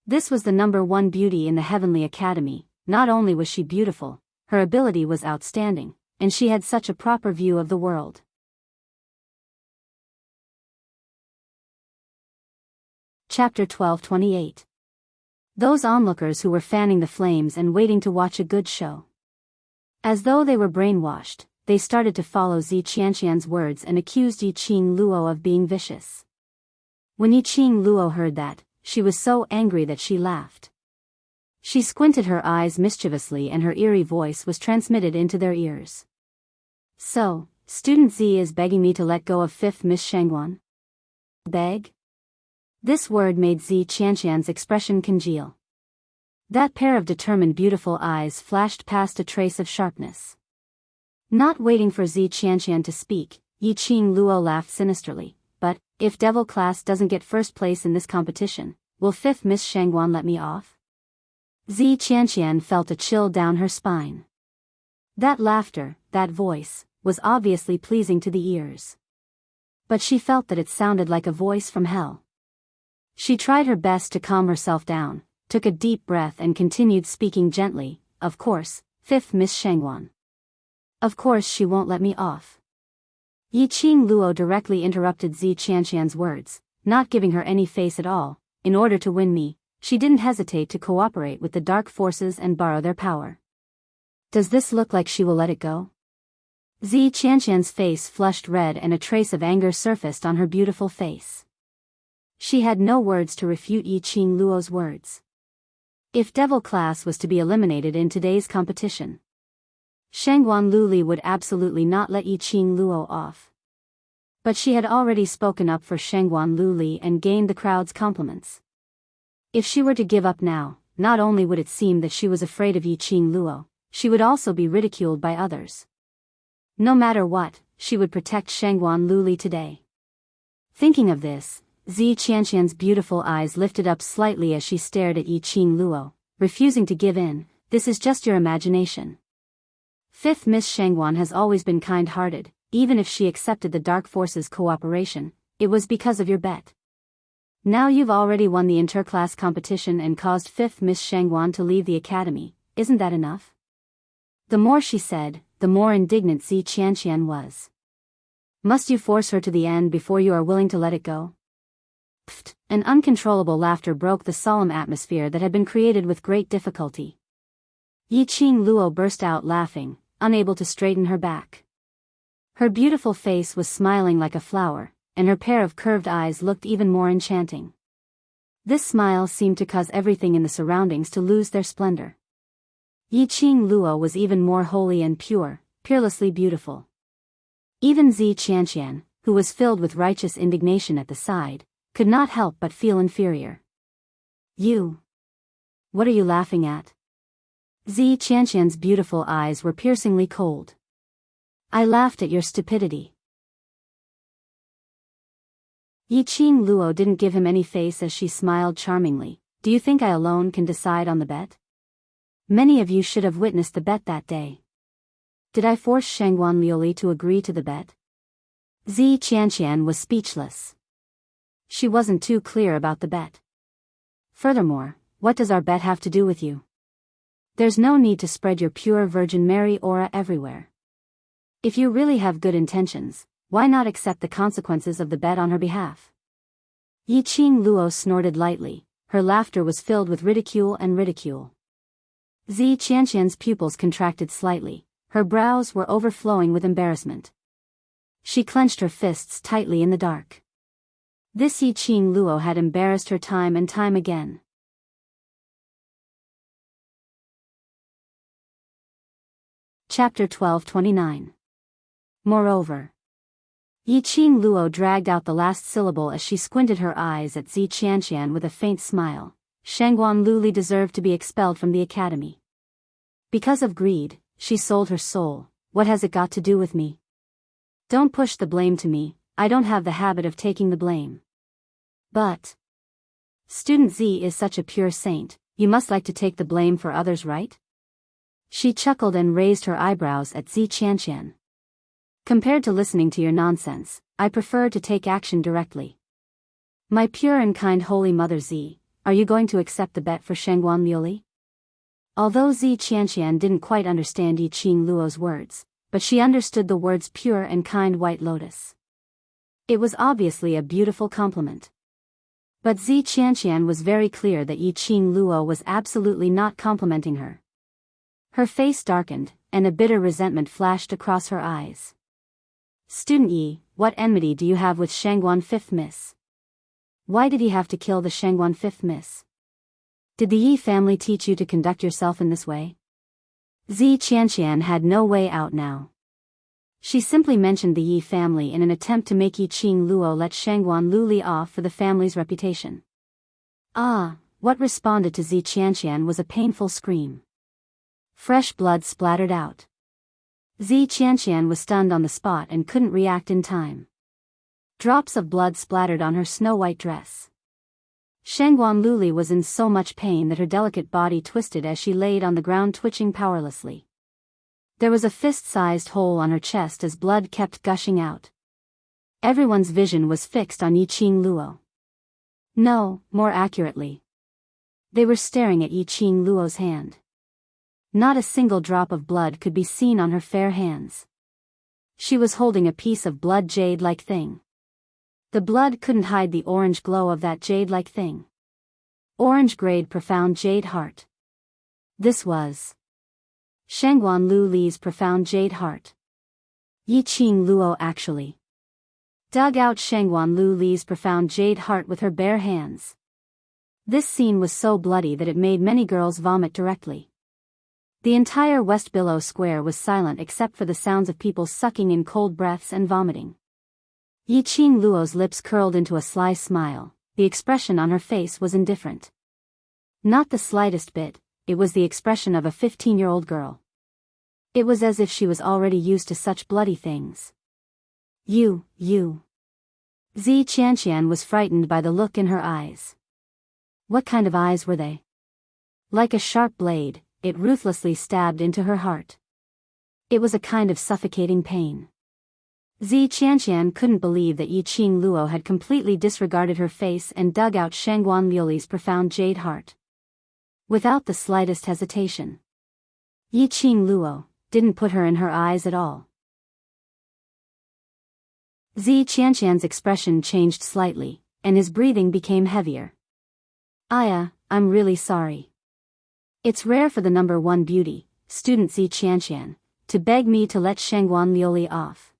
This was the number one beauty in the Heavenly Academy. Not only was she beautiful, her ability was outstanding, and she had such a proper view of the world. Chapter 12:28. Those onlookers who were fanning the flames and waiting to watch a good show. As though they were brainwashed, they started to follow Zi Qianqian's words and accused Yi Qing Luo of being vicious. When Yi Qing Luo heard that, she was so angry that she laughed. She squinted her eyes mischievously and her eerie voice was transmitted into their ears. So, Student Z is begging me to let go of 5th Miss Shangguan? Beg? This word made Zi Qianqian's expression congeal. That pair of determined beautiful eyes flashed past a trace of sharpness. Not waiting for Zi Qianqian to speak, Yi Qing Luo laughed sinisterly. But, if Devil Class doesn't get first place in this competition, will 5th Miss Shangguan let me off? Zi Qianqian felt a chill down her spine. That laughter, that voice, was obviously pleasing to the ears. But she felt that it sounded like a voice from hell. She tried her best to calm herself down, took a deep breath and continued speaking gently. Of course, 5th Miss Shangguan. Of course she won't let me off. Yi Qing Luo directly interrupted Zi Qianqian's words, not giving her any face at all. In order to win me, she didn't hesitate to cooperate with the dark forces and borrow their power. Does this look like she will let it go? Zi Qianqian's face flushed red and a trace of anger surfaced on her beautiful face. She had no words to refute Yi Qing Luo's words. If Devil Class was to be eliminated in today's competition, Shangguan Luli would absolutely not let Yi Qing Luo off. But she had already spoken up for Shangguan Luli and gained the crowd's compliments. If she were to give up now, not only would it seem that she was afraid of Yi Qing Luo, she would also be ridiculed by others. No matter what, she would protect Shangguan Luli today. Thinking of this, Zi Qianqian's beautiful eyes lifted up slightly as she stared at Yi Qing Luo, refusing to give in. This is just your imagination. 5th Miss Shangguan has always been kind-hearted. Even if she accepted the Dark Forces' cooperation, it was because of your bet. Now you've already won the interclass competition and caused 5th Miss Shangguan to leave the academy. Isn't that enough? The more she said, the more indignant Zi Qianqian was. Must you force her to the end before you are willing to let it go? Pfft! An uncontrollable laughter broke the solemn atmosphere that had been created with great difficulty. Yi Qing Luo burst out laughing, unable to straighten her back. Her beautiful face was smiling like a flower, and her pair of curved eyes looked even more enchanting. This smile seemed to cause everything in the surroundings to lose their splendor. Yi Qing Luo was even more holy and pure, peerlessly beautiful. Even Zi Qianqian, who was filled with righteous indignation at the side, could not help but feel inferior. You! What are you laughing at? Zi Qianqian's beautiful eyes were piercingly cold. I laughed at your stupidity. Yi Qing Luo didn't give him any face as she smiled charmingly. Do you think I alone can decide on the bet? Many of you should have witnessed the bet that day. Did I force Shangguan Liuli to agree to the bet? Zi Qianqian was speechless. She wasn't too clear about the bet. Furthermore, what does our bet have to do with you? There's no need to spread your pure Virgin Mary aura everywhere. If you really have good intentions, why not accept the consequences of the bet on her behalf? Yi Qing Luo snorted lightly. Her laughter was filled with ridicule and ridicule. Zi Qianqian's pupils contracted slightly, her brows were overflowing with embarrassment. She clenched her fists tightly in the dark. This Yi Qing Luo had embarrassed her time and time again. Chapter 12:29. Moreover, Yi Qing Luo dragged out the last syllable as she squinted her eyes at Zi Qianqian with a faint smile. Shangguan Luli deserved to be expelled from the academy. Because of greed, she sold her soul. What has it got to do with me? Don't push the blame to me, I don't have the habit of taking the blame. But Student Z is such a pure saint, you must like to take the blame for others, right? She chuckled and raised her eyebrows at Zi Qianqian. Compared to listening to your nonsense, I prefer to take action directly. My pure and kind Holy Mother Z, are you going to accept the bet for Shangguan Liuli? Although Zi Qianqian didn't quite understand Yi Qing Luo's words, but she understood the words pure and kind White Lotus. It was obviously a beautiful compliment. But Zi Qianqian was very clear that Yi Qing Luo was absolutely not complimenting her. Her face darkened, and a bitter resentment flashed across her eyes. Student Yi, what enmity do you have with Shangguan 5th Miss? Why did he have to kill the Shangguan 5th Miss? Did the Yi family teach you to conduct yourself in this way? Zi Qianqian had no way out now. She simply mentioned the Yi family in an attempt to make Yi Qing Luo let Shangguan Luli off for the family's reputation. Ah, what responded to Zi Qianqian was a painful scream. Fresh blood splattered out. Zi Qianqian was stunned on the spot and couldn't react in time. Drops of blood splattered on her snow-white dress. Shangguan Luli was in so much pain that her delicate body twisted as she laid on the ground twitching powerlessly. There was a fist-sized hole on her chest as blood kept gushing out. Everyone's vision was fixed on Yi Qing Luo. No, more accurately. They were staring at Yi Qing Luo's hand. Not a single drop of blood could be seen on her fair hands. She was holding a piece of blood jade-like thing. The blood couldn't hide the orange glow of that jade-like thing. Orange-grade profound jade heart. This was Shangguan Lu Li's profound jade heart. Yi Qing Luo actually dug out Shangguan Lu Li's profound jade heart with her bare hands. This scene was so bloody that it made many girls vomit directly. The entire West Billow Square was silent except for the sounds of people sucking in cold breaths and vomiting. Yi Qing Luo's lips curled into a sly smile. The expression on her face was indifferent. Not the slightest bit, it was the expression of a 15-year-old girl. It was as if she was already used to such bloody things. You. Zi Qianqian was frightened by the look in her eyes. What kind of eyes were they? Like a sharp blade, it ruthlessly stabbed into her heart. It was a kind of suffocating pain. Zi Qianqian couldn't believe that Yi Qing Luo had completely disregarded her face and dug out Shangguan Liuli's profound jade heart. Without the slightest hesitation. Yi Qing Luo didn't put her in her eyes at all. Zi Qianqian's expression changed slightly, and his breathing became heavier. Aya, I'm really sorry. It's rare for the number one beauty, student Zi Qianqian, to beg me to let Shangguan Liuli off.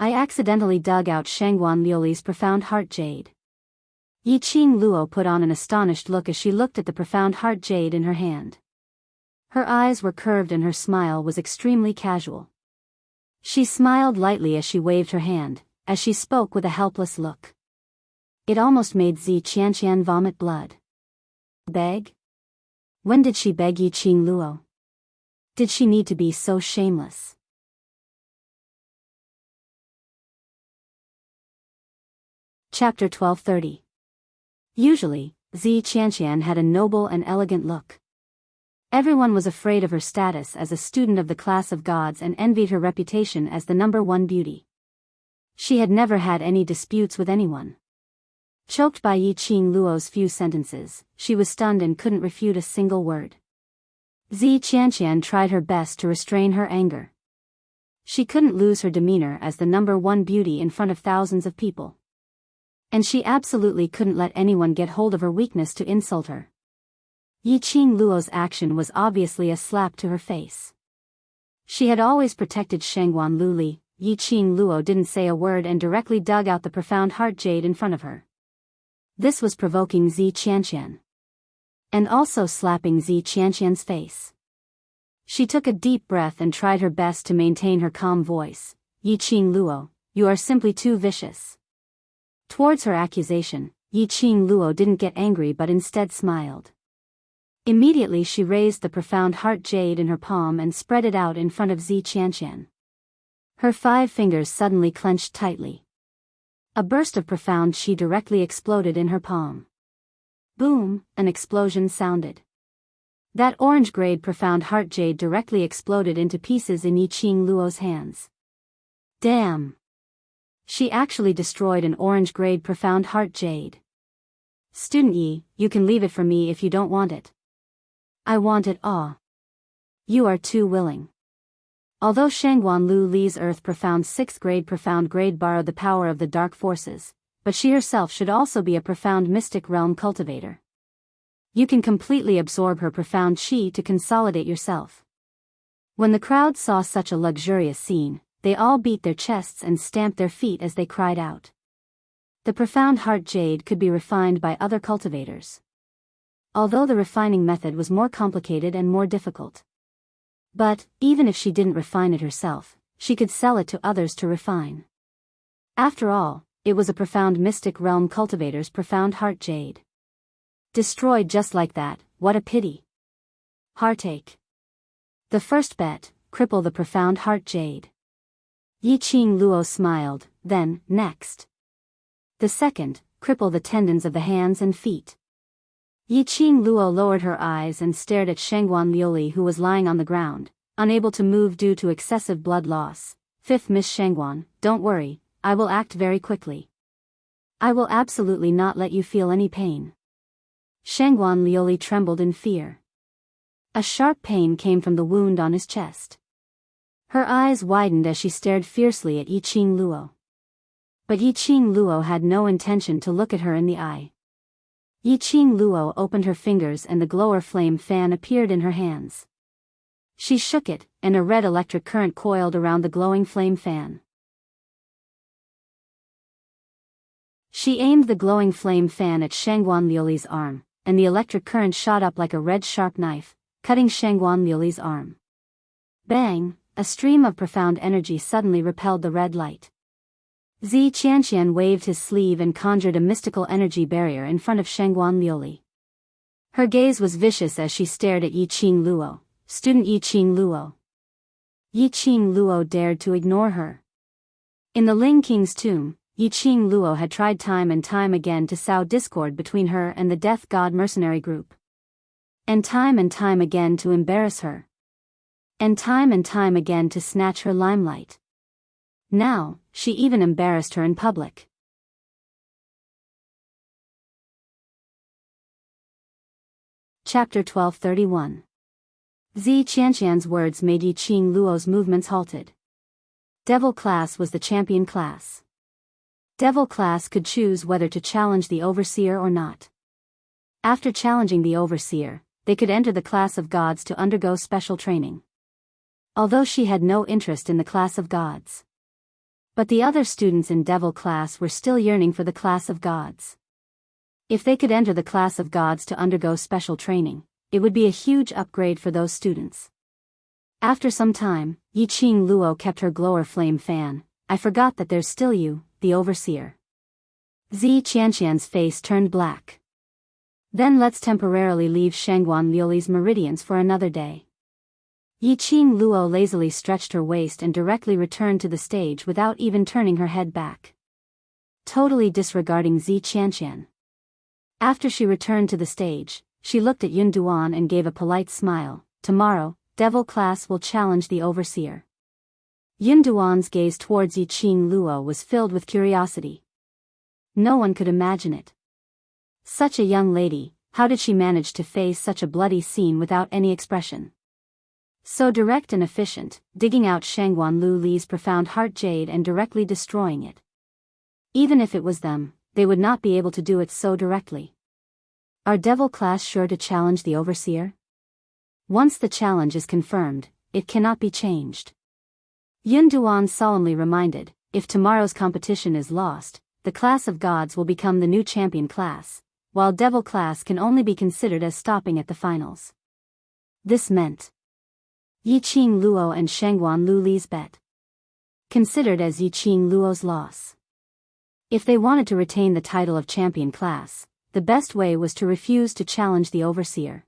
I accidentally dug out Shangguan Liuli's profound heart jade. Yi Qing Luo put on an astonished look as she looked at the profound heart jade in her hand. Her eyes were curved and her smile was extremely casual. She smiled lightly as she waved her hand, as she spoke with a helpless look. It almost made Zi Qianqian vomit blood. Beg? When did she beg Yi Qing Luo? Did she need to be so shameless? Chapter 1230. Usually, Zi Qianqian had a noble and elegant look. Everyone was afraid of her status as a student of the class of gods and envied her reputation as the number one beauty. She had never had any disputes with anyone. Choked by Yi Qing Luo's few sentences, she was stunned and couldn't refute a single word. Zi Qianqian tried her best to restrain her anger. She couldn't lose her demeanor as the number one beauty in front of thousands of people. And she absolutely couldn't let anyone get hold of her weakness to insult her. Yi Qing Luo's action was obviously a slap to her face. She had always protected Shangguan Luli. Yi Qing Luo didn't say a word and directly dug out the profound heart jade in front of her. This was provoking Zi Qianqian. And also slapping Zi Qianqian's face. She took a deep breath and tried her best to maintain her calm voice. Yi Qing Luo, you are simply too vicious. Towards her accusation, Yi Qing Luo didn't get angry but instead smiled. Immediately she raised the profound heart jade in her palm and spread it out in front of Zi Qianqian. Her 5 fingers suddenly clenched tightly. A burst of profound chi directly exploded in her palm. Boom, an explosion sounded. That orange-grade profound heart jade directly exploded into pieces in Yi Qing Luo's hands. Damn! She actually destroyed an orange-grade profound heart jade. Student Yi, you can leave it for me if you don't want it. I want it all. You are too willing. Although Shangguan Lu Li's Earth Profound 6th grade borrowed the power of the dark forces, but she herself should also be a profound mystic realm cultivator. You can completely absorb her profound chi to consolidate yourself. When the crowd saw such a luxurious scene, they all beat their chests and stamped their feet as they cried out. The profound heart jade could be refined by other cultivators, although the refining method was more complicated and more difficult. But, even if she didn't refine it herself, she could sell it to others to refine. After all, it was a profound mystic realm cultivator's profound heart jade. Destroyed just like that, what a pity. Heartache. The first bet, cripple the profound heart jade. Yiqing Luo smiled, then, next. The second, cripple the tendons of the hands and feet. Yiqing Luo lowered her eyes and stared at Shangguan Liuli, who was lying on the ground, unable to move due to excessive blood loss. Fifth, Miss Shangguan, don't worry, I will act very quickly. I will absolutely not let you feel any pain. Shangguan Liuli trembled in fear. A sharp pain came from the wound on his chest. Her eyes widened as she stared fiercely at Yiqing Luo. But Yiqing Luo had no intention to look at her in the eye. Yiqing Luo opened her fingers and the glower flame fan appeared in her hands. She shook it, and a red electric current coiled around the glowing flame fan. She aimed the glowing flame fan at Shangguan Liuli's arm, and the electric current shot up like a red sharp knife, cutting Shangguan Liuli's arm. Bang! A stream of profound energy suddenly repelled the red light. Zi Qianqian waved his sleeve and conjured a mystical energy barrier in front of Shangguan Liuli. Her gaze was vicious as she stared at Yiqing Luo. Student Yiqing Luo. Yiqing Luo dared to ignore her. In the Ling King's tomb, Yiqing Luo had tried time and time again to sow discord between her and the Death God mercenary group. And time again to embarrass her. And time again to snatch her limelight. Now, she even embarrassed her in public. Chapter 1231. Zi Qianqian's words made Yiqing Luo's movements halted. Devil class was the champion class. Devil class could choose whether to challenge the overseer or not. After challenging the overseer, they could enter the class of gods to undergo special training. Although she had no interest in the class of gods. But the other students in Devil class were still yearning for the class of gods. If they could enter the class of gods to undergo special training, it would be a huge upgrade for those students. After some time, Yiqing Luo kept her glower flame fan. I forgot that there's still you, the overseer. Zi Qianqian's face turned black. Then let's temporarily leave Shangguan Liuli's meridians for another day. Yiqing Luo lazily stretched her waist and directly returned to the stage without even turning her head back. Totally disregarding Zi Qianqian. After she returned to the stage, she looked at Yun Duan and gave a polite smile. Tomorrow, Devil class will challenge the overseer. Yun Duan's gaze towards Yiqing Luo was filled with curiosity. No one could imagine it. Such a young lady, how did she manage to face such a bloody scene without any expression? So direct and efficient, digging out Shangguan Liuli's profound heart jade and directly destroying it. Even if it was them, they would not be able to do it so directly. Are Devil class sure to challenge the overseer? Once the challenge is confirmed, it cannot be changed. Yun Duan solemnly reminded, if tomorrow's competition is lost, the class of gods will become the new champion class, while Devil class can only be considered as stopping at the finals. This meant Yiqing Luo and Shangguan Liuli's bet. Considered as Yiqing Luo's loss. If they wanted to retain the title of champion class, the best way was to refuse to challenge the overseer.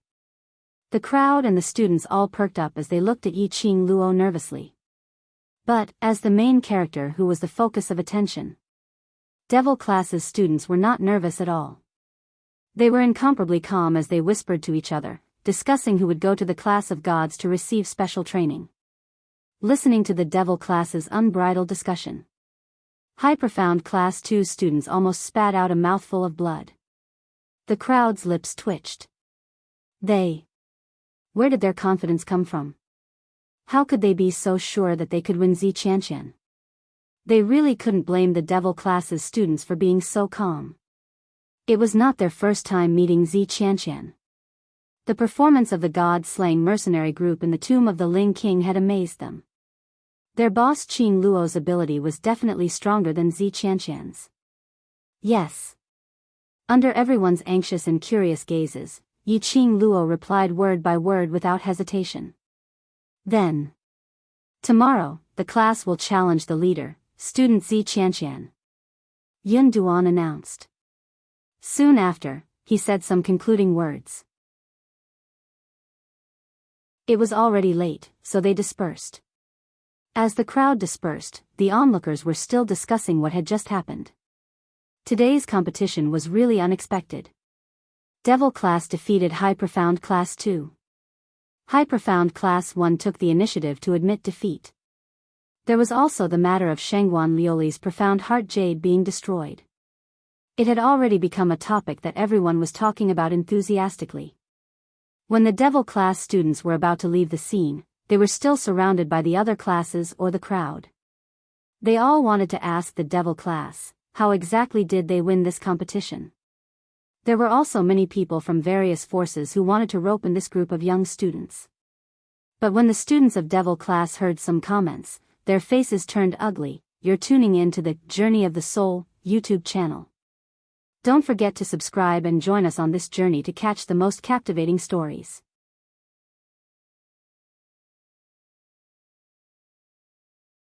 The crowd and the students all perked up as they looked at Yiqing Luo nervously. But, as the main character who was the focus of attention, Devil class's students were not nervous at all. They were incomparably calm as they whispered to each other, discussing who would go to the class of gods to receive special training. Listening to the Devil class's unbridled discussion. High profound class 2 students almost spat out a mouthful of blood. The crowd's lips twitched. Where did their confidence come from? How could they be so sure that they could win Zi Qianqian? They really couldn't blame the Devil class's students for being so calm. It was not their first time meeting Zi Qianqian. The performance of the god-slaying mercenary group in the tomb of the Ling King had amazed them. Their boss Qing Luo's ability was definitely stronger than Zi Qianqian's. Yes. Under everyone's anxious and curious gazes, Yi Qing Luo replied word by word without hesitation. Then. Tomorrow, the class will challenge the leader, student Zi Qianqian. Yun Duan announced. Soon after, he said some concluding words. It was already late, so they dispersed. As the crowd dispersed, the onlookers were still discussing what had just happened. Today's competition was really unexpected. Devil Class defeated High Profound Class 2. High Profound Class 1 took the initiative to admit defeat. There was also the matter of Shangguan Liuli's Profound Heart Jade being destroyed. It had already become a topic that everyone was talking about enthusiastically. When the Devil Class students were about to leave the scene, they were still surrounded by the other classes or the crowd. They all wanted to ask the Devil Class, how exactly did they win this competition? There were also many people from various forces who wanted to rope in this group of young students. But when the students of Devil Class heard some comments, their faces turned ugly. You're tuning in to the Journey of the Soul YouTube channel. Don't forget to subscribe and join us on this journey to catch the most captivating stories.